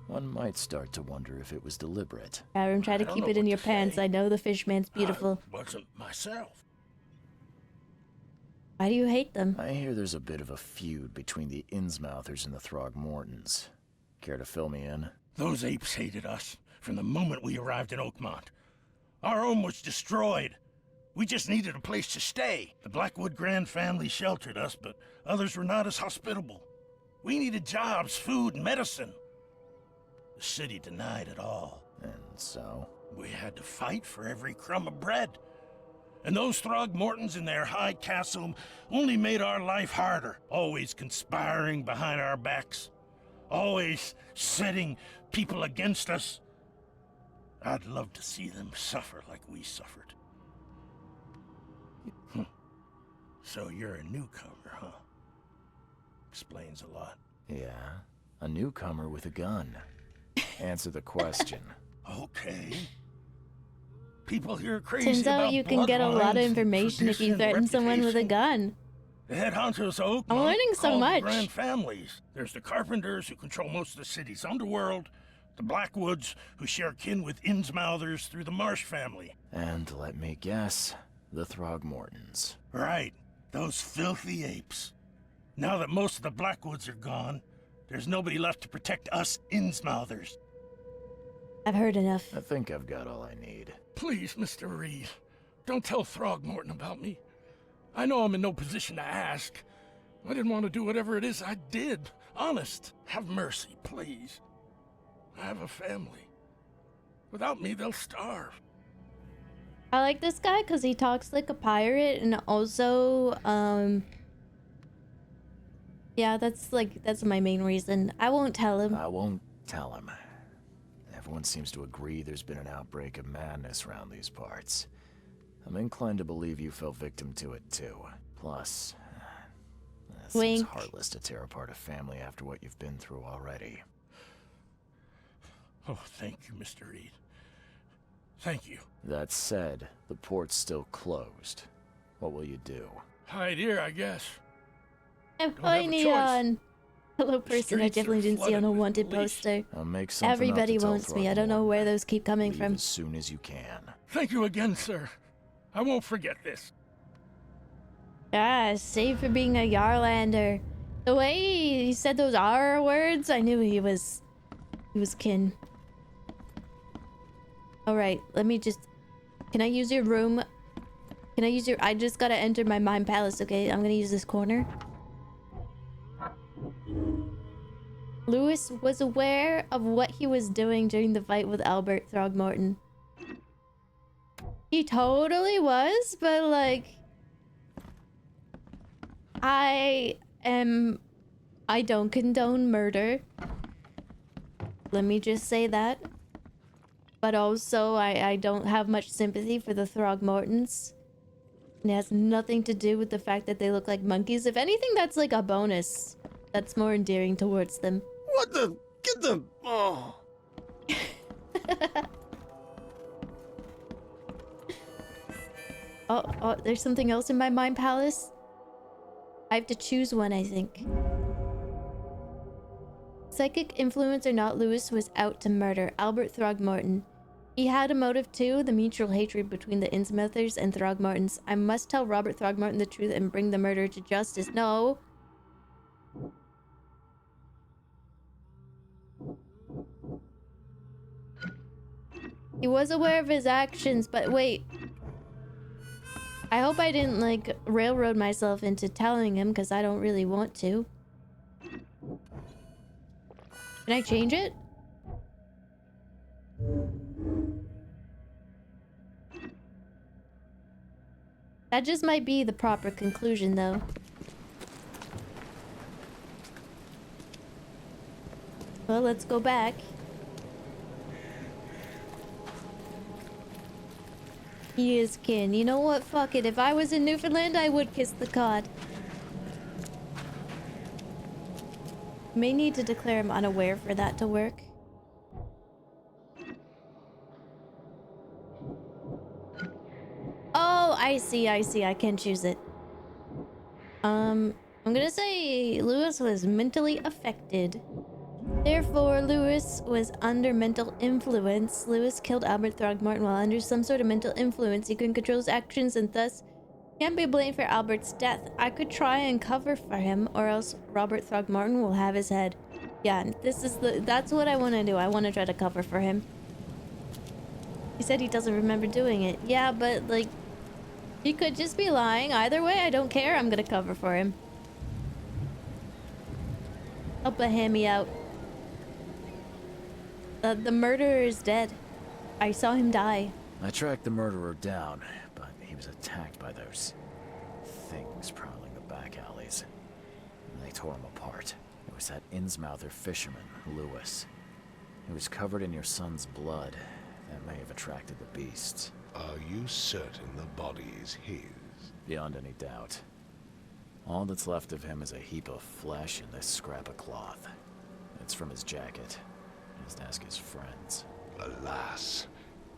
One might start to wonder if it was deliberate. Aaron, try to keep it in your pants. I know the fishman's beautiful. I wasn't myself. Why do you hate them? I hear there's a bit of a feud between the Innsmouthers and the Throgmortons. Care to fill me in? Those apes hated us from the moment we arrived in Oakmont. Our home was destroyed. We just needed a place to stay. The Blackwood Grand family sheltered us, but others were not as hospitable. We needed jobs, food, and medicine. The city denied it all. And so? We had to fight for every crumb of bread. And those Throgmortons in their high castle only made our life harder, always conspiring behind our backs, always setting people against us. I'd love to see them suffer like we suffered. So you're a newcomer, huh? Explains a lot. Yeah, a newcomer with a gun. Answer the question. Okay. People here are crazy Turns out you can get a lot of information if you threaten someone with a gun. The head honchos of Oakmont I'm learning so called the much. Grand families. There's the Carpenters, who control most of the city's underworld. The Blackwoods, who share kin with Innsmouthers through the Marsh family. And let me guess, the Throgmortons. Right. Those filthy apes. Now that most of the Blackwoods are gone, there's nobody left to protect us Innsmouthers. I've heard enough. I think I've got all I need. Please, Mr. Reed, don't tell Throgmorton about me. I know I'm in no position to ask. I didn't want to do whatever it is I did. Honest. Have mercy, please. I have a family. Without me, they'll starve. I like this guy because he talks like a pirate, and also, yeah, that's my main reason. I won't tell him. I won't tell him. Everyone seems to agree there's been an outbreak of madness around these parts. I'm inclined to believe you fell victim to it too. Plus, it seems heartless to tear apart a family after what you've been through already. Oh, thank you, Mr. Reed. Thank you. That said, the port's still closed. What will you do? Hide here, I guess. And hi, Neon. Hello, person. I definitely didn't see on a wanted poster. I'll make something Everybody up to wants tell me. I don't know Throgmorton. where those keep coming Leave from. as soon as you can. Thank you again, sir. I won't forget this. Ah, save for being a Yarlander. The way he said those R words, I knew he was kin. Alright, let me just... Can I use your room? Can I use your... I just gotta enter my mind palace, okay? I'm gonna use this corner. Lewis was aware of what he was doing during the fight with Albert Throgmorton. He totally was, but like... I don't condone murder. Let me just say that. But also, I don't have much sympathy for the Throgmortons. It has nothing to do with the fact that they look like monkeys. If anything, that's like a bonus. That's more endearing towards them. What the? Get the... Oh. Oh, there's something else in my mind palace? I have to choose one, I think. Psychic influence or not, Lewis was out to murder Albert Throgmorton. He had a motive too, the mutual hatred between the Innsmouthers and Throgmortons. I must tell Robert Throgmorton the truth and bring the murderer to justice. No. He was aware of his actions, but wait. I hope I didn't, like, railroad myself into telling him, because I don't really want to. Can I change it? That just might be the proper conclusion, though. Well, let's go back. He is kin. You know what? Fuck it. If I was in Newfoundland, I would kiss the cod. May need to declare him unaware for that to work. Oh, I see. I can choose it. I'm gonna say Lewis was mentally affected. Therefore, Lewis was under mental influence. Lewis killed Albert Throgmorton while under some sort of mental influence. He couldn't control his actions and thus can't be blamed for Albert's death. I could try and cover for him, or else Robert Throgmorton will have his head. Yeah, that's what I want to do. I want to try to cover for him. He said he doesn't remember doing it. Yeah, but like, he could just be lying. Either way, I don't care. I'm gonna cover for him. Help a Hammy out. The murderer is dead. I saw him die. I tracked the murderer down, but he was attacked by those things prowling the back alleys. And they tore him apart. It was that Innsmouther fisherman, Lewis. He was covered in your son's blood. That may have attracted the beasts. Are you certain the body is his? Beyond any doubt. All that's left of him is a heap of flesh and this scrap of cloth. It's from his jacket. Just ask his friends. Alas,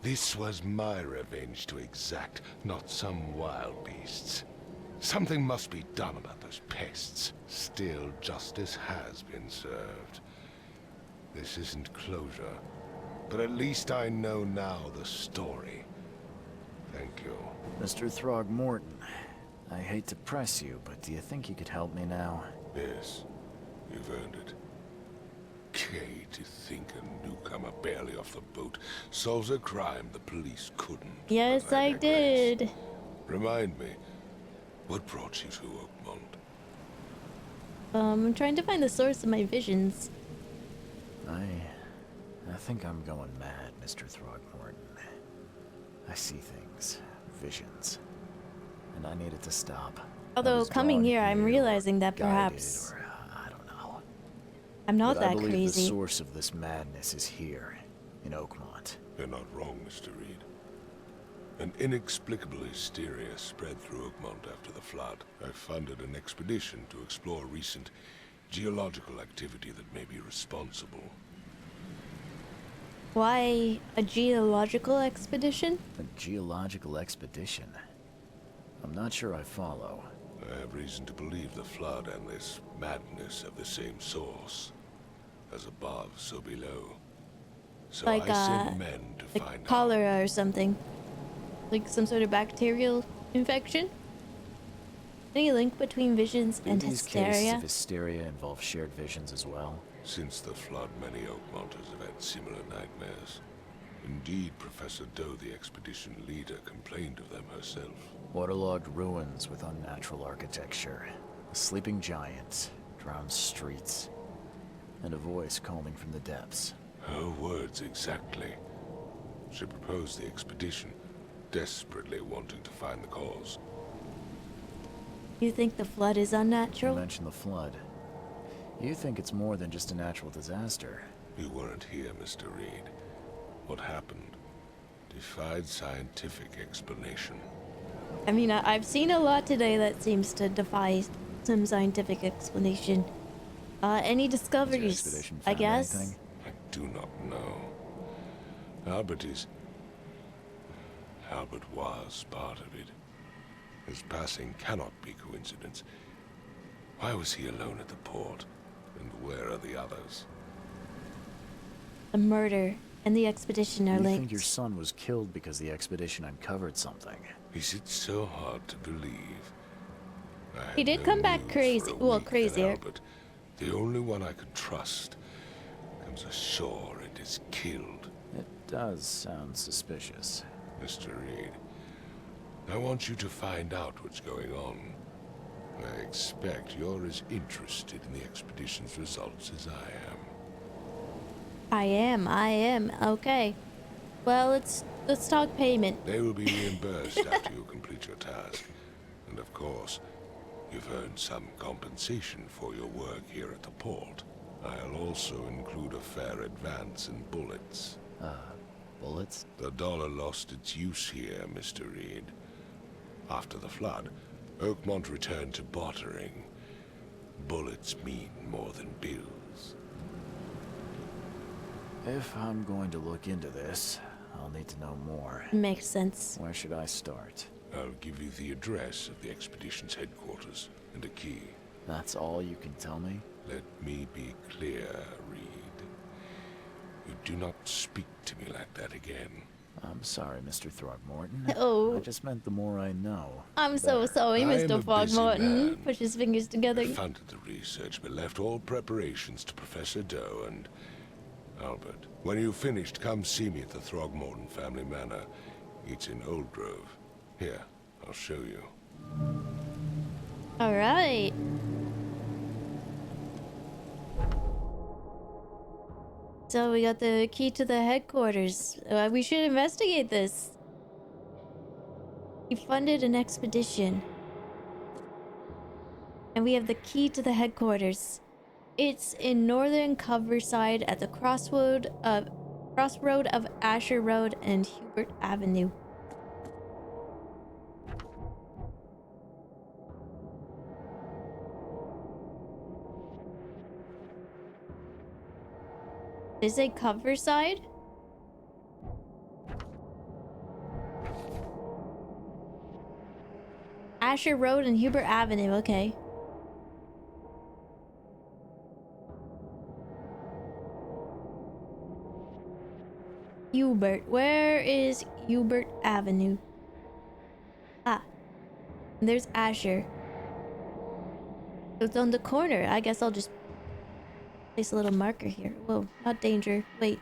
this was my revenge to exact, not some wild beast's. Something must be done about those pests. Still, justice has been served. This isn't closure, but at least I know now the story. Thank you. Mr. Throgmorton, I hate to press you, but do you think you could help me now? Yes, you've earned it. Okay, to think a newcomer barely off the boat solves a crime the police couldn't. Yes, I did. Remind me, what brought you to Oakmont? I'm trying to find the source of my visions. I think I'm going mad, Mr. Throgmorton. I see things, visions, and I need it to stop. Although coming here, I'm realizing that perhaps I'm not that I believe crazy. The source of this madness is here, in Oakmont. You're not wrong, Mr. Reed. An inexplicable hysteria spread through Oakmont after the flood. I funded an expedition to explore recent geological activity that may be responsible. Why a geological expedition? A geological expedition? I'm not sure I follow. I have reason to believe the flood and this madness have the same source. As above, so below. So Like, I sent men to like find out. cholera or something. Like some sort of bacterial infection? Any link between visions and These cases hysteria? of hysteria involve shared visions as well. Since the flood, many Oakmonters have had similar nightmares. Indeed, Professor Doe, the expedition leader, complained of them herself. Waterlogged ruins with unnatural architecture. A sleeping giant, drowned streets, and a voice calling from the depths. Her words exactly. She proposed the expedition, desperately wanting to find the cause. You think the flood is unnatural? You mentioned the flood. You think it's more than just a natural disaster. You weren't here, Mr. Reed. What happened defied scientific explanation. I mean, I've seen a lot today that seems to defy some scientific explanation. Any discoveries, I guess? Anything? I do not know. Albert was part of it. His passing cannot be coincidence. Why was he alone at the port? And where are the others? The murder and the expedition are You linked. think your son was killed because the expedition uncovered something? Is it so hard to believe? He did come back crazy. Well, crazier. Albert, the only one I could trust, comes ashore and is killed. It does sound suspicious. Mr. Reed, I want you to find out what's going on. I expect you're as interested in the expedition's results as I am. I am. Okay. Well, let's talk payment. They will be reimbursed after you complete your task. And of course, you've earned some compensation for your work here at the port. I'll also include a fair advance in bullets. Bullets? The dollar lost its use here, Mr. Reed. After the flood, Oakmont returned to bartering. Bullets mean more than bills. If I'm going to look into this, I'll need to know more. Makes sense. Where should I start? I'll give you the address of the expedition's headquarters and a key. That's all you can tell me? Let me be clear, Reed. You do not speak to me like that again. I'm sorry, Mr. Throgmorton. Oh. I just meant the more I know. I'm so sorry, Mr. Throgmorton. Push his fingers together. I funded the research, but left all preparations to Professor Doe and Albert. When you've finished, come see me at the Throgmorton family manor. It's in Old Grove. Here, I'll show you. All right. So we got the key to the headquarters. We should investigate this. He funded an expedition. And we have the key to the headquarters. It's in northern Coverside at the crossroad of Asher Road and Hubert Avenue. Did it say Coverside? Asher Road and Hubert Avenue, okay. Hubert. Where is Hubert Avenue? Ah. And there's Asher. It's on the corner. I guess I'll just place a little marker here. Whoa, not danger. Wait.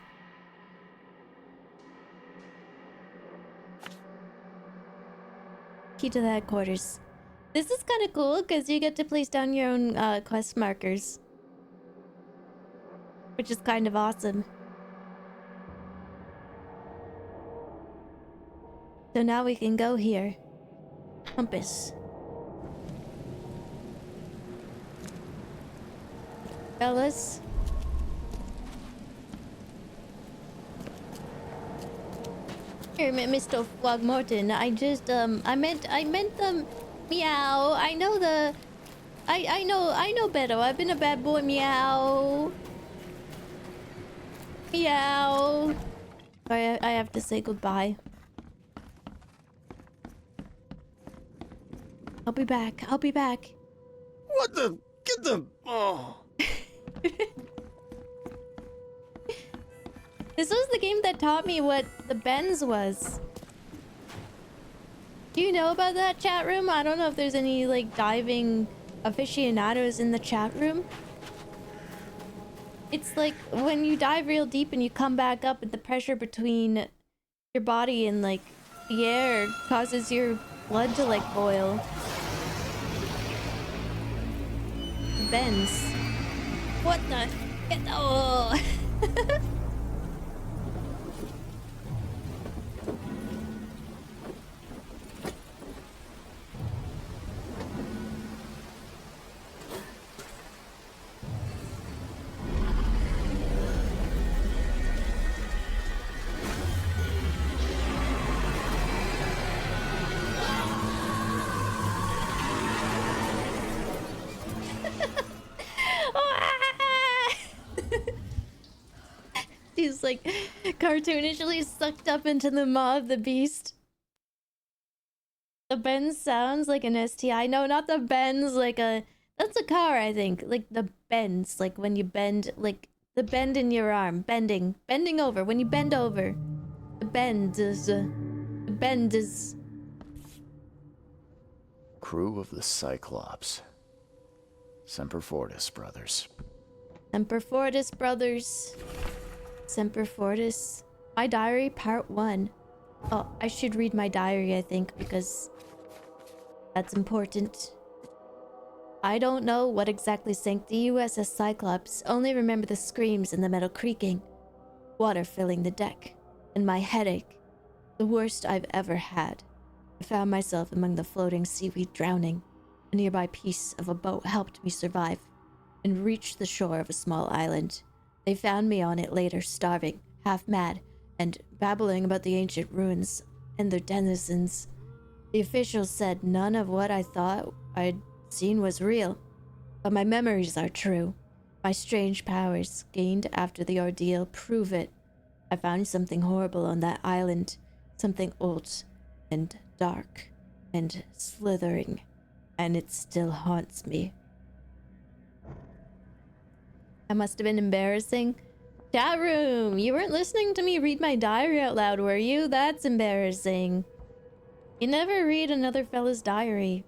Key to the headquarters. This is kind of cool because you get to place down your own quest markers. Which is kind of awesome. So now we can go here. Compass. Fellas. Here, Mr. Throgmorton. I just I meant meow. I know better. I've been a bad boy. Meow. Meow. Sorry, I have to say goodbye. I'll be back. I'll be back. What the? Get the... Oh. This was the game that taught me what the bends was. Do you know about that, chat room? I don't know if there's any, like, diving aficionados in the chat room. It's like when you dive real deep and you come back up and the pressure between your body and, like, the air causes your blood to, like, boil. Bends. What the? Oh. He's like cartoonishly sucked up into the maw of the beast. The bend sounds like an STI. No, not the bends, like a... That's a car, I think. Like the bends, like when you bend, like the bend in your arm. Bending. Bending over. When you bend over. The bend is... The bend is... Crew of the Cyclops. Semper Fortis, brothers. Semper Fortis, brothers. Semper Fortis. My diary, part 1. Oh, I should read my diary, I think, because that's important. I don't know what exactly sank the USS Cyclops, only remember the screams and the metal creaking, water filling the deck, and my headache, the worst I've ever had. I found myself among the floating seaweed drowning. A nearby piece of a boat helped me survive and reach the shore of a small island. They found me on it later, starving, half mad, and babbling about the ancient ruins and their denizens. The officials said none of what I thought I'd seen was real, but my memories are true. My strange powers, gained after the ordeal, prove it. I found something horrible on that island, something old and dark and slithering, and it still haunts me. That must have been embarrassing. Chat room, you weren't listening to me read my diary out loud, were you? That's embarrassing. You never read another fella's diary.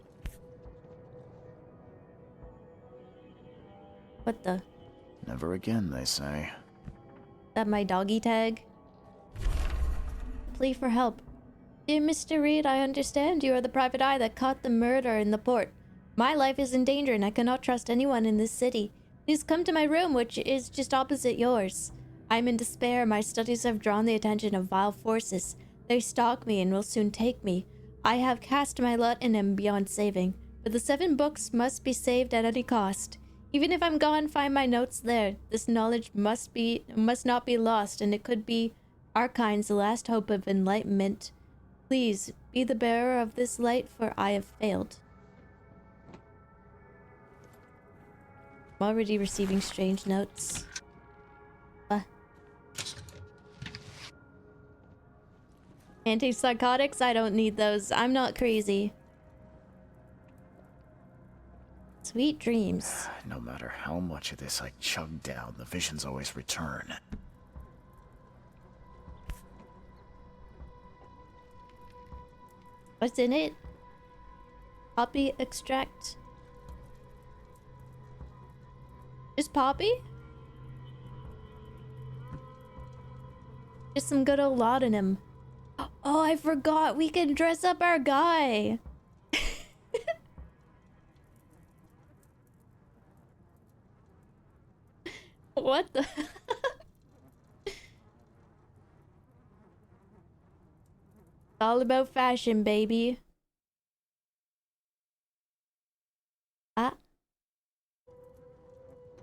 What the? Never again, they say. That my doggy tag? Plea for help. Dear Mr. Reed, I understand you are the private eye that caught the murder in the port. My life is in danger and I cannot trust anyone in this city. Please come to my room, which is just opposite yours. I am in despair. My studies have drawn the attention of vile forces. They stalk me and will soon take me. I have cast my lot and am beyond saving, but the 7 books must be saved at any cost. Even if I'm gone, find my notes there. This knowledge must not be lost, and it could be Arkind's last hope of enlightenment. Please, be the bearer of this light, for I have failed. I'm already receiving strange notes. Antipsychotics? I don't need those. I'm not crazy. Sweet dreams. No matter how much of this I chug down, the visions always return. What's in it? Poppy extract. Just poppy? Just some good old laudanum. Oh, I forgot. We can dress up our guy. What the? All about fashion, baby. Ah.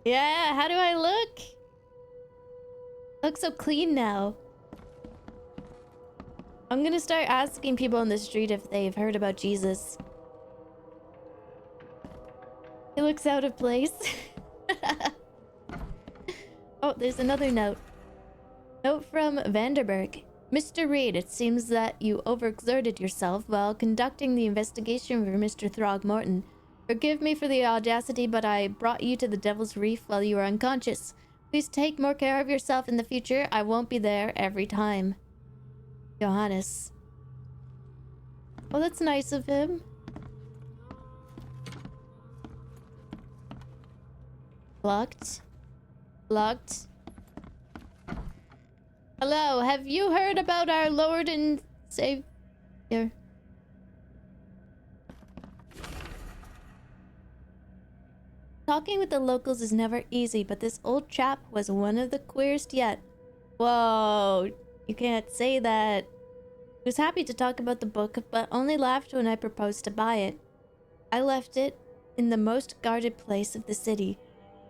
Yeah, how do I look? I look so clean now. I'm gonna start asking people on the street if they've heard about Jesus. He looks out of place. Oh, there's another note. Note from Vanderberg. Mr. Reed, it seems that you overexerted yourself while conducting the investigation for Mr. Throgmorton. Forgive me for the audacity, but I brought you to the Devil's Reef while you were unconscious. Please take more care of yourself in the future. I won't be there every time. Johannes. Well, that's nice of him. Locked. Locked. Hello, have you heard about our Lord and Savior? Talking with the locals is never easy, but this old chap was one of the queerest yet. Whoa, you can't say that. He was happy to talk about the book, but only laughed when I proposed to buy it. I left it in the most guarded place of the city,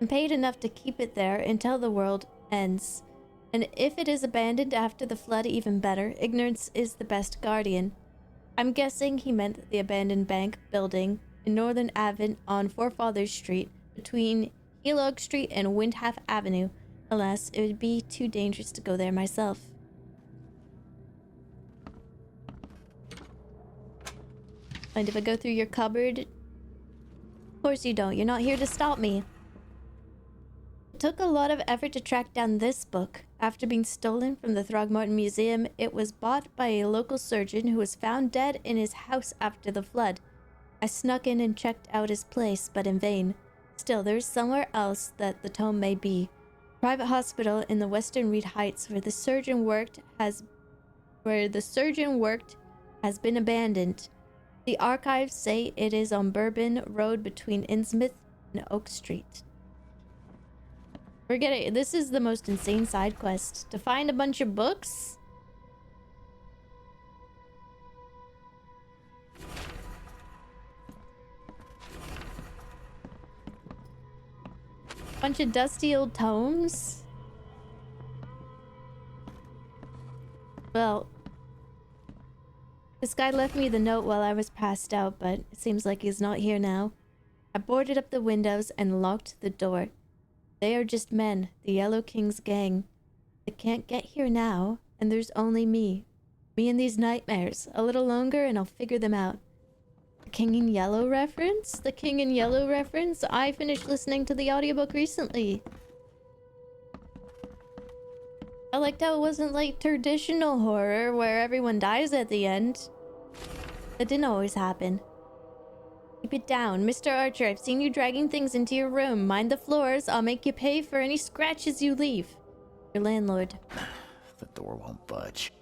and paid enough to keep it there until the world ends. And if it is abandoned after the flood, even better. Ignorance is the best guardian. I'm guessing he meant the abandoned bank building in Northern Avon on Forefathers Street, between Helog Street and Windhalf Avenue. Alas, it would be too dangerous to go there myself. Mind if I go through your cupboard? Of course you don't. You're not here to stop me. It took a lot of effort to track down this book. After being stolen from the Throgmorton Museum, it was bought by a local surgeon who was found dead in his house after the flood. I snuck in and checked out his place, but in vain. Still, there is somewhere else that the tome may be. Private hospital in the Western Reed Heights where the surgeon worked has been abandoned. The archives say it is on Bourbon Road between Innsmouth and Oak Street. Forget it. This is the most insane side quest. To find a bunch of books? Bunch of dusty old tomes? Well, this guy left me the note while I was passed out, but it seems like he's not here now. I boarded up the windows and locked the door. They are just men, the Yellow King's gang. They can't get here now, and there's only me. Me and these nightmares. A little longer and I'll figure them out. The King in Yellow reference? The King in Yellow reference? I finished listening to the audiobook recently. I liked how it wasn't like traditional horror where everyone dies at the end. That didn't always happen. Keep it down. Mr. Archer, I've seen you dragging things into your room. Mind the floors. I'll make you pay for any scratches you leave. Your landlord. The door won't budge.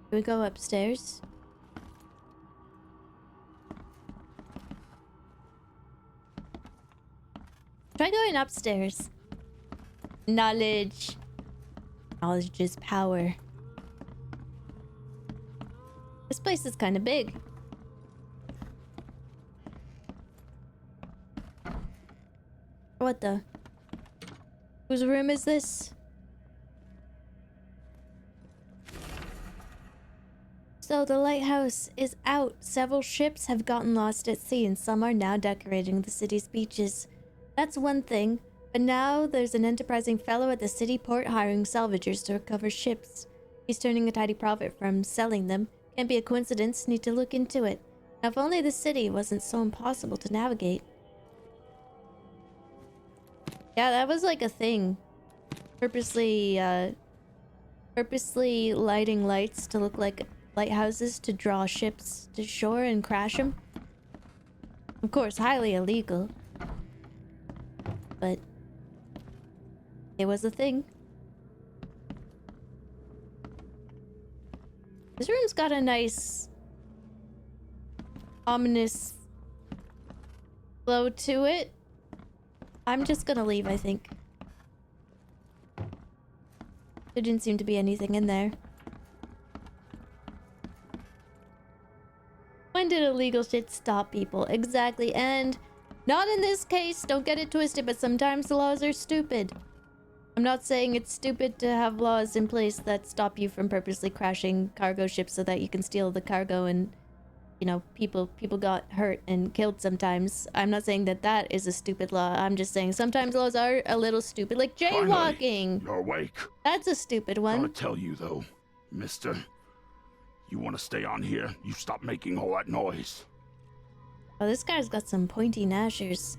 Can we go upstairs? Try going upstairs. Knowledge. Knowledge is power. This place is kind of big. What the? Whose room is this? So the lighthouse is out. Several ships have gotten lost at sea and some are now decorating the city's beaches. That's one thing, but now there's an enterprising fellow at the city port hiring salvagers to recover ships. He's turning a tidy profit from selling them. Can't be a coincidence, need to look into it. Now if only the city wasn't so impossible to navigate. Yeah, that was like a thing. Purposely lighting lights to look like lighthouses to draw ships to shore and crash them. Of course, highly illegal. But it was a thing. This room's got a nice ominous flow to it. I'm just gonna leave, I think. There didn't seem to be anything in there. When did illegal shit stop people? Exactly, and not in this case, don't get it twisted, but sometimes the laws are stupid. I'm not saying it's stupid to have laws in place that stop you from purposely crashing cargo ships so that you can steal the cargo and, you know, people got hurt and killed sometimes. I'm not saying that that is a stupid law. I'm just saying sometimes laws are a little stupid, like jaywalking. Finally, you're awake. That's a stupid one. I want to tell you though, mister, you want to stay on here, you stop making all that noise. Oh, this guy's got some pointy gnashers.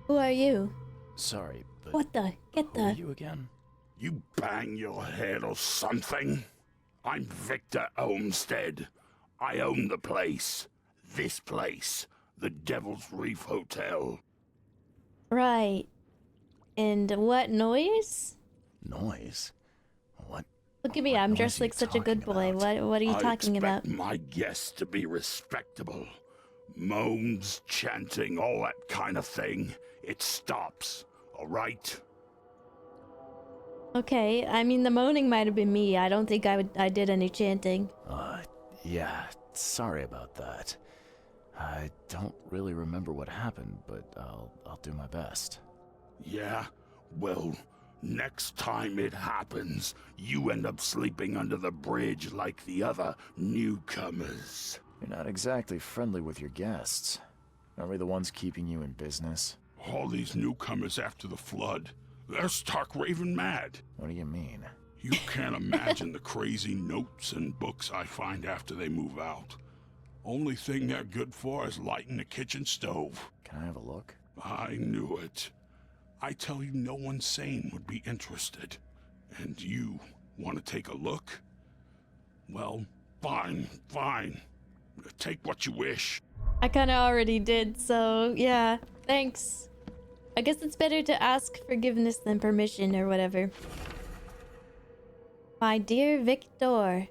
Who are you? Sorry, but What the? Get who are the... you again? You bang your head or something? I'm Victor Olmsted. I own the place. This place. The Devil's Reef Hotel. Right. And what noise? Noise? What? Look at me, I'm dressed like such a good boy. What are you talking about? I expect my guests to be respectable. Moans, chanting, all that kind of thing. It stops, all right? Okay, I mean the moaning might have been me. I don't think I did any chanting. Yeah, sorry about that. I don't really remember what happened, but I'll do my best. Yeah? Well, next time it happens, you end up sleeping under the bridge like the other newcomers. You're not exactly friendly with your guests. Aren't we the ones keeping you in business? All these newcomers after the flood, they're stark raving mad. What do you mean? You can't imagine the crazy notes and books I find after they move out. Only thing they're good for is lighting the kitchen stove. Can I have a look? I knew it. I tell you, no one sane would be interested. And you want to take a look? Well, fine. Take what you wish. I kind of already did, so yeah, thanks. I guess it's better to ask forgiveness than permission or whatever. My dear Victor,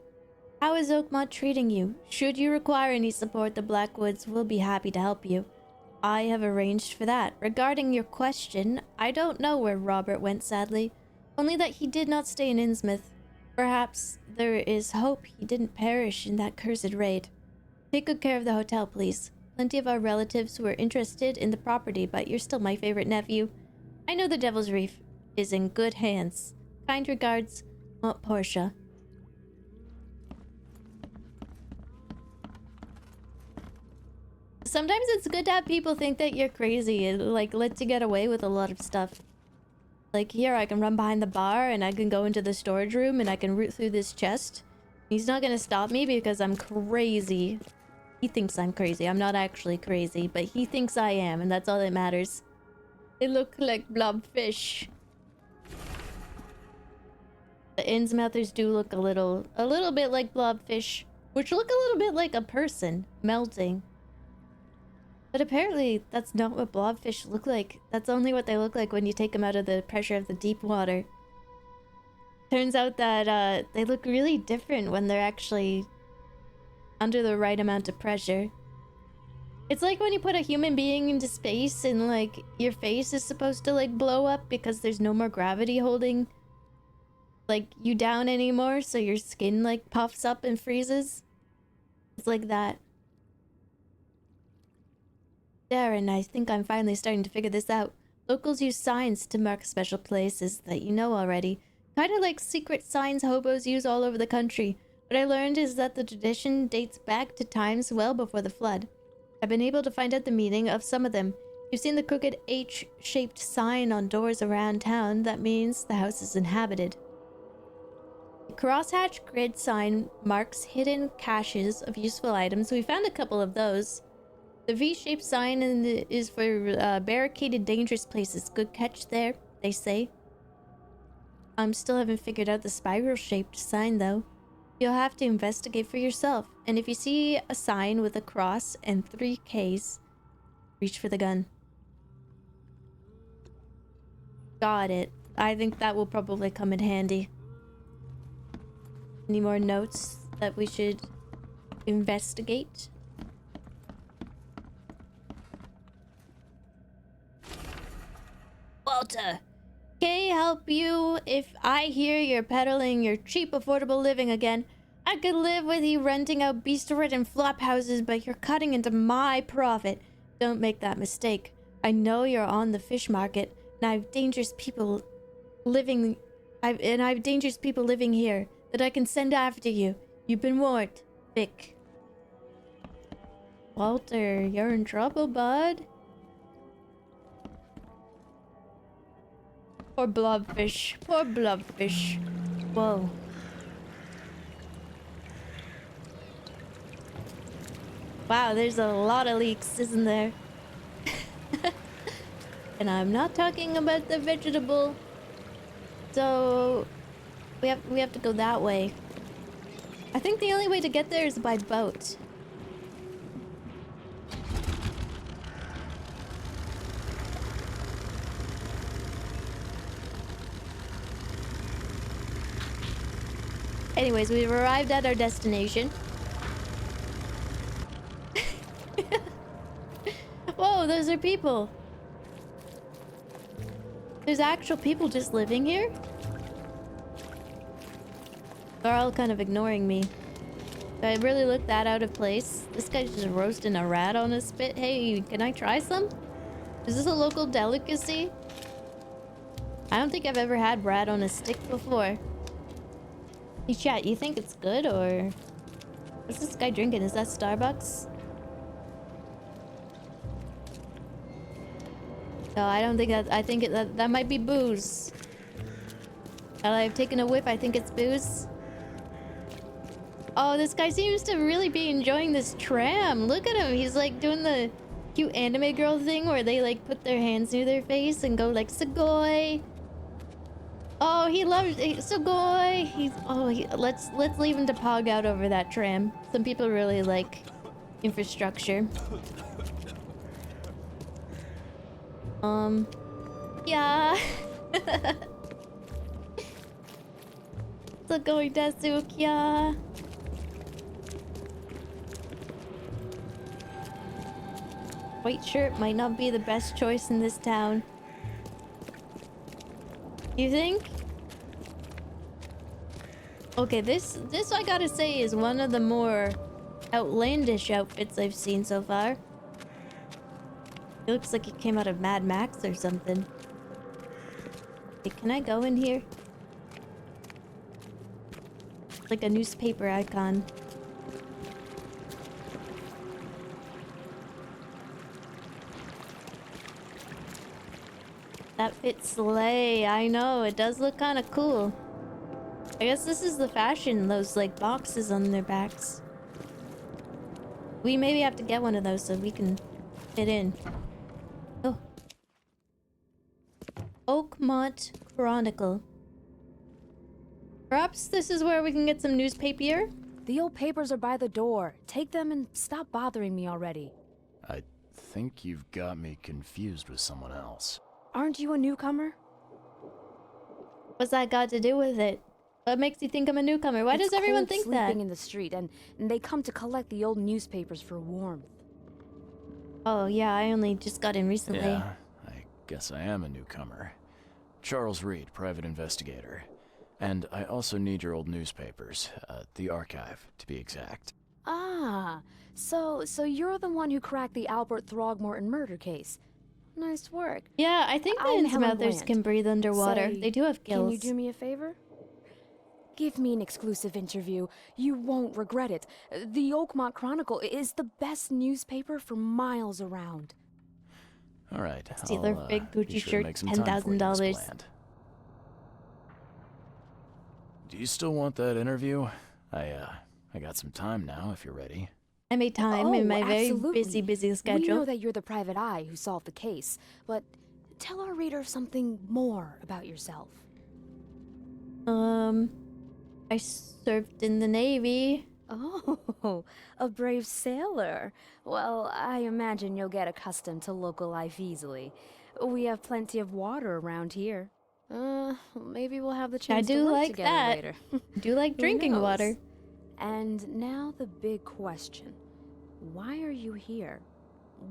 how is Oakmont treating you? Should you require any support, the Blackwoods will be happy to help you. I have arranged for that. Regarding your question, I don't know where Robert went, sadly. Only that he did not stay in Innsmouth. Perhaps there is hope he didn't perish in that cursed raid. Take good care of the hotel, please. Plenty of our relatives who are interested in the property, but you're still my favorite nephew. I know the Devil's Reef is in good hands. Kind regards, Aunt Portia. Sometimes it's good to have people think that you're crazy. It like lets you get away with a lot of stuff. Like here, I can run behind the bar and I can go into the storage room and I can root through this chest. He's not gonna stop me because I'm crazy. He thinks I'm crazy. I'm not actually crazy, but he thinks I am, and that's all that matters. They look like blobfish. The Innsmouthers do look a little bit like blobfish, which look a little bit like a person melting. But apparently, that's not what blobfish look like. That's only what they look like when you take them out of the pressure of the deep water. Turns out that they look really different when they're actually under the right amount of pressure. It's like when you put a human being into space and like your face is supposed to like blow up because there's no more gravity holding like you down anymore, so your skin like puffs up and freezes. It's like that. Darren, I think I'm finally starting to figure this out. Locals use signs to mark special places that you know already. Kinda like secret signs hobos use all over the country. What I learned is that the tradition dates back to times well before the flood. I've been able to find out the meaning of some of them. You've seen the crooked H-shaped sign on doors around town. That means the house is inhabited. The crosshatch grid sign marks hidden caches of useful items. We found a couple of those. The V-shaped sign is for barricaded dangerous places. Good catch there, they say. Still haven't figured out the spiral-shaped sign though. You'll have to investigate for yourself. And if you see a sign with a cross and 3 Ks, reach for the gun. Got it. I think that will probably come in handy. Any more notes that we should investigate? Walter, can I help you if I hear you're peddling your cheap, affordable living again? I could live with you renting out beast-ridden flop houses, but you're cutting into my profit. Don't make that mistake. I know you're on the fish market, and I have dangerous people living here that I can send after you. You've been warned, Vic. Walter, you're in trouble, bud. Poor blobfish. Poor blobfish. Whoa. Wow, there's a lot of leaks, isn't there? And I'm not talking about the vegetable. So we have to go that way. I think the only way to get there is by boat. Anyways, we've arrived at our destination. Whoa, those are people. There's actual people just living here? They're all kind of ignoring me. Do I really look that out of place? This guy's just roasting a rat on a spit. Hey, can I try some? Is this a local delicacy? I don't think I've ever had rat on a stick before. Hey chat, you think it's good or... What's this guy drinking? Is that Starbucks? No, I don't think that... I think that might be booze. Now that I've taken a whiff, I think it's booze. Oh, this guy seems to really be enjoying this tram. Look at him. He's like doing the cute anime girl thing where they like put their hands near their face and go like, Sugoi. Oh, he loves Sugoi. Let's leave him to pog out over that tram. Some people really like infrastructure. Yeah. So going Dasuk, yeah. White shirt might not be the best choice in this town. You think? Okay, this I gotta say is one of the more outlandish outfits I've seen so far. It looks like it came out of Mad Max or something. Hey, can I go in here? Like a newspaper icon. That fits slay. I know, it does look kind of cool. I guess this is the fashion, those like boxes on their backs. We maybe have to get one of those so we can fit in. Oh. Oakmont Chronicle. Perhaps this is where we can get some newspaper? The old papers are by the door. Take them and stop bothering me already. I think you've got me confused with someone else. Aren't you a newcomer? What's that got to do with it? What makes you think I'm a newcomer? Why does everyone think that? Sleeping in the street, and they come to collect the old newspapers for warmth. Oh yeah, I only just got in recently. Yeah, I guess I am a newcomer. Charles Reed, private investigator. And I also need your old newspapers, the archive, to be exact. Ah, so you're the one who cracked the Albert Throgmorton murder case. Nice work. Yeah, I think the Innsmouthers can breathe underwater. They do have gills. Can you do me a favor? Give me an exclusive interview. You won't regret it. The Oakmont Chronicle is the best newspaper for miles around. All right. Steal their big Gucci shirt, $10,000. Do you still want that interview? I got some time now, if you're ready. I made time in my absolutely. very busy schedule. We know that you're the private eye who solved the case, but tell our reader something more about yourself. I served in the Navy. Oh, a brave sailor. Well, I imagine you'll get accustomed to local life easily. We have plenty of water around here. Maybe we'll have the chance to work together later. I do like drinking water. And now the big question. Why are you here?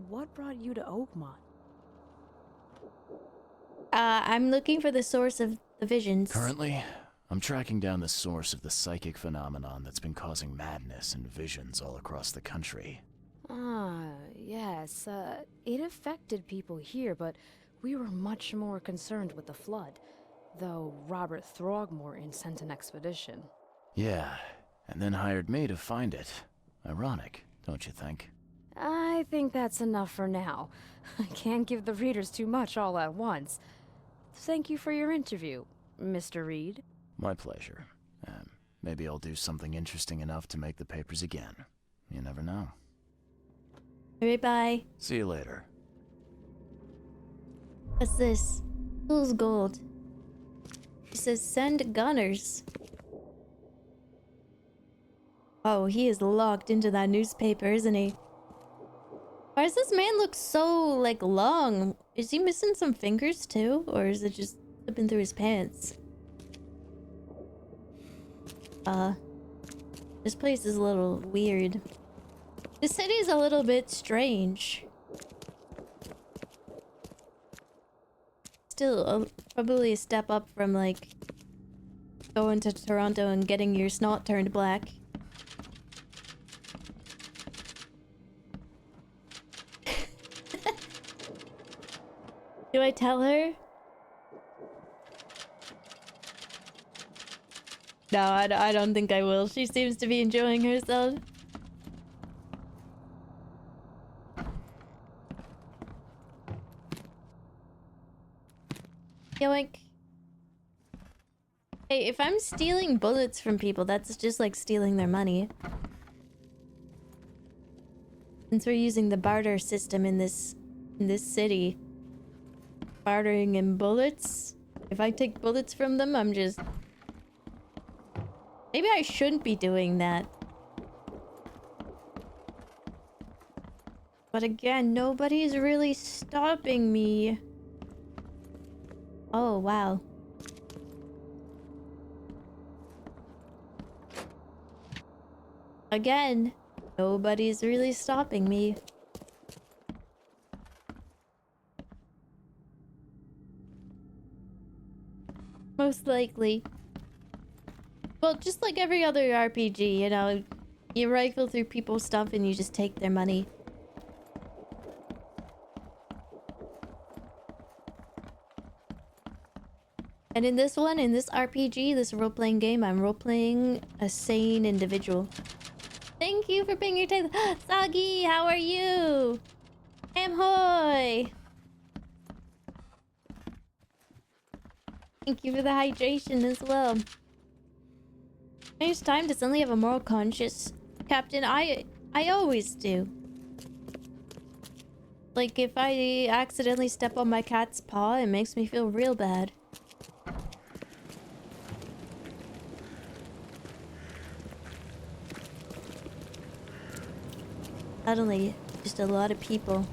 What brought you to Oakmont? I'm looking for the source of the visions. Currently, I'm tracking down the source of the psychic phenomenon that's been causing madness and visions all across the country. Ah, yes. It affected people here, but we were much more concerned with the flood. Though Robert Throgmorton sent an expedition. Yeah, and then hired me to find it. Ironic, don't you think? I think that's enough for now. I can't give the readers too much all at once. Thank you for your interview, Mr. Reed. My pleasure. Maybe I'll do something interesting enough to make the papers again. You never know. Alright, bye. See you later. What's this? Fool's gold. It says send gunners. Oh, he is locked into that newspaper, isn't he? Why does this man look so, like, long? Is he missing some fingers, too? Or is it just slipping through his pants? This place is a little weird. This city is a little bit strange. Still, probably a step up from, like, going to Toronto and getting your snot turned black. Do I tell her? No, I don't think I will. She seems to be enjoying herself. Yoink. Hey, if I'm stealing bullets from people, that's just like stealing their money. Since we're using the barter system in this city. Bartering in bullets. If I take bullets from them, I'm just... Maybe I shouldn't be doing that. But again, nobody's really stopping me. Oh, wow. Again, nobody's really stopping me. Most likely. Well, just like every other RPG, you know, you rifle through people's stuff and you just take their money. And in this one, in this RPG, this role-playing game, I'm role-playing a sane individual. Thank you for being your tail. Sagi, how are you? Amhoy! Thank you for the hydration as well. It's time to suddenly have a moral conscience. Captain, I always do. Like, if I accidentally step on my cat's paw, it makes me feel real bad. Suddenly, just a lot of people.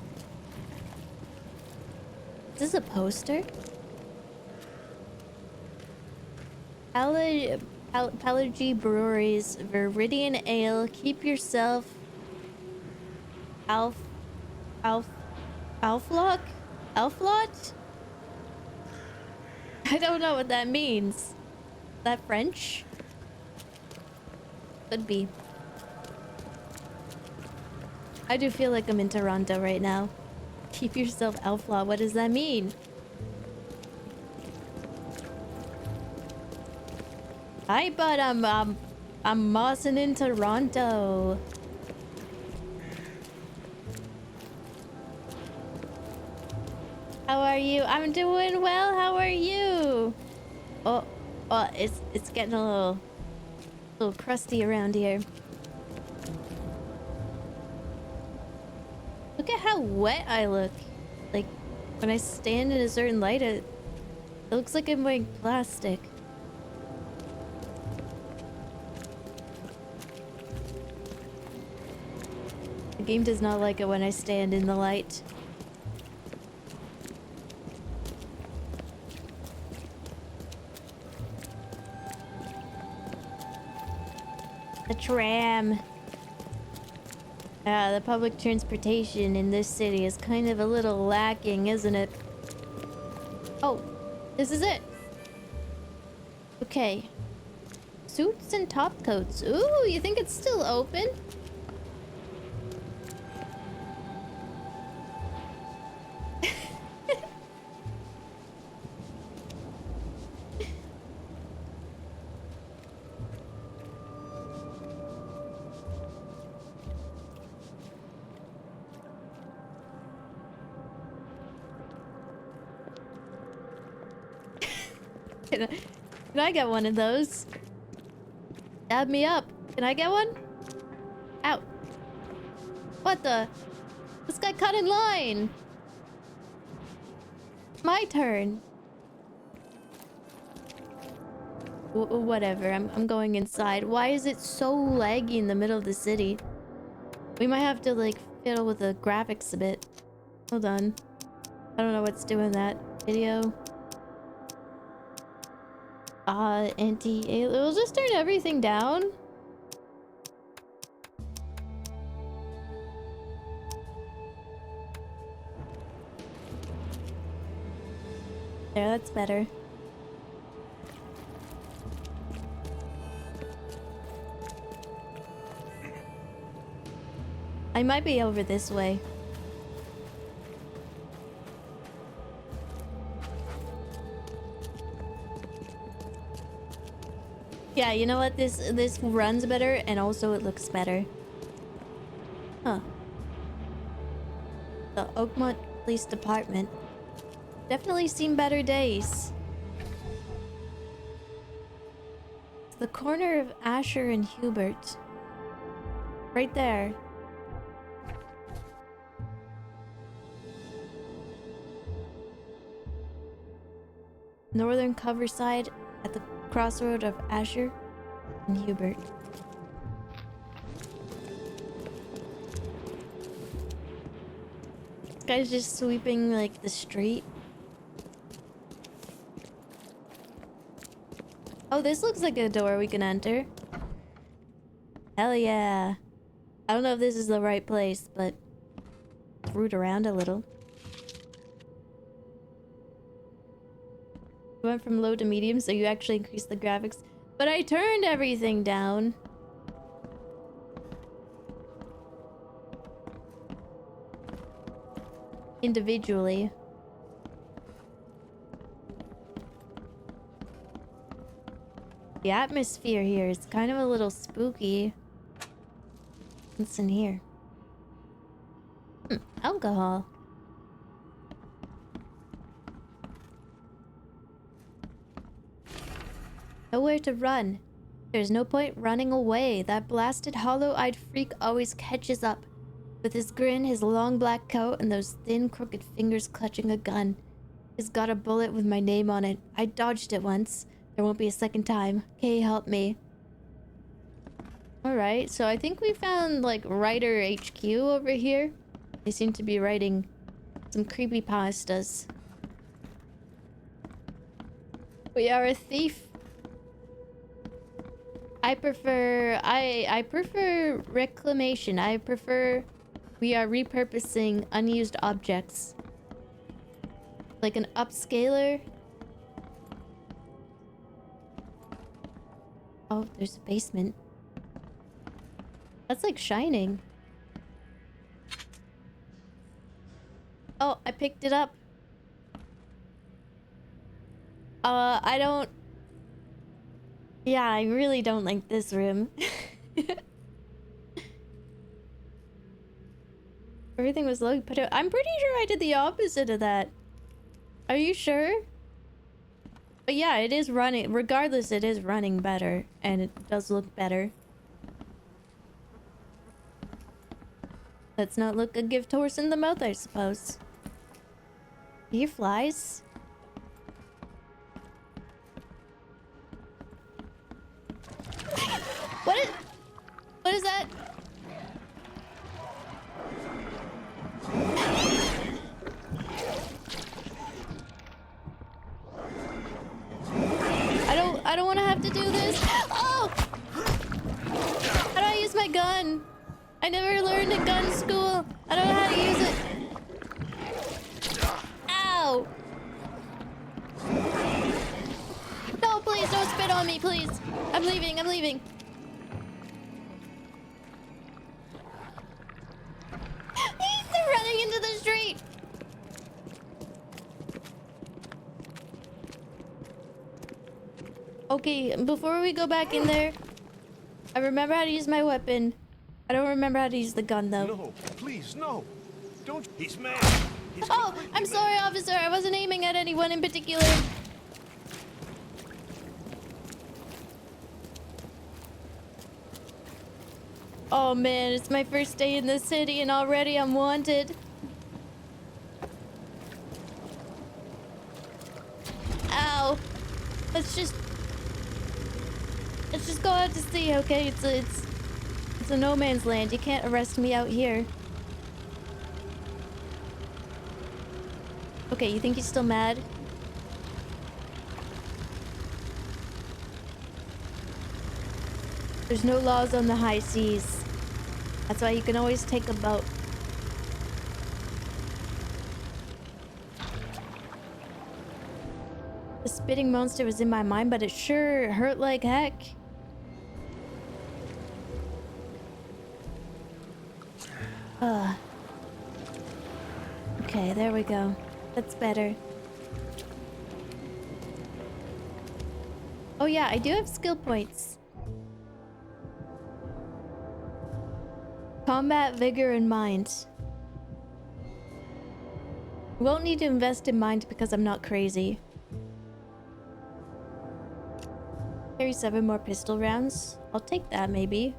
Is this a poster? Pelagie Breweries, Viridian Ale, keep yourself... Elflock? Elflot? I don't know what that means. Is that French? Could be. I do feel like I'm in Toronto right now. Keep yourself Elflot, what does that mean? Hi, bud, I'm mossing in Toronto. How are you? I'm doing well. How are you? Oh, it's getting a little crusty around here. Look at how wet I look. Like, when I stand in a certain light, it looks like I'm wearing plastic. The game does not like it when I stand in the light. The tram. The public transportation in this city is kind of a little lacking, isn't it? Oh, this is it. Okay. Suits and top coats. Ooh, you think it's still open? Can I get one of those? Dab me up. Can I get one? Ow. What the? This guy cut in line. My turn. Whatever. I'm going inside. Why is it so laggy in the middle of the city? We might have to like fiddle with the graphics a bit. Hold on. I don't know what's doing that. Video. We'll just turn everything down. There, that's better. I might be over this way. Yeah, you know what? This runs better and also it looks better. Huh. The Oakmont Police Department. Definitely seen better days. It's the corner of Asher and Hubert. Right there. Northern Coverside at the crossroad of Asher and Hubert. guy's just sweeping like the street. Oh, this looks like a door we can enter. Hell yeah. I don't know if this is the right place, but root around a little. Went from low to medium, so you actually increased the graphics. But I turned everything down. Individually. The atmosphere here is kind of a little spooky. What's in here? Alcohol. Nowhere to run. There's no point running away. That blasted hollow-eyed freak always catches up. With his grin, his long black coat, and those thin, crooked fingers clutching a gun. He's got a bullet with my name on it. I dodged it once. There won't be a second time. Okay, help me. Alright, so I think we found, like, Writer HQ over here. They seem to be writing some creepypastas. We are a thief. I prefer reclamation. I prefer we are repurposing unused objects. Like an upscaler. Oh, there's a basement. That's like shining. Oh, I picked it up. I don't... Yeah, I really don't like this room. Everything was low. But I'm pretty sure I did the opposite of that. Are you sure? But yeah, it is running. Regardless, it is running better. And it does look better. Let's not look a gift horse in the mouth, I suppose. You hear flies? What is that? I don't want to have to do this. Oh! How do I use my gun? I never learned at gun school. I don't know how to use it. Ow! No, please don't spit on me, please. I'm leaving, I'm leaving. He's running into the street. Okay, before we go back in there, I remember how to use my weapon. I don't remember how to use the gun, though. No, please, no. Don't. He's mad. Oh, I'm sorry, officer. I wasn't aiming at anyone in particular. Oh, man. It's my first day in the city, and already I'm wanted. Ow. Let's just go out to sea, okay? It's a no man's land. You can't arrest me out here. Okay, you think he's still mad? There's no laws on the high seas. That's why you can always take a boat. The spitting monster was in my mind, but it sure hurt like heck. Okay, there we go. That's better. Oh yeah, I do have skill points. Combat, vigor, and mind. Won't need to invest in mind because I'm not crazy. Carry 7 more pistol rounds. I'll take that, maybe.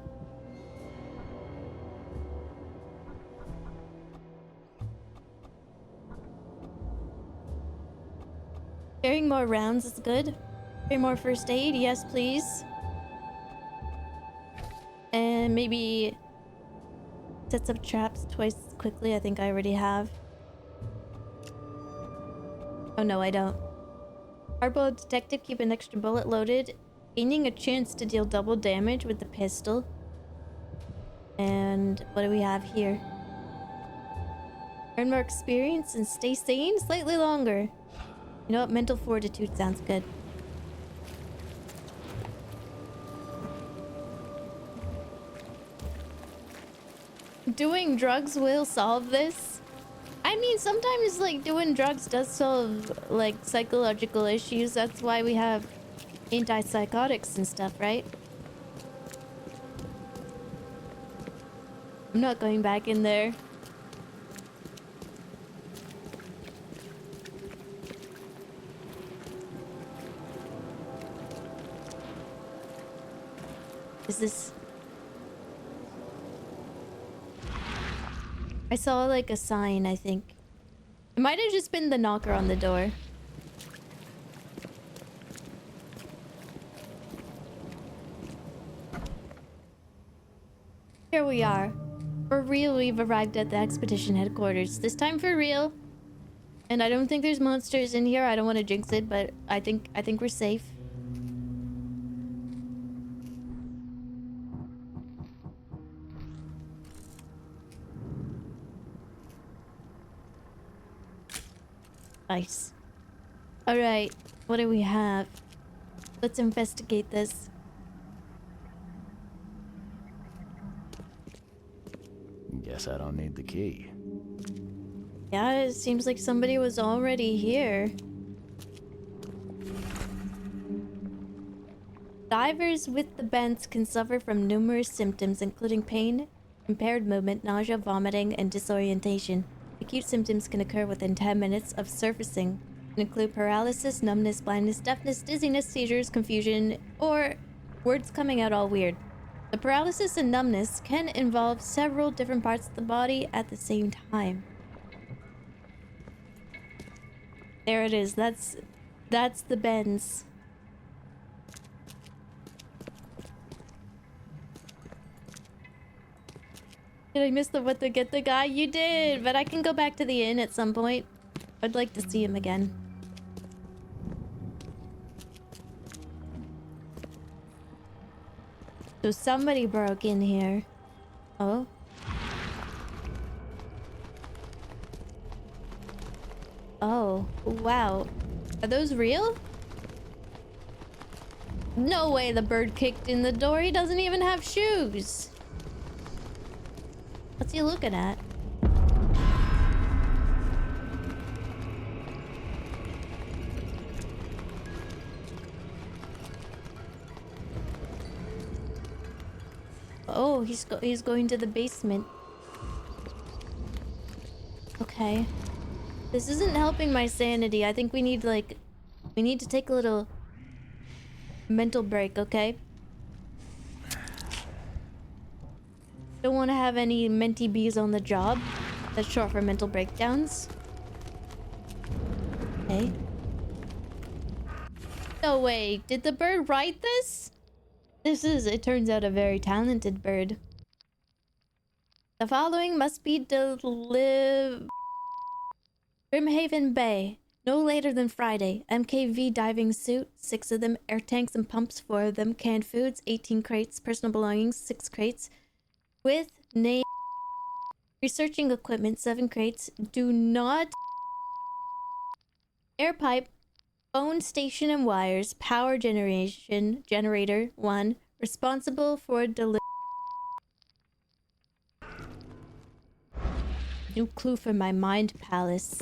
Carrying more rounds is good. Carry more first aid, yes please. And maybe sets up traps twice quickly, I think I already have. Oh no, I don't. Hardboiled detective, keep an extra bullet loaded. Gaining a chance to deal double damage with the pistol. And what do we have here? Earn more experience and stay sane slightly longer. You know what? Mental fortitude sounds good. Doing drugs will solve this. I mean, sometimes like doing drugs does solve like psychological issues. That's why we have antipsychotics and stuff, right? I'm not going back in there. Is this... I saw like a sign, I think. It might have just been the knocker on the door. Here we are. For real, we've arrived at the expedition headquarters. This time for real. And I don't think there's monsters in here. I don't want to jinx it, but I think we're safe. Nice. Alright, what do we have? Let's investigate this. Guess I don't need the key. Yeah, it seems like somebody was already here. Divers with the bends can suffer from numerous symptoms, including pain, impaired movement, nausea, vomiting, and disorientation. Acute symptoms can occur within 10 minutes of surfacing and include paralysis, numbness, blindness, deafness, dizziness, seizures, confusion, or words coming out all weird. The paralysis and numbness can involve several different parts of the body at the same time. There it is. That's the bends. Did I miss the what to get the guy? You did, but I can go back to the inn at some point. I'd like to see him again. So somebody broke in here. Oh. Oh, wow. Are those real? No way the bird kicked in the door. He doesn't even have shoes. What's he looking at? Oh, he's going to the basement. Okay. This isn't helping my sanity. I think we need to take a little mental break, okay? Don't want to have any mentee bees on the job. That's short for mental breakdowns. Okay. No way. Did the bird write this? This is, it turns out, a very talented bird. The following must be delivered. Brimhaven Bay. No later than Friday. MKV diving suit, 6 of them. Air tanks and pumps, 4 of them. Canned foods, 18 crates. Personal belongings, 6 crates. With name. Researching equipment, 7 crates. Do not. Air pipe. Phone station and wires. Power generation. Generator, 1. Responsible for delivery. New clue for my mind palace.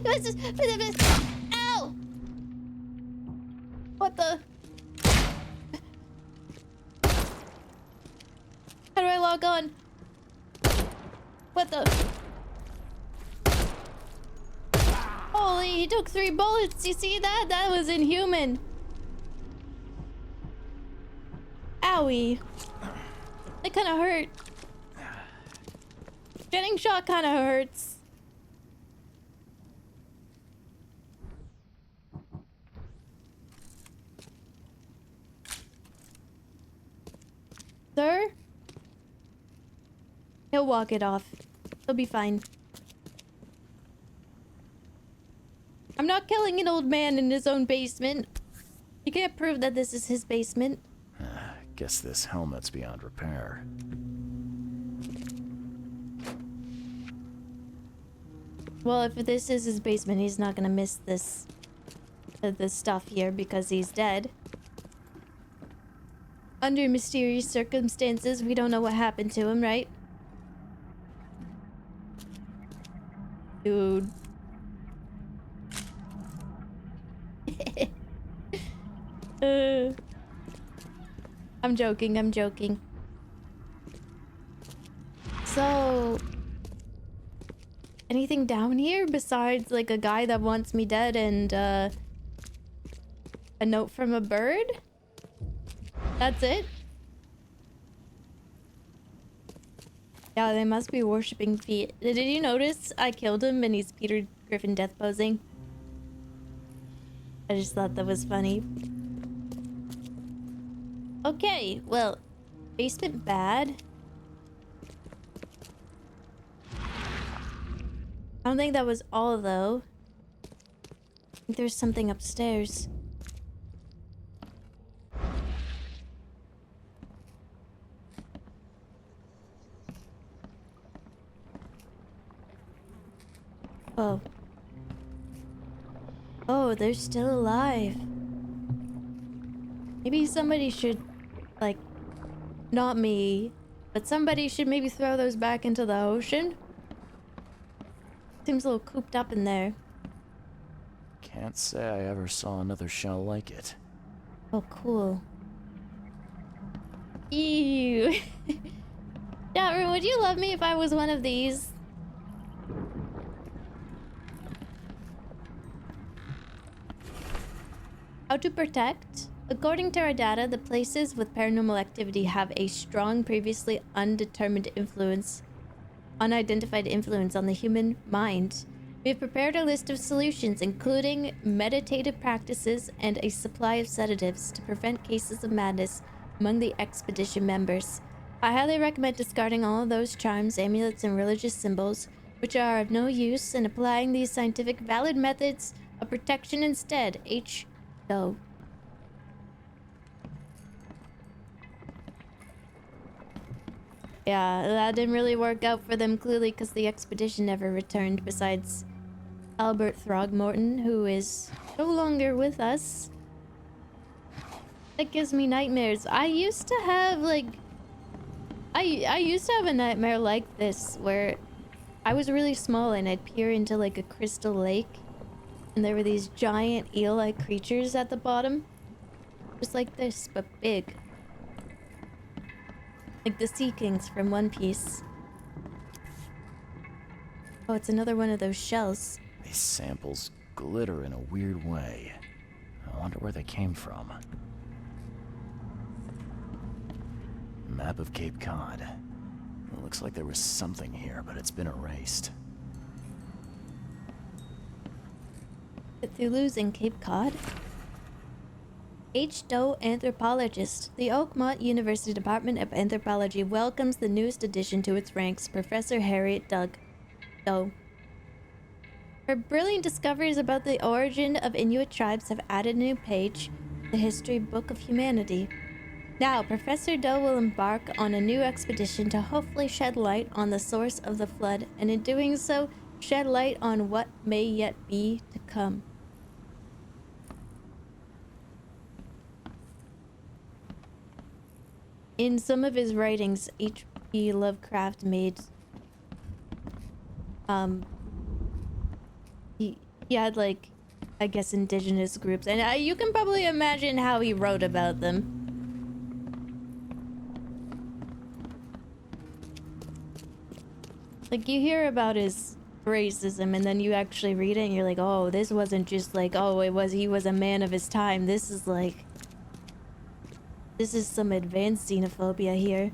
What's this? Ow! What the? How do I log on? What the? Holy, he took 3 bullets. You see that? That was inhuman. Owie. It kind of hurt. Getting shot kind of hurts. Sir? He'll walk it off. He'll be fine. I'm not killing an old man in his own basement. You can't prove that this is his basement. Guess this helmet's beyond repair. Well, if this is his basement, he's not gonna miss this stuff here because he's dead. Under mysterious circumstances, we don't know what happened to him, right? Dude. I'm joking, I'm joking. So... anything down here besides, like, a guy that wants me dead and, a note from a bird? That's it? Yeah, they must be worshipping feet. Did you notice I killed him and he's Peter Griffin death posing? I just thought that was funny. Okay, well, basement bad. I don't think that was all, though. I think there's something upstairs. Oh. Oh, they're still alive. Maybe somebody should, like, not me, but somebody should maybe throw those back into the ocean. Seems a little cooped up in there. Can't say I ever saw another shell like it. Oh, cool. Ew. Chat, would you love me if I was one of these? How to protect? According to our data, the places with paranormal activity have a strong, previously unidentified influence on the human mind. We have prepared a list of solutions, including meditative practices and a supply of sedatives to prevent cases of madness among the expedition members. I highly recommend discarding all of those charms, amulets, and religious symbols, which are of no use, and applying these scientific valid methods of protection instead. H. Doe. Yeah, that didn't really work out for them, clearly, because the expedition never returned, besides Albert Throgmorton, who is no longer with us. That gives me nightmares. I used to have, like... I used to have a nightmare like this, where I was really small and I'd peer into, like, a crystal lake, and there were these giant eel-like creatures at the bottom. Just like this, but big. Like the Sea Kings from One Piece. Oh, it's another one of those shells. These samples glitter in a weird way. I wonder where they came from. Map of Cape Cod. It looks like there was something here, but it's been erased. Cthulhu's in Cape Cod? H. Doe, anthropologist. The Oakmont University Department of Anthropology welcomes the newest addition to its ranks, Professor Harriet Doe. Her brilliant discoveries about the origin of Inuit tribes have added a new page to the history book of humanity. Now, Professor Doe will embark on a new expedition to hopefully shed light on the source of the flood, and in doing so, shed light on what may yet be to come. In some of his writings, H.P. Lovecraft made, he had, like, I guess indigenous groups, and you can probably imagine how he wrote about them. Like, you hear about his racism, and then you actually read it, and you're like, oh, this wasn't just like, oh, he was a man of his time. This is like... this is some advanced xenophobia here.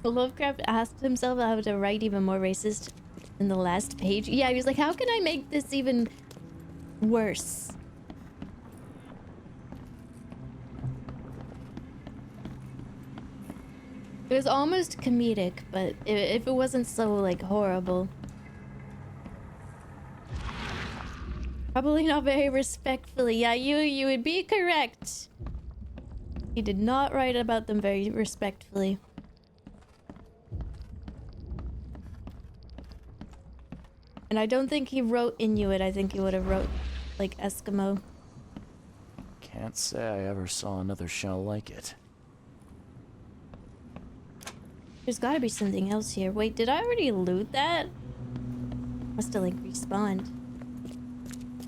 Lovecraft asked himself how to write even more racist in the last page. Yeah, he was like, how can I make this even worse? It was almost comedic, but if it wasn't so, like, horrible. Probably not very respectfully. Yeah, you would be correct. He did not write about them very respectfully. And I don't think he wrote Inuit. I think he would have wrote, like, Eskimo. Can't say I ever saw another shell like it. There's gotta be something else here. Wait, did I already loot that? Must have, like, respawned.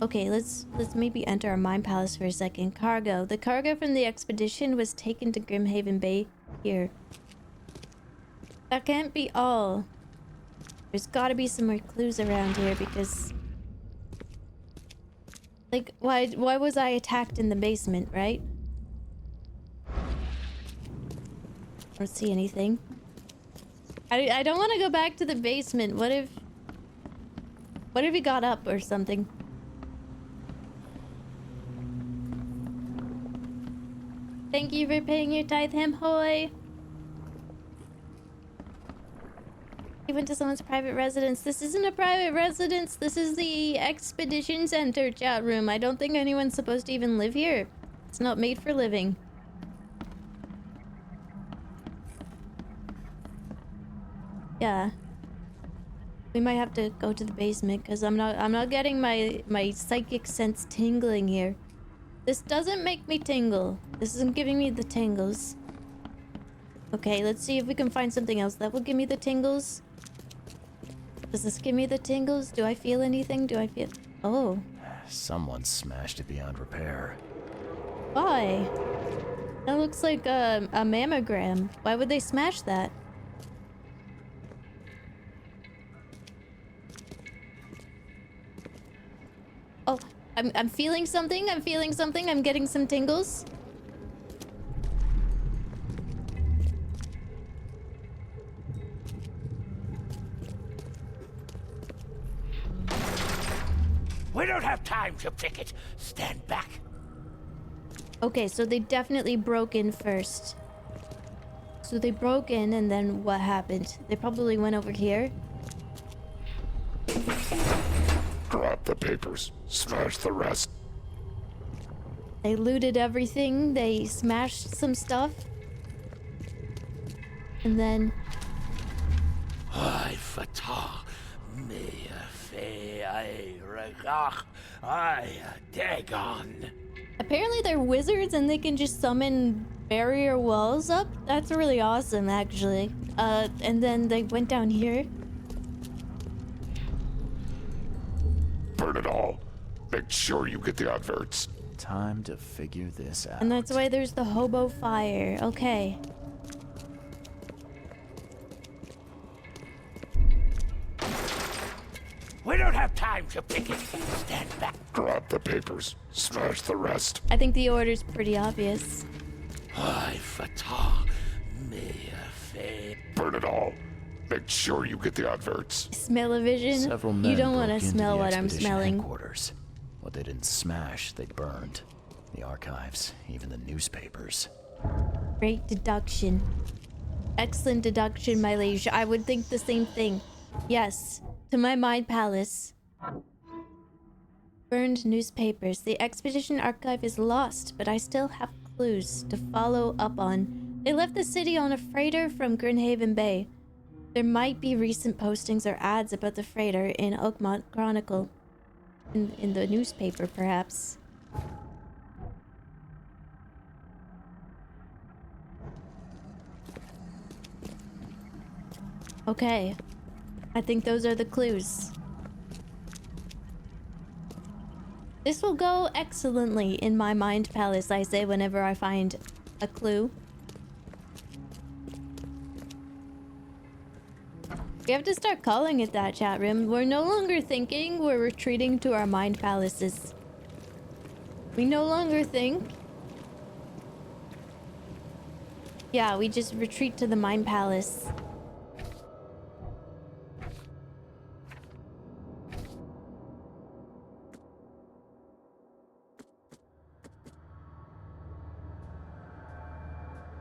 Okay, let's maybe enter our mine palace for a second. Cargo. The cargo from the expedition was taken to Grimhaven Bay here. That can't be all. There's gotta be some more clues around here because... Like, why was I attacked in the basement, right? I don't see anything. I don't want to go back to the basement. What if he got up or something? Thank you for paying your tithe, Hoy. You went to someone's private residence. This isn't a private residence. This is the expedition center chat room. I don't think anyone's supposed to even live here. It's not made for living. Yeah. We might have to go to the basement because I'm not getting my psychic sense tingling here. This doesn't make me tingle. This isn't giving me the tingles. Okay, let's see if we can find something else that will give me the tingles. Does this give me the tingles? Do I feel anything? Do I feel... Oh. Someone smashed it beyond repair. Why? That looks like a mammogram. Why would they smash that? Oh, I'm feeling something. I'm feeling something. I'm getting some tingles. We don't have time to pick it. Stand back. Okay, so they definitely broke in first. So they broke in and then what happened? They probably went over here. Grab the papers. Smash the rest. They looted everything. They smashed some stuff. And then... I fata me fe I regach I dagon. Apparently they're wizards and they can just summon barrier walls up. That's really awesome, actually. And then they went down here. Burn it all. Make sure you get the adverts. Time to figure this out. And that's why there's the hobo fire. Okay. We don't have time to pick it. Stand back. Grab the papers. Smash the rest. I think the order's pretty obvious. I fata me fe. Burn it all. Make sure you get the adverts. Smell-o-vision? Several men You don't want to broke into smell the what I'm expedition smelling. Headquarters. What they didn't smash, they burned. The archives, even the newspapers. Great deduction. Excellent deduction, my liege. I would think the same thing. Yes, to my mind palace. Burned newspapers. The expedition archive is lost, but I still have clues to follow up on. They left the city on a freighter from Grimhaven Bay. There might be recent postings or ads about the freighter in Oakmont Chronicle. In the newspaper, perhaps. Okay. I think those are the clues. This will go excellently in my mind palace, I say, whenever I find a clue. We have to start calling it that, chat room. We're no longer thinking, we're retreating to our mind palaces. We no longer think. Yeah, we just retreat to the mind palace.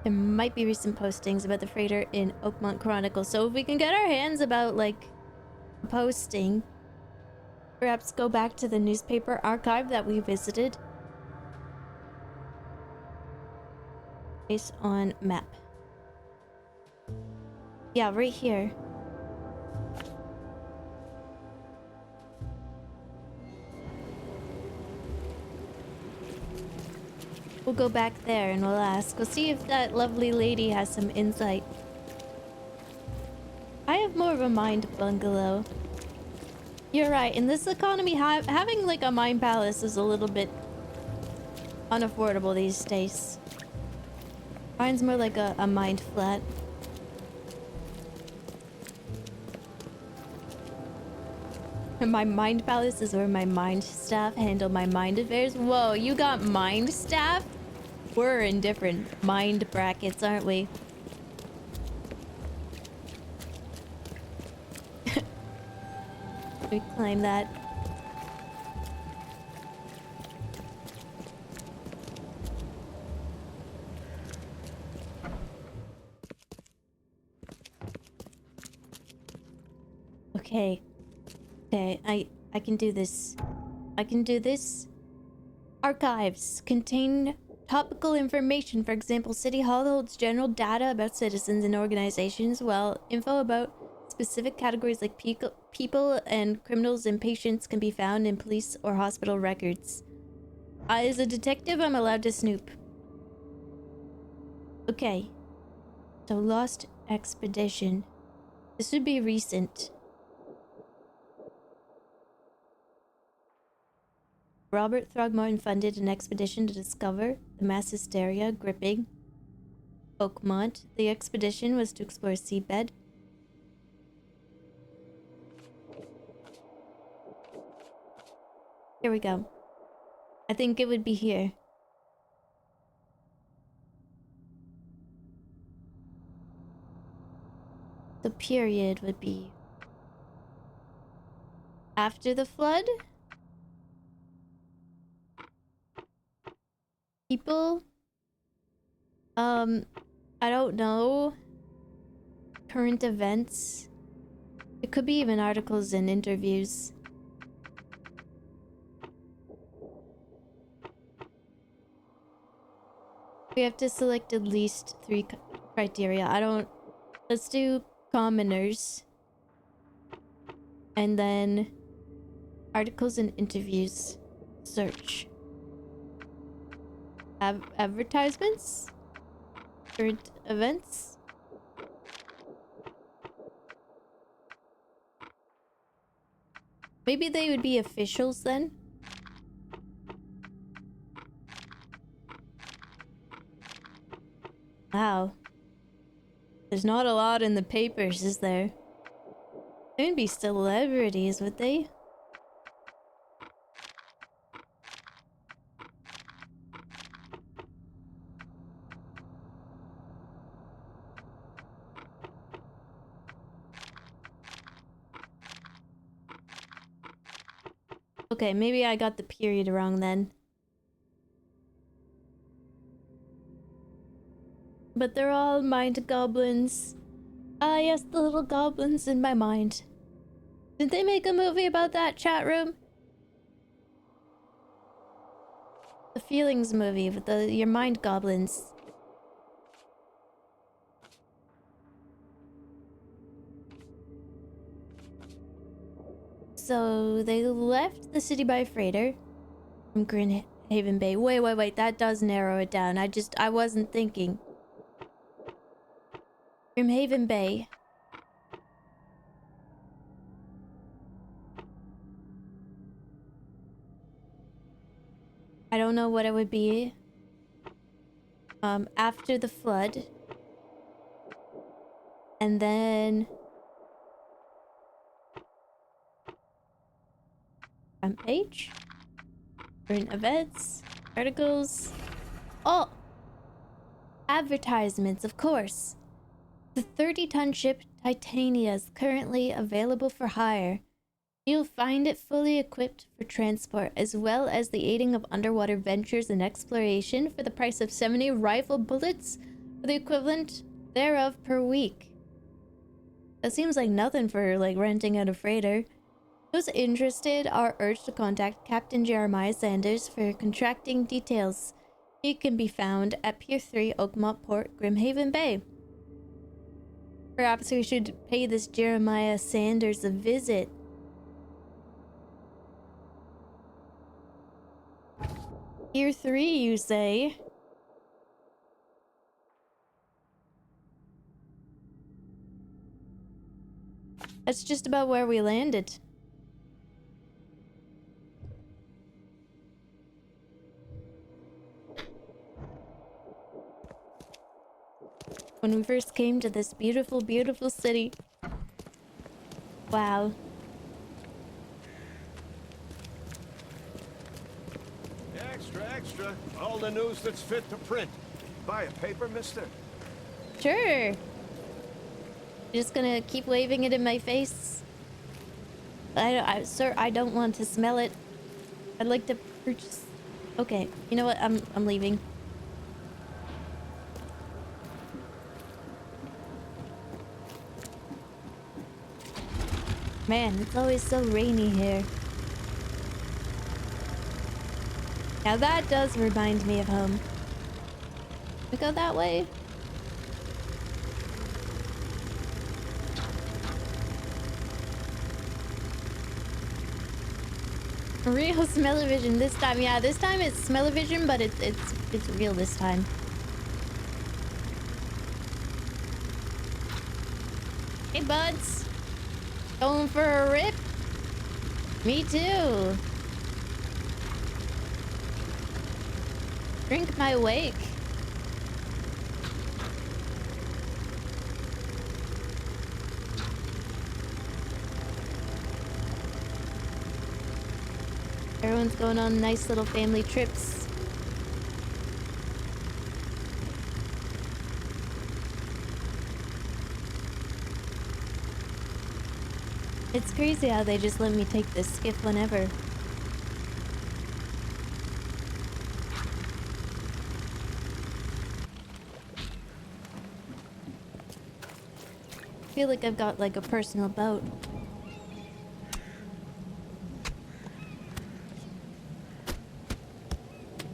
There might be recent postings about the freighter in Oakmont Chronicle, so if we can get our hands about, like, posting, perhaps go back to the newspaper archive that we visited. Based on map. Yeah, right here. We'll go back there and we'll ask. We'll see if that lovely lady has some insight. I have more of a mind bungalow. You're right. In this economy, having like a mind palace is a little bit unaffordable these days. Mine's more like a mind flat. And my mind palace is where my mind staff handle my mind affairs. Whoa, you got mind staff? We're in different mind brackets, aren't we? We claim that. Okay. Okay, I can do this. I can do this. Archives contain topical information. For example, City Hall holds general data about citizens and organizations, while info about specific categories like people and criminals and patients can be found in police or hospital records. As a detective, I'm allowed to snoop. Okay. So, Lost Expedition. This would be recent. Robert Throgmorton funded an expedition to discover the mass hysteria gripping Oakmont. The expedition was to explore seabed. Here we go. I think it would be here. The period would be after the flood. People, I don't know. Current events. It could be even articles and interviews. We have to select at least 3 criteria. Let's do commoners. And then articles and interviews. Search. Advertisements? Current events? Maybe they would be officials then? Wow. There's not a lot in the papers, is there? They would be celebrities, would they? Okay, maybe I got the period wrong then. But they're all mind goblins. Ah, yes, the little goblins in my mind. Did they make a movie about that, chat room? The Feelings movie with your mind goblins. So they left the city by freighter from Greenhaven Bay. Wait, that does narrow it down. I wasn't thinking. Grimhaven Bay. I don't know what it would be. After the flood. And then front page. Current events. Articles. Oh! Advertisements, of course. The 30-ton ship Titania is currently available for hire. You'll find it fully equipped for transport, as well as the aiding of underwater ventures and exploration for the price of 70 rifle bullets for the equivalent thereof per week. That seems like nothing for like renting out a freighter. Those interested are urged to contact Captain Jeremiah Sanders for contracting details. He can be found at Pier 3, Oakmont Port, Grimhaven Bay. Perhaps we should pay this Jeremiah Sanders a visit. Pier 3, you say? That's just about where we landed. When we first came to this beautiful, beautiful city. Wow. Extra, extra. All the news that's fit to print. Buy a paper, mister? Sure. Just gonna keep waving it in my face. Sir, I don't want to smell it. I'd like to purchase. Okay, you know what? I'm leaving. Man, it's always so rainy here. Now that does remind me of home. We go that way? Real smell-o-vision this time. Yeah, this time it's smell-o-vision, but it's real this time. Hey, buds. Going for a rip? Me too. Drink my wake. Everyone's going on nice little family trips. It's crazy how they just let me take this skiff whenever. I feel like I've got like a personal boat.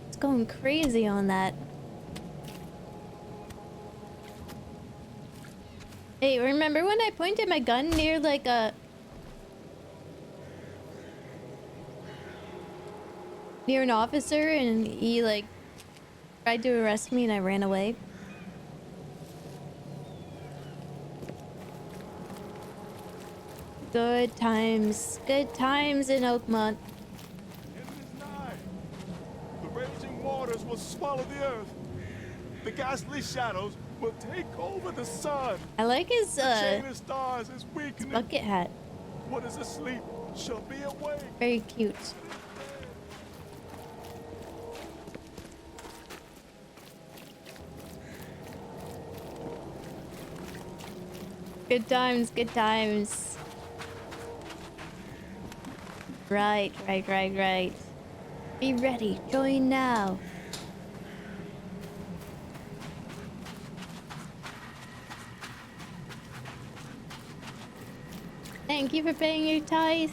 It's going crazy on that. Hey, remember when I pointed my gun near like a... near an officer and he like tried to arrest me and I ran away? Good times in Oakmont. The raging waters will swallow the earth. The ghastly shadows will take over the sun. I like his the chain of stars is weakening. bucket hat. What is asleep shall be awake. Very cute. Good times, good times. Right. Be ready, join now. Thank you for paying your tithe.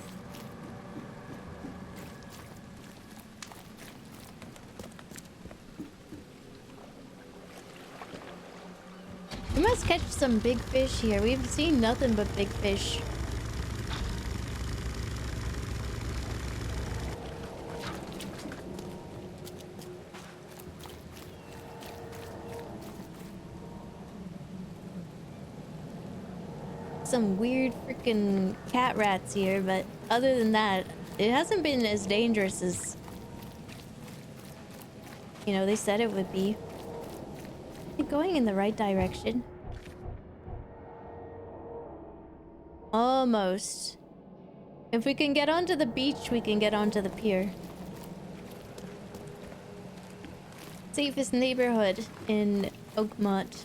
We must catch some big fish here. We've seen nothing but big fish. Some weird freaking cat rats here, but other than that, it hasn't been as dangerous as, you know, they said it would be. You're going in the right direction. Almost. If we can get onto the beach, we can get onto the pier. Safest neighborhood in Oakmont.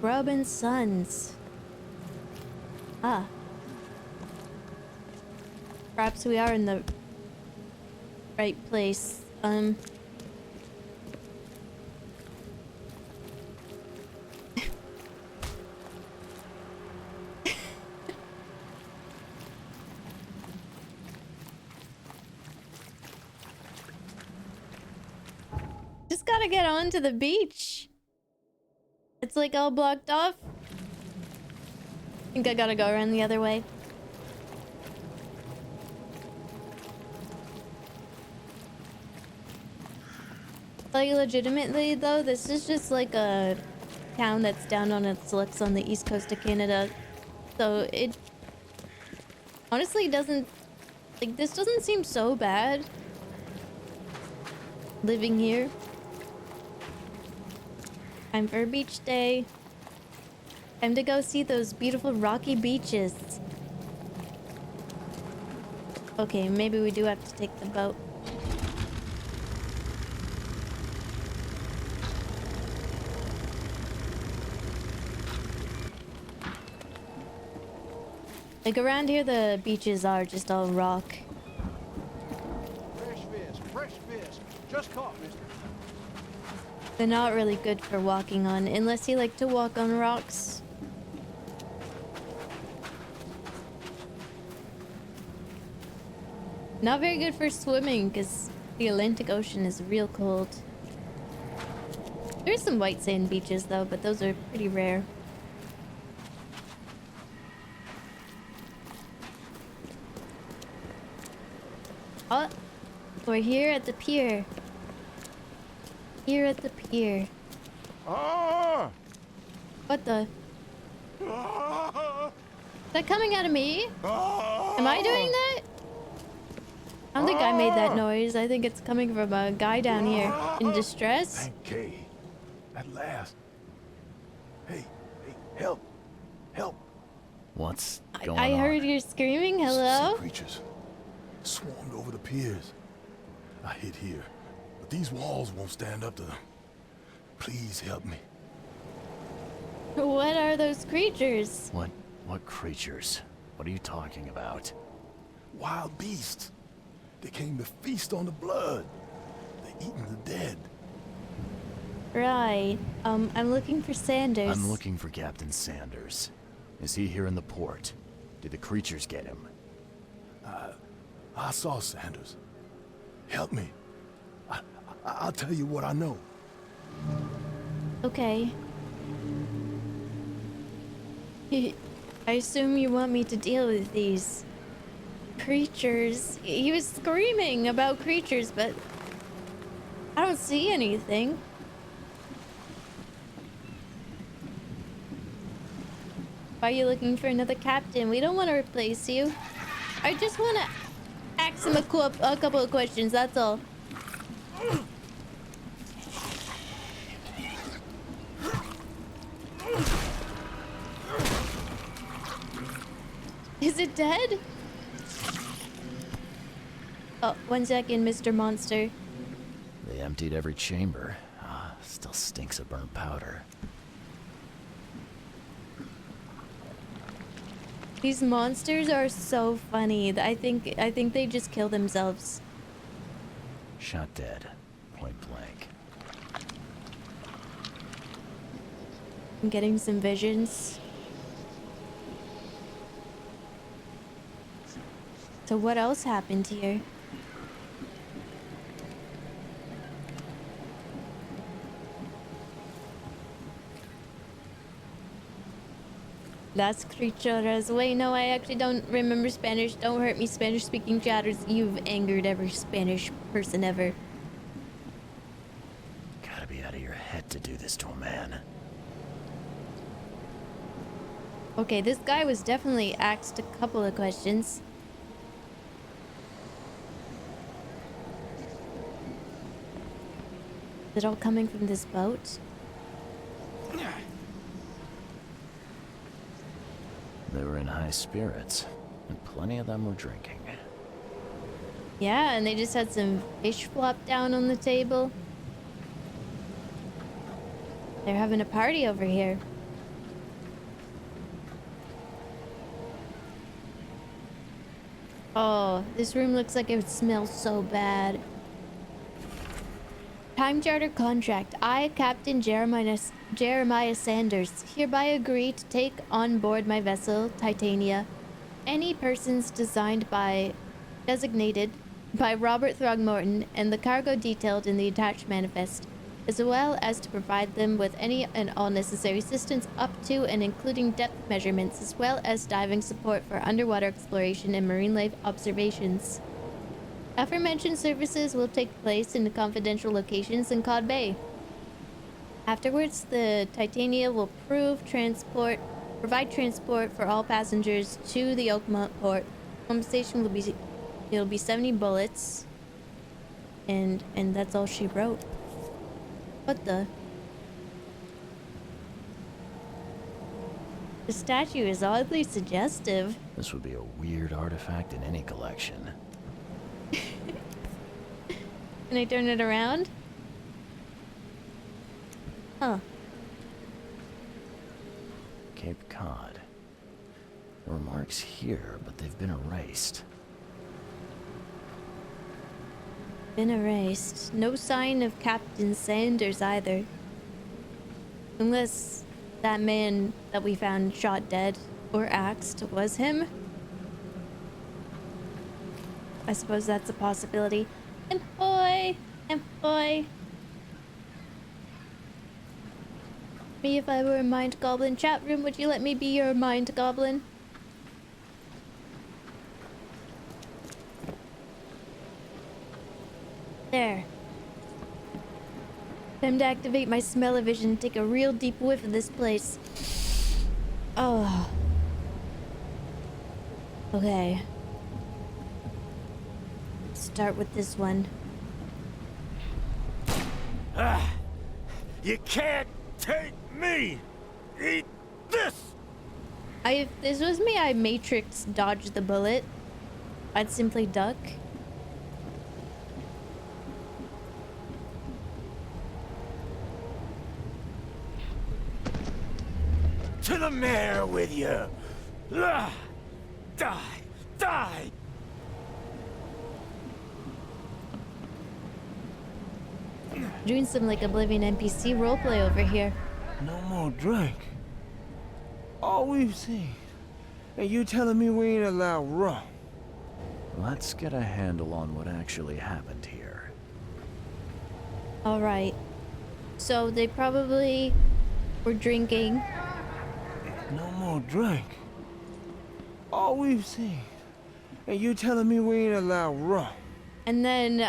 Grub and Sons. Ah. Perhaps we are in the right place. Just gotta get onto the beach. It's like all blocked off. I think I gotta go around the other way. Like, legitimately though, this is just like a town that's down on its luck on the east coast of Canada. So it honestly doesn't, like, this doesn't seem so bad living here. Time for a beach day. Time to go see those beautiful rocky beaches. Okay, maybe we do have to take the boat. Like, around here the beaches are just all rock. Fresh fish. Just caught, mister. They're not really good for walking on, unless you like to walk on rocks. Not very good for swimming, because the Atlantic Ocean is real cold. There's some white sand beaches though, but those are pretty rare. Oh, we're here at the pier. Here at the pier. Ah! What the? Is that coming out of me? Am I doing that? I don't think I made that noise. I think it's coming from a guy down here in distress. Thank Kay. At last. Hey, help. Help. What's going on? I heard you screaming. Hello? Sea creatures swarmed over the piers. I hid here, but these walls won't stand up to them. Please help me. What are those creatures? What creatures? What are you talking about? Wild beasts. They came to feast on the blood. They're eating the dead. Right. I'm looking for Sanders. I'm looking for Captain Sanders. Is he here in the port? Did the creatures get him? I saw Sanders. Help me. I'll tell you what I know. Okay. I assume you want me to deal with these creatures. He was screaming about creatures, but I don't see anything. Why are you looking for another captain? We don't want to replace you. I just want to ask him a couple of questions, that's all. Is it dead? Oh, 1 second, Mr. Monster. They emptied every chamber. Still stinks of burnt powder. These monsters are so funny. I think they just kill themselves. Shot dead. Point blank. I'm getting some visions. So what else happened here? Las creaturas. Wait, no, I actually don't remember Spanish. Don't hurt me, Spanish-speaking chatters. You've angered every Spanish person ever. Gotta be out of your head to do this to a man. Okay, this guy was definitely asked a couple of questions. Is it all coming from this boat? They were in high spirits, and plenty of them were drinking. Yeah, and they just had some fish flop down on the table. They're having a party over here. Oh, this room looks like it would smell so bad. Time charter contract. I, Captain Jeremiah Sanders, hereby agree to take on board my vessel, Titania, any persons designated by Robert Throgmorton and the cargo detailed in the attached manifest, as well as to provide them with any and all necessary assistance up to and including depth measurements, as well as diving support for underwater exploration and marine life observations. Aforementioned services will take place in the confidential locations in Cod Bay. Afterwards, the Titania will provide transport for all passengers to the Oakmont port. Compensation will be 70 bullets. And that's all she wrote. What the? The statue is oddly suggestive. This would be a weird artifact in any collection. Can I turn it around? Huh. Cape Cod. There were marks here, but they've been erased. Been erased. No sign of Captain Sanders either. Unless that man that we found shot dead or axed was him. I suppose that's a possibility. Employ! Employ! Me if I were a mind goblin. Chat room, would you let me be your mind goblin? There. Time to activate my smell-o-vision and take a real deep whiff of this place. Oh. Okay. Start with this one. You can't take me! Eat this! If this was me, I Matrix dodged the bullet. I'd simply duck. To the mayor with you! Die! Die! Doing some like Oblivion NPC roleplay over here. No more drink. All we've seen. And you telling me we ain't allowed rum? Let's get a handle on what actually happened here. Alright. So they probably were drinking. No more drink. All we've seen. And you telling me we ain't allowed rum? And then,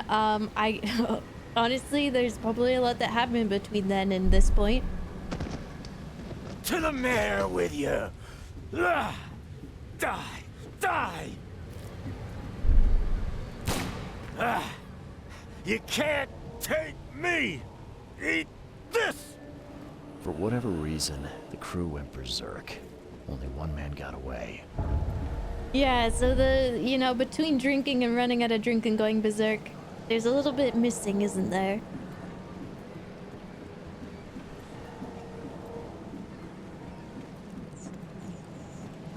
honestly, there's probably a lot that happened between then and this point. To the mayor with you! Die! Die! You can't take me! Eat this! For whatever reason, the crew went berserk. Only one man got away. Yeah, so between drinking and running out of drink and going berserk, there's a little bit missing, isn't there?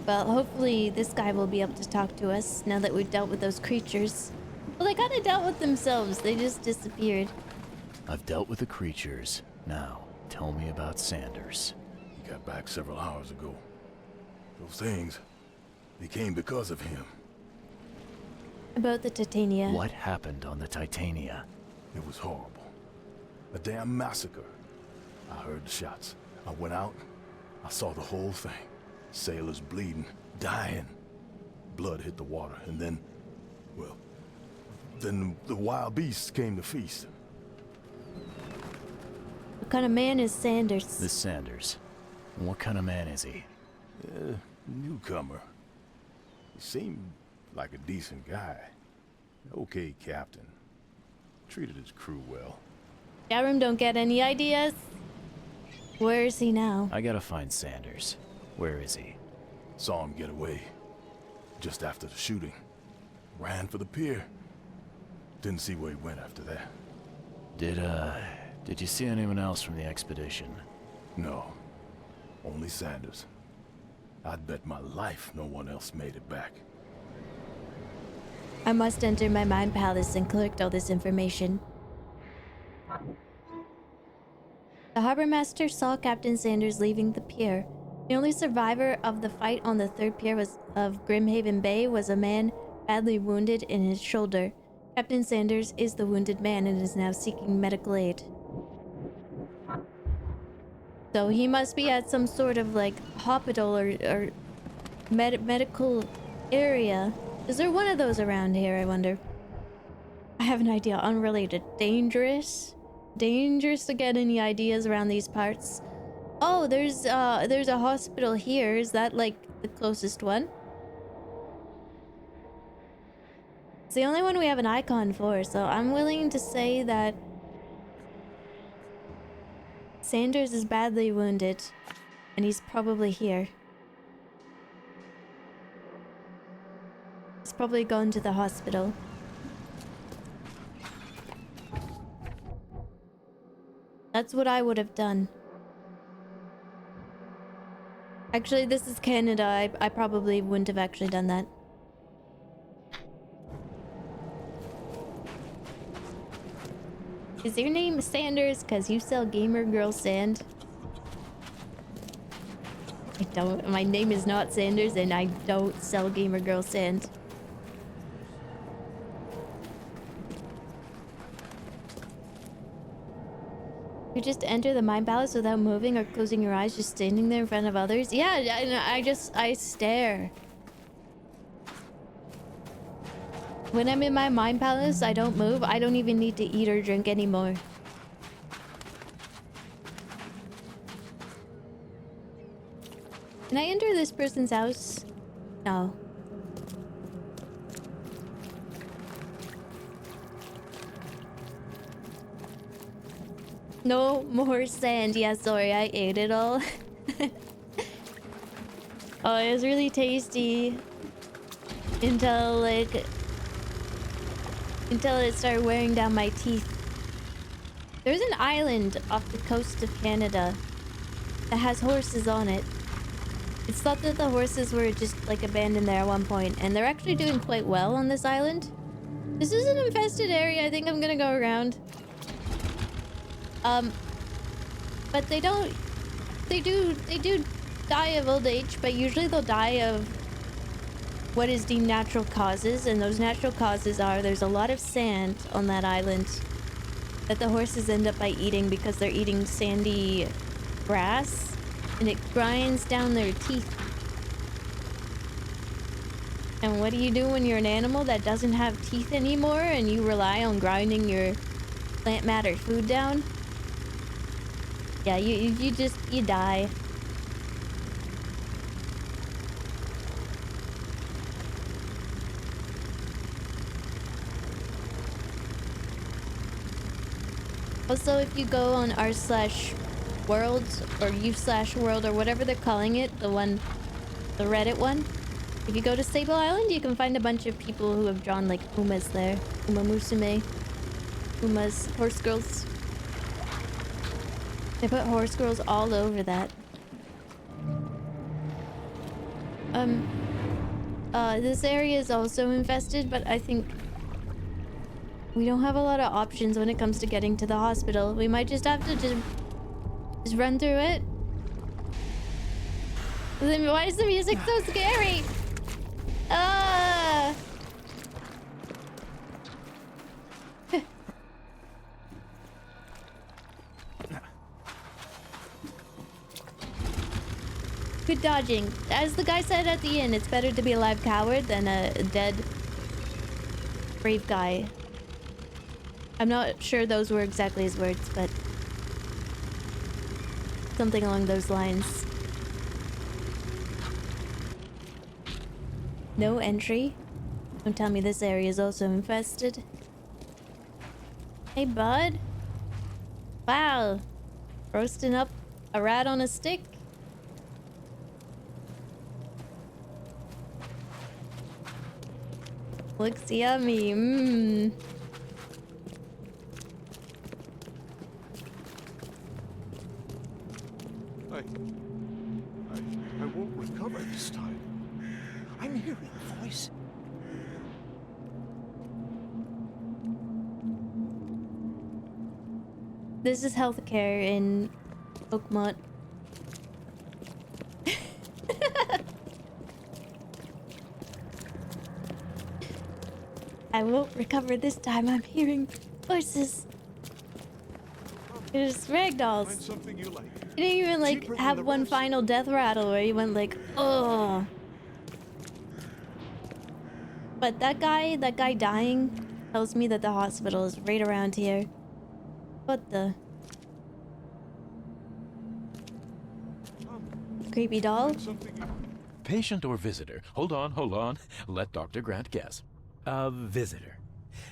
Well, hopefully this guy will be able to talk to us now that we've dealt with those creatures. Well, they kind of dealt with themselves. They just disappeared. I've dealt with the creatures. Now, tell me about Sanders. He got back several hours ago. Those things, they came because of him. About the Titania. What happened on the Titania? It was horrible. A damn massacre. I heard the shots. I went out. I saw the whole thing. Sailors bleeding, dying. Blood hit the water, and then, well, then the wild beasts came to feast. What kind of man is Sanders? This Sanders. What kind of man is he? Newcomer. He seemed like a decent guy. Okay, captain. Treated his crew well. Garum, don't get any ideas? Where is he now? I gotta find Sanders. Where is he? Saw him get away. Just after the shooting. Ran for the pier. Didn't see where he went after that. Did you see anyone else from the expedition? No. Only Sanders. I'd bet my life no one else made it back. I must enter my mind palace and collect all this information. The harbor master saw Captain Sanders leaving the pier. The only survivor of the fight on the third pier of Grimhaven Bay was a man badly wounded in his shoulder. Captain Sanders is the wounded man and is now seeking medical aid. So he must be at some sort of like hospital or medical area. Is there one of those around here, I wonder? I have an idea. Unrelated. Dangerous? Dangerous to get any ideas around these parts. Oh, there's a hospital here. Is that like the closest one? It's the only one we have an icon for, so I'm willing to say that Sanders is badly wounded and he's probably here. He's probably gone to the hospital. That's what I would have done. Actually, this is Canada. I probably wouldn't have actually done that. Is your name Sanders because you sell gamer girl sand? I don't. My name is not Sanders and I don't sell gamer girl sand. You just enter the mind palace without moving or closing your eyes, just standing there in front of others? Yeah, I stare. When I'm in my mind palace, I don't move. I don't even need to eat or drink anymore. Can I enter this person's house? No. No more sand. Yeah, sorry, I ate it all. Oh, it was really tasty. Until it started wearing down my teeth. There's an island off the coast of Canada that has horses on it. It's thought that the horses were just like abandoned there at one point, and they're actually doing quite well on this island. This is an infested area. I think I'm gonna go around. But they do die of old age, but usually they'll die of what is deemed natural causes, and those natural causes are there's a lot of sand on that island that the horses end up by eating because they're eating sandy grass and it grinds down their teeth. And what do you do when you're an animal that doesn't have teeth anymore and you rely on grinding your plant matter food down? Yeah, you die. Also, if you go on r/world or u/world or whatever they're calling it, the Reddit one, if you go to Sable Island, you can find a bunch of people who have drawn like Umas there. Uma Musume. Umas, horse girls. They put horse girls all over that. This area is also infested, but I think we don't have a lot of options when it comes to getting to the hospital. We might just have to just run through it. Then why is the music so scary? Ah! Good dodging. As the guy said at the end, it's better to be a live coward than a dead brave guy. I'm not sure those were exactly his words, but something along those lines. No entry. Don't tell me this area is also infested. Hey, bud. Wow. Roasting up a rat on a stick. Looks yummy. Mmm. I won't recover this time. I'm hearing a voice. This is healthcare in Oakmont. I won't recover this time. I'm hearing voices. There's ragdolls. Find something you like. You didn't even like Cheaper than have the one rest. final death rattle where you went like, oh. But that guy dying tells me that the hospital is right around here. What the? Creepy doll? Patient or visitor? Hold on. Let Dr. Grant guess. A visitor.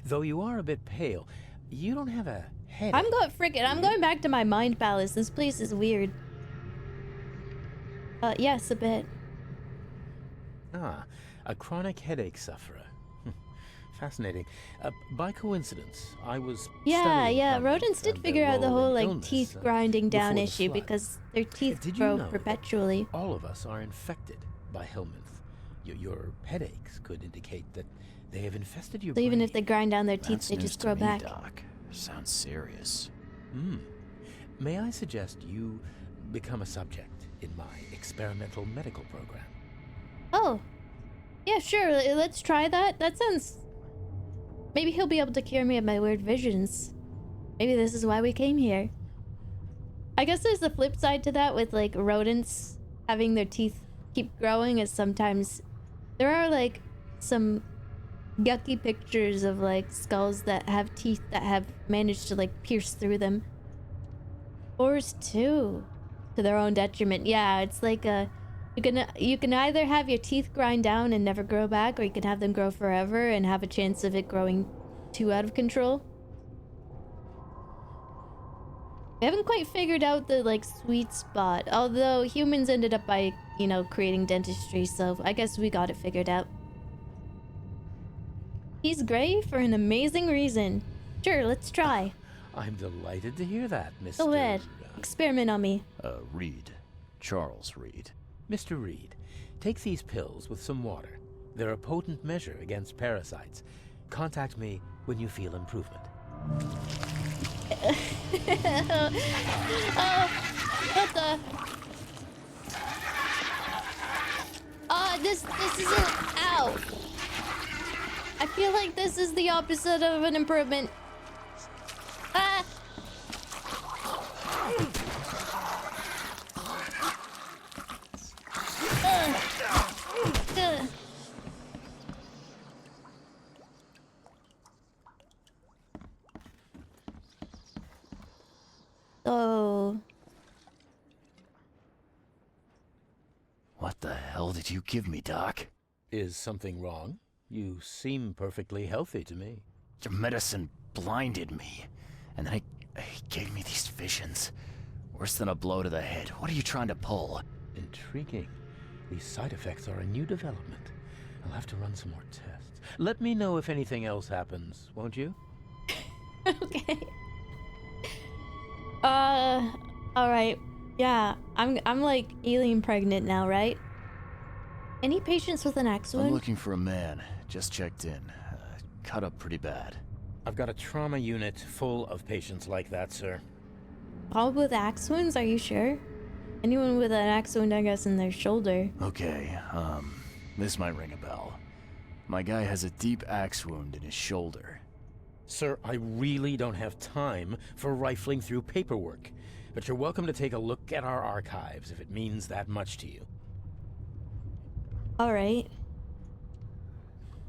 Though you are a bit pale, you don't have a headache. I'm going back to my mind palace. This place is weird. Yes, a bit. Ah, a chronic headache sufferer. Fascinating. By coincidence, I was Yeah, rodents did figure out the whole like illness, teeth grinding down before the issue flood. because their teeth Did you grow know that perpetually. all of us are infected by Helminth? Your headaches could indicate that they have infested your So even brain. if they grind down their teeth, That's they news just to grow me, back. Doc. Sounds serious. May I suggest you become a subject in my experimental medical program? Oh, yeah, sure. Let's try that. That sounds. Maybe he'll be able to cure me of my weird visions. Maybe this is why we came here. I guess there's the flip side to that with like rodents having their teeth keep growing, is sometimes there are like some yucky pictures of like skulls that have teeth that have managed to like pierce through them. Boars too, to their own detriment. Yeah, it's like you can either have your teeth grind down and never grow back, or you can have them grow forever and have a chance of it growing too out of control. We haven't quite figured out the like sweet spot, although humans ended up by, you know, creating dentistry, so I guess we got it figured out. He's gray for an amazing reason. Sure, let's try. I'm delighted to hear that, Mr. Go ahead. Experiment on me. Reed. Charles Reed. Mr. Reed, take these pills with some water. They're a potent measure against parasites. Contact me when you feel improvement. Oh, what the? This isn't. Ow. I feel like this is the opposite of an improvement. Ah! Oh. What the hell did you give me, Doc? Is something wrong? You seem perfectly healthy to me. Your medicine blinded me, and then it gave me these visions. Worse than a blow to the head. What are you trying to pull? Intriguing. These side effects are a new development. I'll have to run some more tests. Let me know if anything else happens, won't you? Okay. Alright. Yeah, I'm like alien pregnant now, right? Any patients with an axe wound? I'm looking for a man. Just checked in. Cut up pretty bad. I've got a trauma unit full of patients like that, sir. All with axe wounds? Are you sure? Anyone with an axe wound, I guess, in their shoulder. Okay, this might ring a bell. My guy has a deep axe wound in his shoulder. Sir, I really don't have time for rifling through paperwork, but you're welcome to take a look at our archives if it means that much to you. Alright.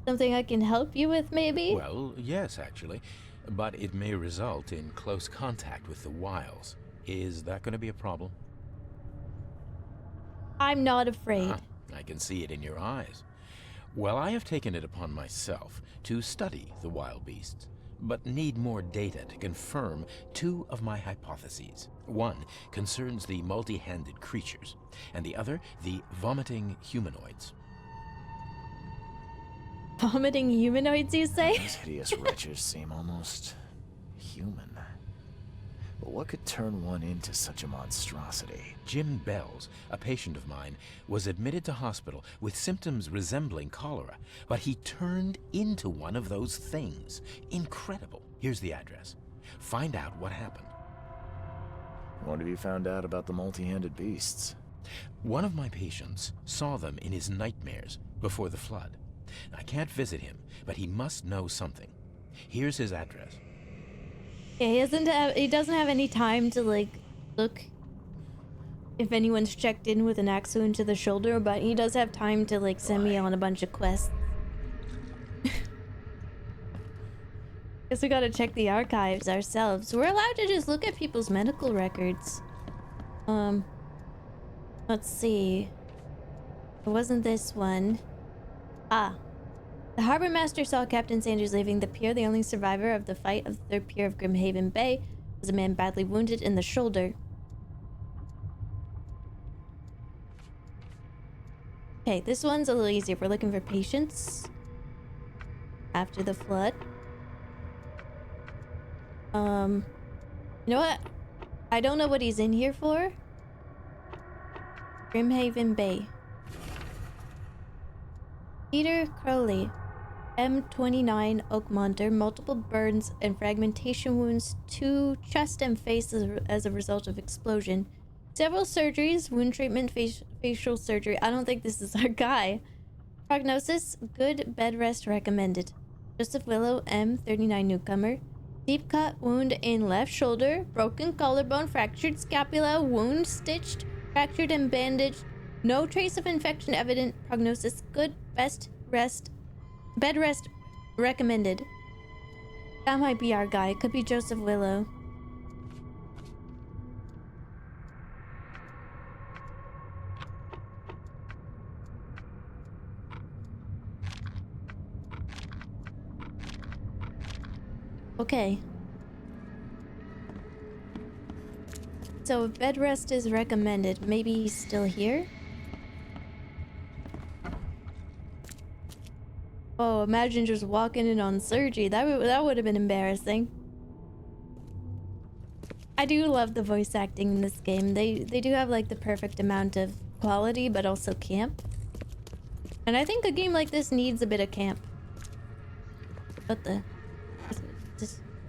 Something I can help you with, maybe? Well, yes, actually, but it may result in close contact with the Wiles. Is that going to be a problem? I'm not afraid. I can see it in your eyes. Well, I have taken it upon myself to study the wild beasts, but need more data to confirm two of my hypotheses. One concerns the multi-handed creatures, and the other the vomiting humanoids. Vomiting humanoids, you say? Those hideous wretches seem almost human. But what could turn one into such a monstrosity? Jim Bells, a patient of mine, was admitted to hospital with symptoms resembling cholera, but he turned into one of those things. Incredible. Here's the address. Find out what happened. What have you found out about the multi-handed beasts? One of my patients saw them in his nightmares before the flood. I can't visit him, but he must know something. Here's his address. Yeah, he doesn't have any time to like look if anyone's checked in with an axe wound to the shoulder, but he does have time to like send me on a bunch of quests. Guess we gotta check the archives ourselves. We're allowed to just look at people's medical records. Let's see. It wasn't this one. Ah. The harbor master saw Captain Sanders leaving the pier. The only survivor of the fight of the third pier of Grimhaven Bay was a man badly wounded in the shoulder. Okay, this one's a little easier. We're looking for patients after the flood. You know what? I don't know what he's in here for. Grimhaven Bay. Peter Crowley, M29 Oakmonter, multiple burns and fragmentation wounds to chest and face as a result of explosion. Several surgeries, wound treatment, facial surgery. I don't think this is our guy. Prognosis, good bed rest recommended. Joseph Willow, M39 newcomer. Deep cut wound in left shoulder, broken collarbone, fractured scapula, wound stitched, fractured and bandaged. No trace of infection evident. Prognosis good. Bed rest recommended. That might be our guy. Could be Joseph Willow. Okay. So bed rest is recommended. Maybe he's still here? Oh, imagine just walking in on surgery. That would have been embarrassing. I do love the voice acting in this game. They do have like the perfect amount of quality, but also camp. And I think a game like this needs a bit of camp. What the?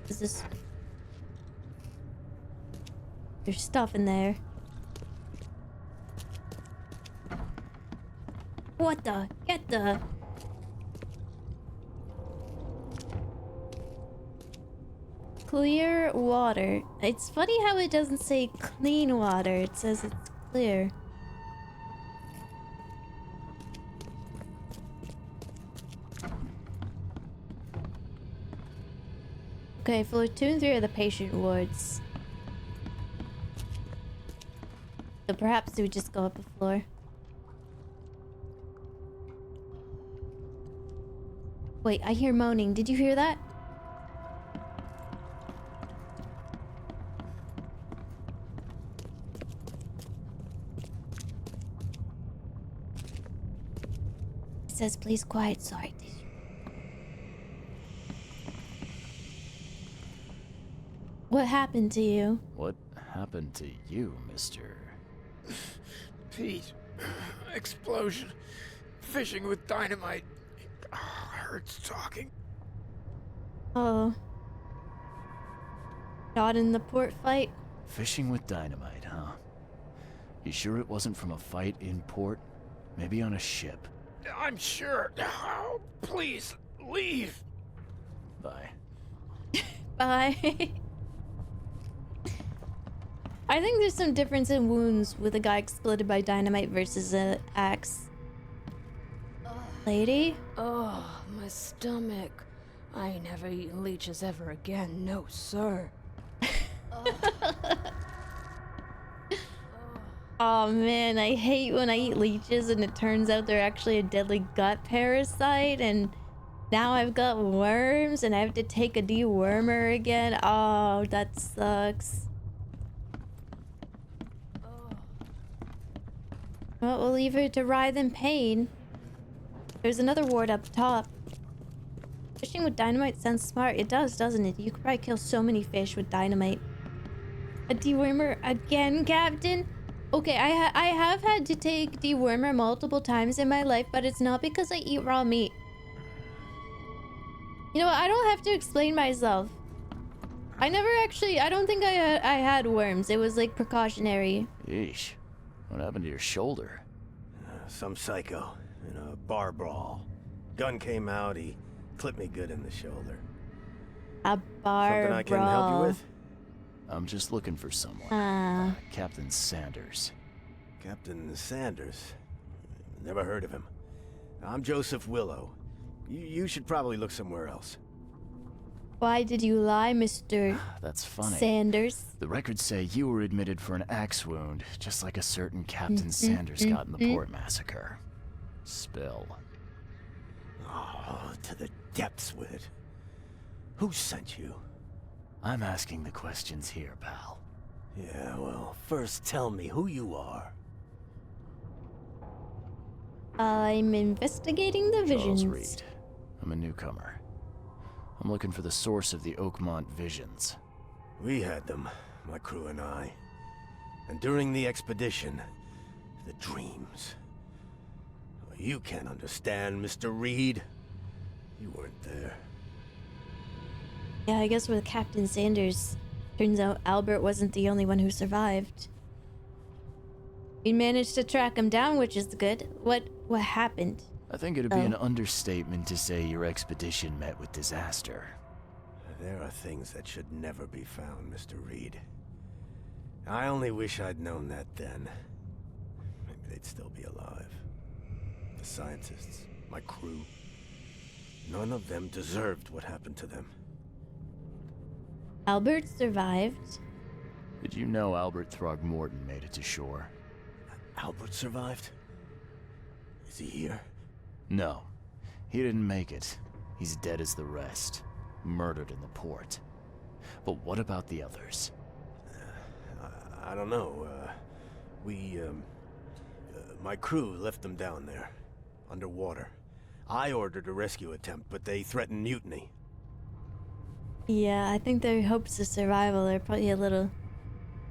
Is this? There's stuff in there. What the? Get the... Clear water. It's funny how it doesn't say clean water. It says it's clear. Okay, floor 2 and 3 are the patient wards. So perhaps we just go up a floor. Wait, I hear moaning. Did you hear that? It says please quiet, sorry. What happened to you? What happened to you, mister? Pete. Explosion. Fishing with dynamite. Hurts talking. Oh. Not in the port fight? Fishing with dynamite, huh? You sure it wasn't from a fight in port? Maybe on a ship? I'm sure. Oh, please, leave. Bye. Bye. I think there's some difference in wounds with a guy exploded by dynamite versus an axe. Lady? Oh, my stomach. I ain't never eaten leeches ever again, no sir. Oh man, I hate when I eat leeches and it turns out they're actually a deadly gut parasite, and now I've got worms and I have to take a dewormer again. Oh, that sucks. Well, we'll leave her to writhe in pain. There's another ward up top. Fishing with dynamite sounds smart. It does, doesn't it? You could probably kill so many fish with dynamite. A dewormer again, Captain? Okay, I have had to take dewormer multiple times in my life, but it's not because I eat raw meat. You know what? I don't have to explain myself. I never actually, I don't think I had worms. It was like precautionary. Yeesh. What happened to your shoulder? Some psycho in a bar brawl. Gun came out, he clipped me good in the shoulder. A bar Something I can brawl. help you with? I'm just looking for someone. Captain Sanders. Captain Sanders? Never heard of him. I'm Joseph Willow. You should probably look somewhere else. Why did you lie, Mr. That's funny. Sanders? The records say you were admitted for an axe wound, just like a certain Captain Sanders got in the port massacre. Spill. Oh, to the depths with it. Who sent you? I'm asking the questions here, pal. Yeah, well, first tell me who you are. I'm investigating the visions. Charles Reed. I'm a newcomer. I'm looking for the source of the Oakmont visions. We had them, my crew and I. And during the expedition, the dreams. You can't understand, Mr. Reed. You weren't there. Yeah, I guess with Captain Sanders, turns out Albert wasn't the only one who survived. We managed to track him down, which is good. What happened? I think it'd be an understatement to say your expedition met with disaster. There are things that should never be found, Mr. Reed. I only wish I'd known that then. Maybe they'd still be alive. The scientists, my crew. None of them deserved what happened to them. Albert survived. Did you know Albert Throgmorton made it to shore? Albert survived? Is he here? No. He didn't make it. He's dead as the rest. Murdered in the port. But what about the others? I don't know. My crew left them down there. Underwater. I ordered a rescue attempt, but they threatened mutiny. Yeah, I think their hopes of survival are probably a little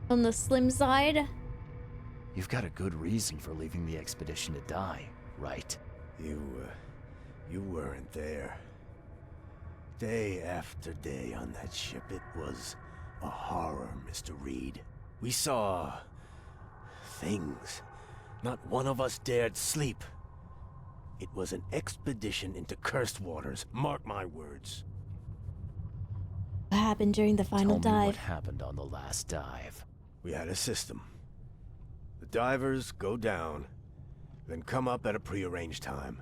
on the slim side. You've got a good reason for leaving the expedition to die, right? You weren't there. Day after day on that ship, it was a horror, Mr. Reed. We saw things. Not one of us dared sleep. It was an expedition into cursed waters, mark my words. What happened during the final Tell me dive? what happened on the last dive. We had a system. The divers go down, then come up at a prearranged time.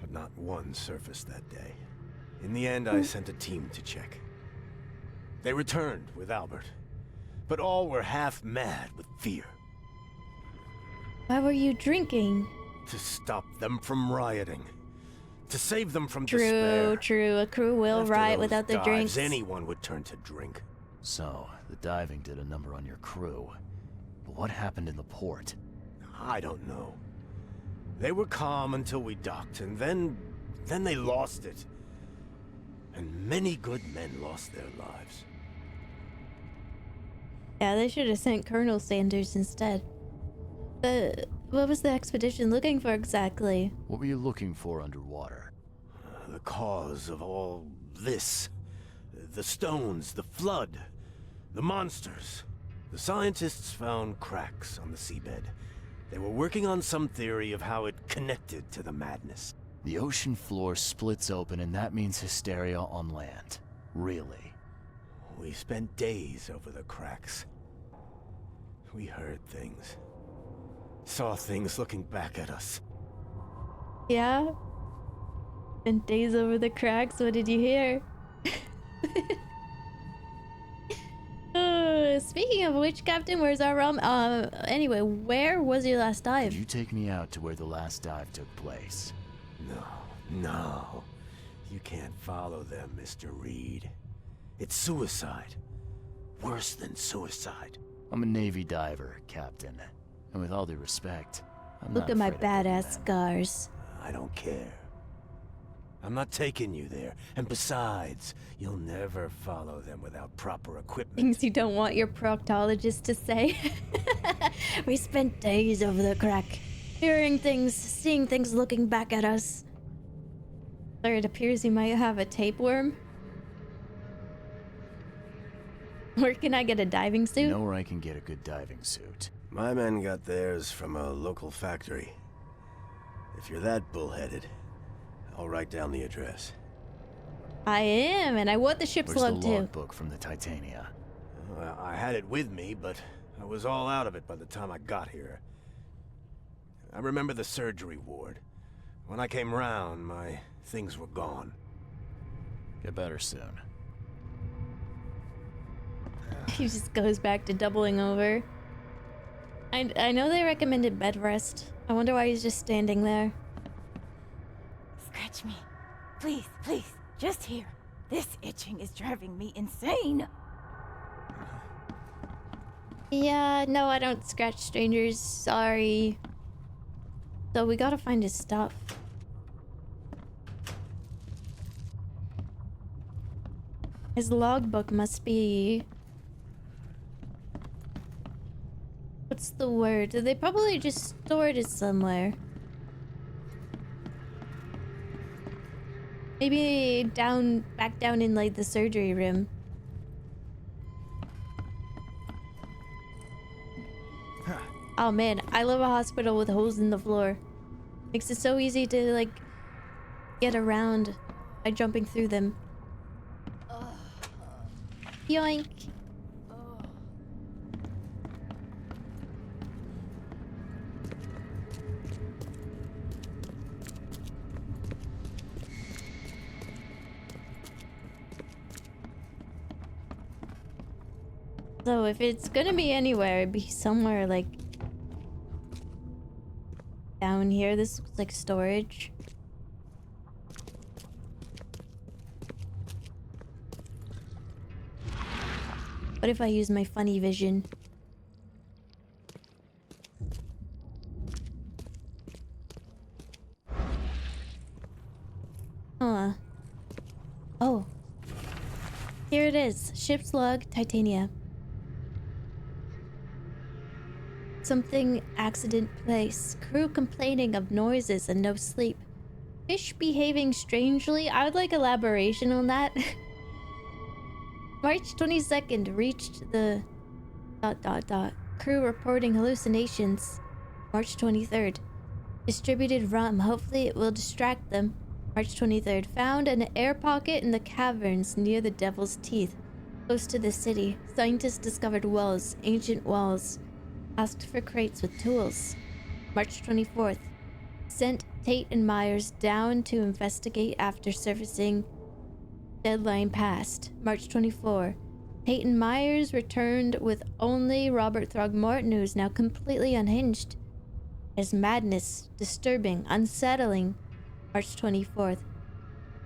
But not one surfaced that day. In the end, I sent a team to check. They returned with Albert, but all were half mad with fear. Why were you drinking? To stop them from rioting. To save them from despair. True. A crew will After riot those without their dives, drinks. anyone would turn to drink. So, the diving did a number on your crew. But what happened in the port? I don't know. They were calm until we docked, and then they lost it. And many good men lost their lives. Yeah, they should have sent Colonel Sanders instead. What was the expedition looking for exactly? What were you looking for underwater? The cause of all this. The stones, the flood, the monsters. The scientists found cracks on the seabed. They were working on some theory of how it connected to the madness. The ocean floor splits open and that means hysteria on land. Really? We spent days over the cracks. We heard things. Saw things looking back at us. Yeah? Spent days over the cracks, what did you hear? Speaking of which, Captain, where's our rum? Anyway, where was your last dive? Could you take me out to where the last dive took place? No. You can't follow them, Mr. Reed. It's suicide. Worse than suicide. I'm a Navy diver, Captain. And with all due respect, I'm Look not at my afraid of badass scars. I don't care. I'm not taking you there. And besides, you'll never follow them without proper equipment. Things you don't want your proctologist to say. We spent days over the crack, hearing things, seeing things looking back at us. Sir, it appears you might have a tapeworm. Where can I get a diving suit? You know where I can get a good diving suit. My men got theirs from a local factory. If you're that bullheaded, I'll write down the address. I am, and I want the ship's Where's log the too. logbook from the Titania? Well, I had it with me, but I was all out of it by the time I got here. I remember the surgery ward. When I came round, my things were gone. Get better soon. He just goes back to doubling over. I know they recommended bed rest. I wonder why he's just standing there. Scratch me. Please, please. Just here. This itching is driving me insane. Yeah, no, I don't scratch strangers. Sorry. So we gotta find his stuff. His logbook must be... What's the word? They probably just stored it somewhere. Maybe back down in like the surgery room. Oh man, I love a hospital with holes in the floor. Makes it so easy to like get around by jumping through them. Yoink. So if it's gonna be anywhere, it'd be somewhere like down here. This looks like storage. What if I use my funny vision? Huh. Oh. Here it is. Ship's log, Titania. Something accident place. Crew complaining of noises and no sleep. Fish behaving strangely. I would like elaboration on that. March 22nd reached the... Crew reporting hallucinations. March 23rd. Distributed rum. Hopefully it will distract them. March 23rd. Found an air pocket in the caverns near the Devil's Teeth. Close to the city. Scientists discovered wells. Ancient wells. Asked for crates with tools. March 24th. Sent Tate and Myers down to investigate after surfacing. Deadline passed. March 24. Tate and Myers returned with only Robert Throgmorton, who is now completely unhinged. His madness, disturbing, unsettling. March 24th.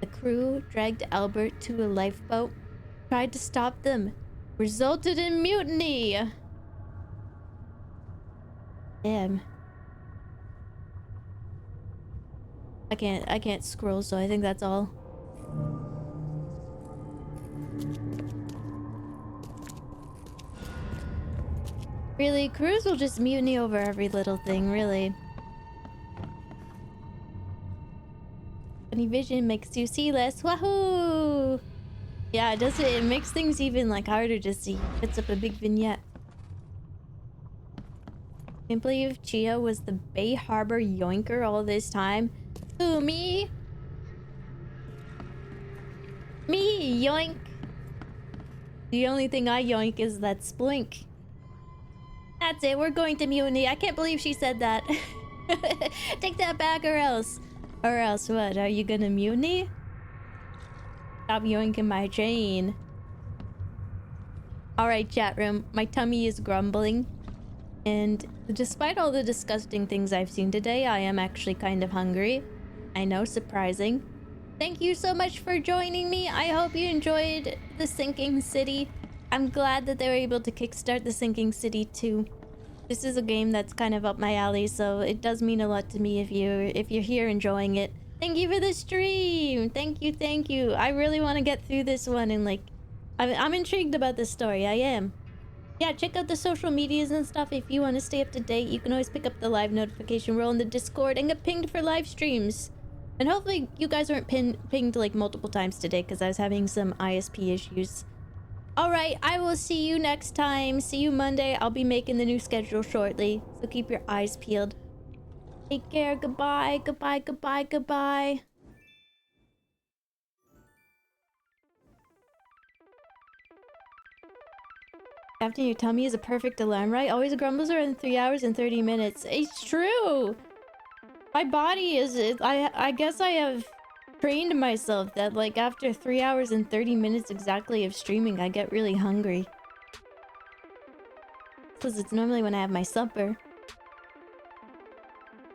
The crew dragged Albert to a lifeboat, tried to stop them, resulted in mutiny. Damn. I can't scroll, so I think that's all. Really, crews will just mutiny over every little thing, really. Funny vision makes you see less. Wahoo! Yeah, it does it. It makes things even like harder to see. Puts up a big vignette. Can't believe Chia was the Bay Harbor yoinker all this time. Who, me? Me, yoink. The only thing I yoink is that splink. That's it, we're going to mutiny. I can't believe she said that. Take that back or else. Or else what? Are you gonna mutiny? Stop yoinking my chain. Alright, chat room. My tummy is grumbling. And despite all the disgusting things I've seen today, I am actually kind of hungry. I know, surprising. Thank you so much for joining me. I hope you enjoyed The Sinking City. I'm glad that they were able to kickstart The Sinking City too. This is a game that's kind of up my alley, so it does mean a lot to me if you're here enjoying it. Thank you for the stream. Thank you, thank you. I really want to get through this one and like, I'm intrigued about this story. I am. Yeah, check out the social medias and stuff if you want to stay up to date. You can always pick up the live notification roll in the Discord and get pinged for live streams. And hopefully you guys weren't pinged like multiple times today because I was having some ISP issues. Alright, I will see you next time. See you Monday. I'll be making the new schedule shortly. So keep your eyes peeled. Take care. Goodbye. Goodbye. Goodbye. Goodbye. After your tummy is a perfect alarm, right? Always grumbles around 3 hours and 30 minutes. It's true! My body is... I guess I have trained myself that, like, after 3 hours and 30 minutes exactly of streaming, I get really hungry. Because it's normally when I have my supper.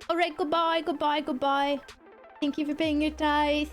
Alright, goodbye, goodbye, goodbye. Thank you for paying your tithe.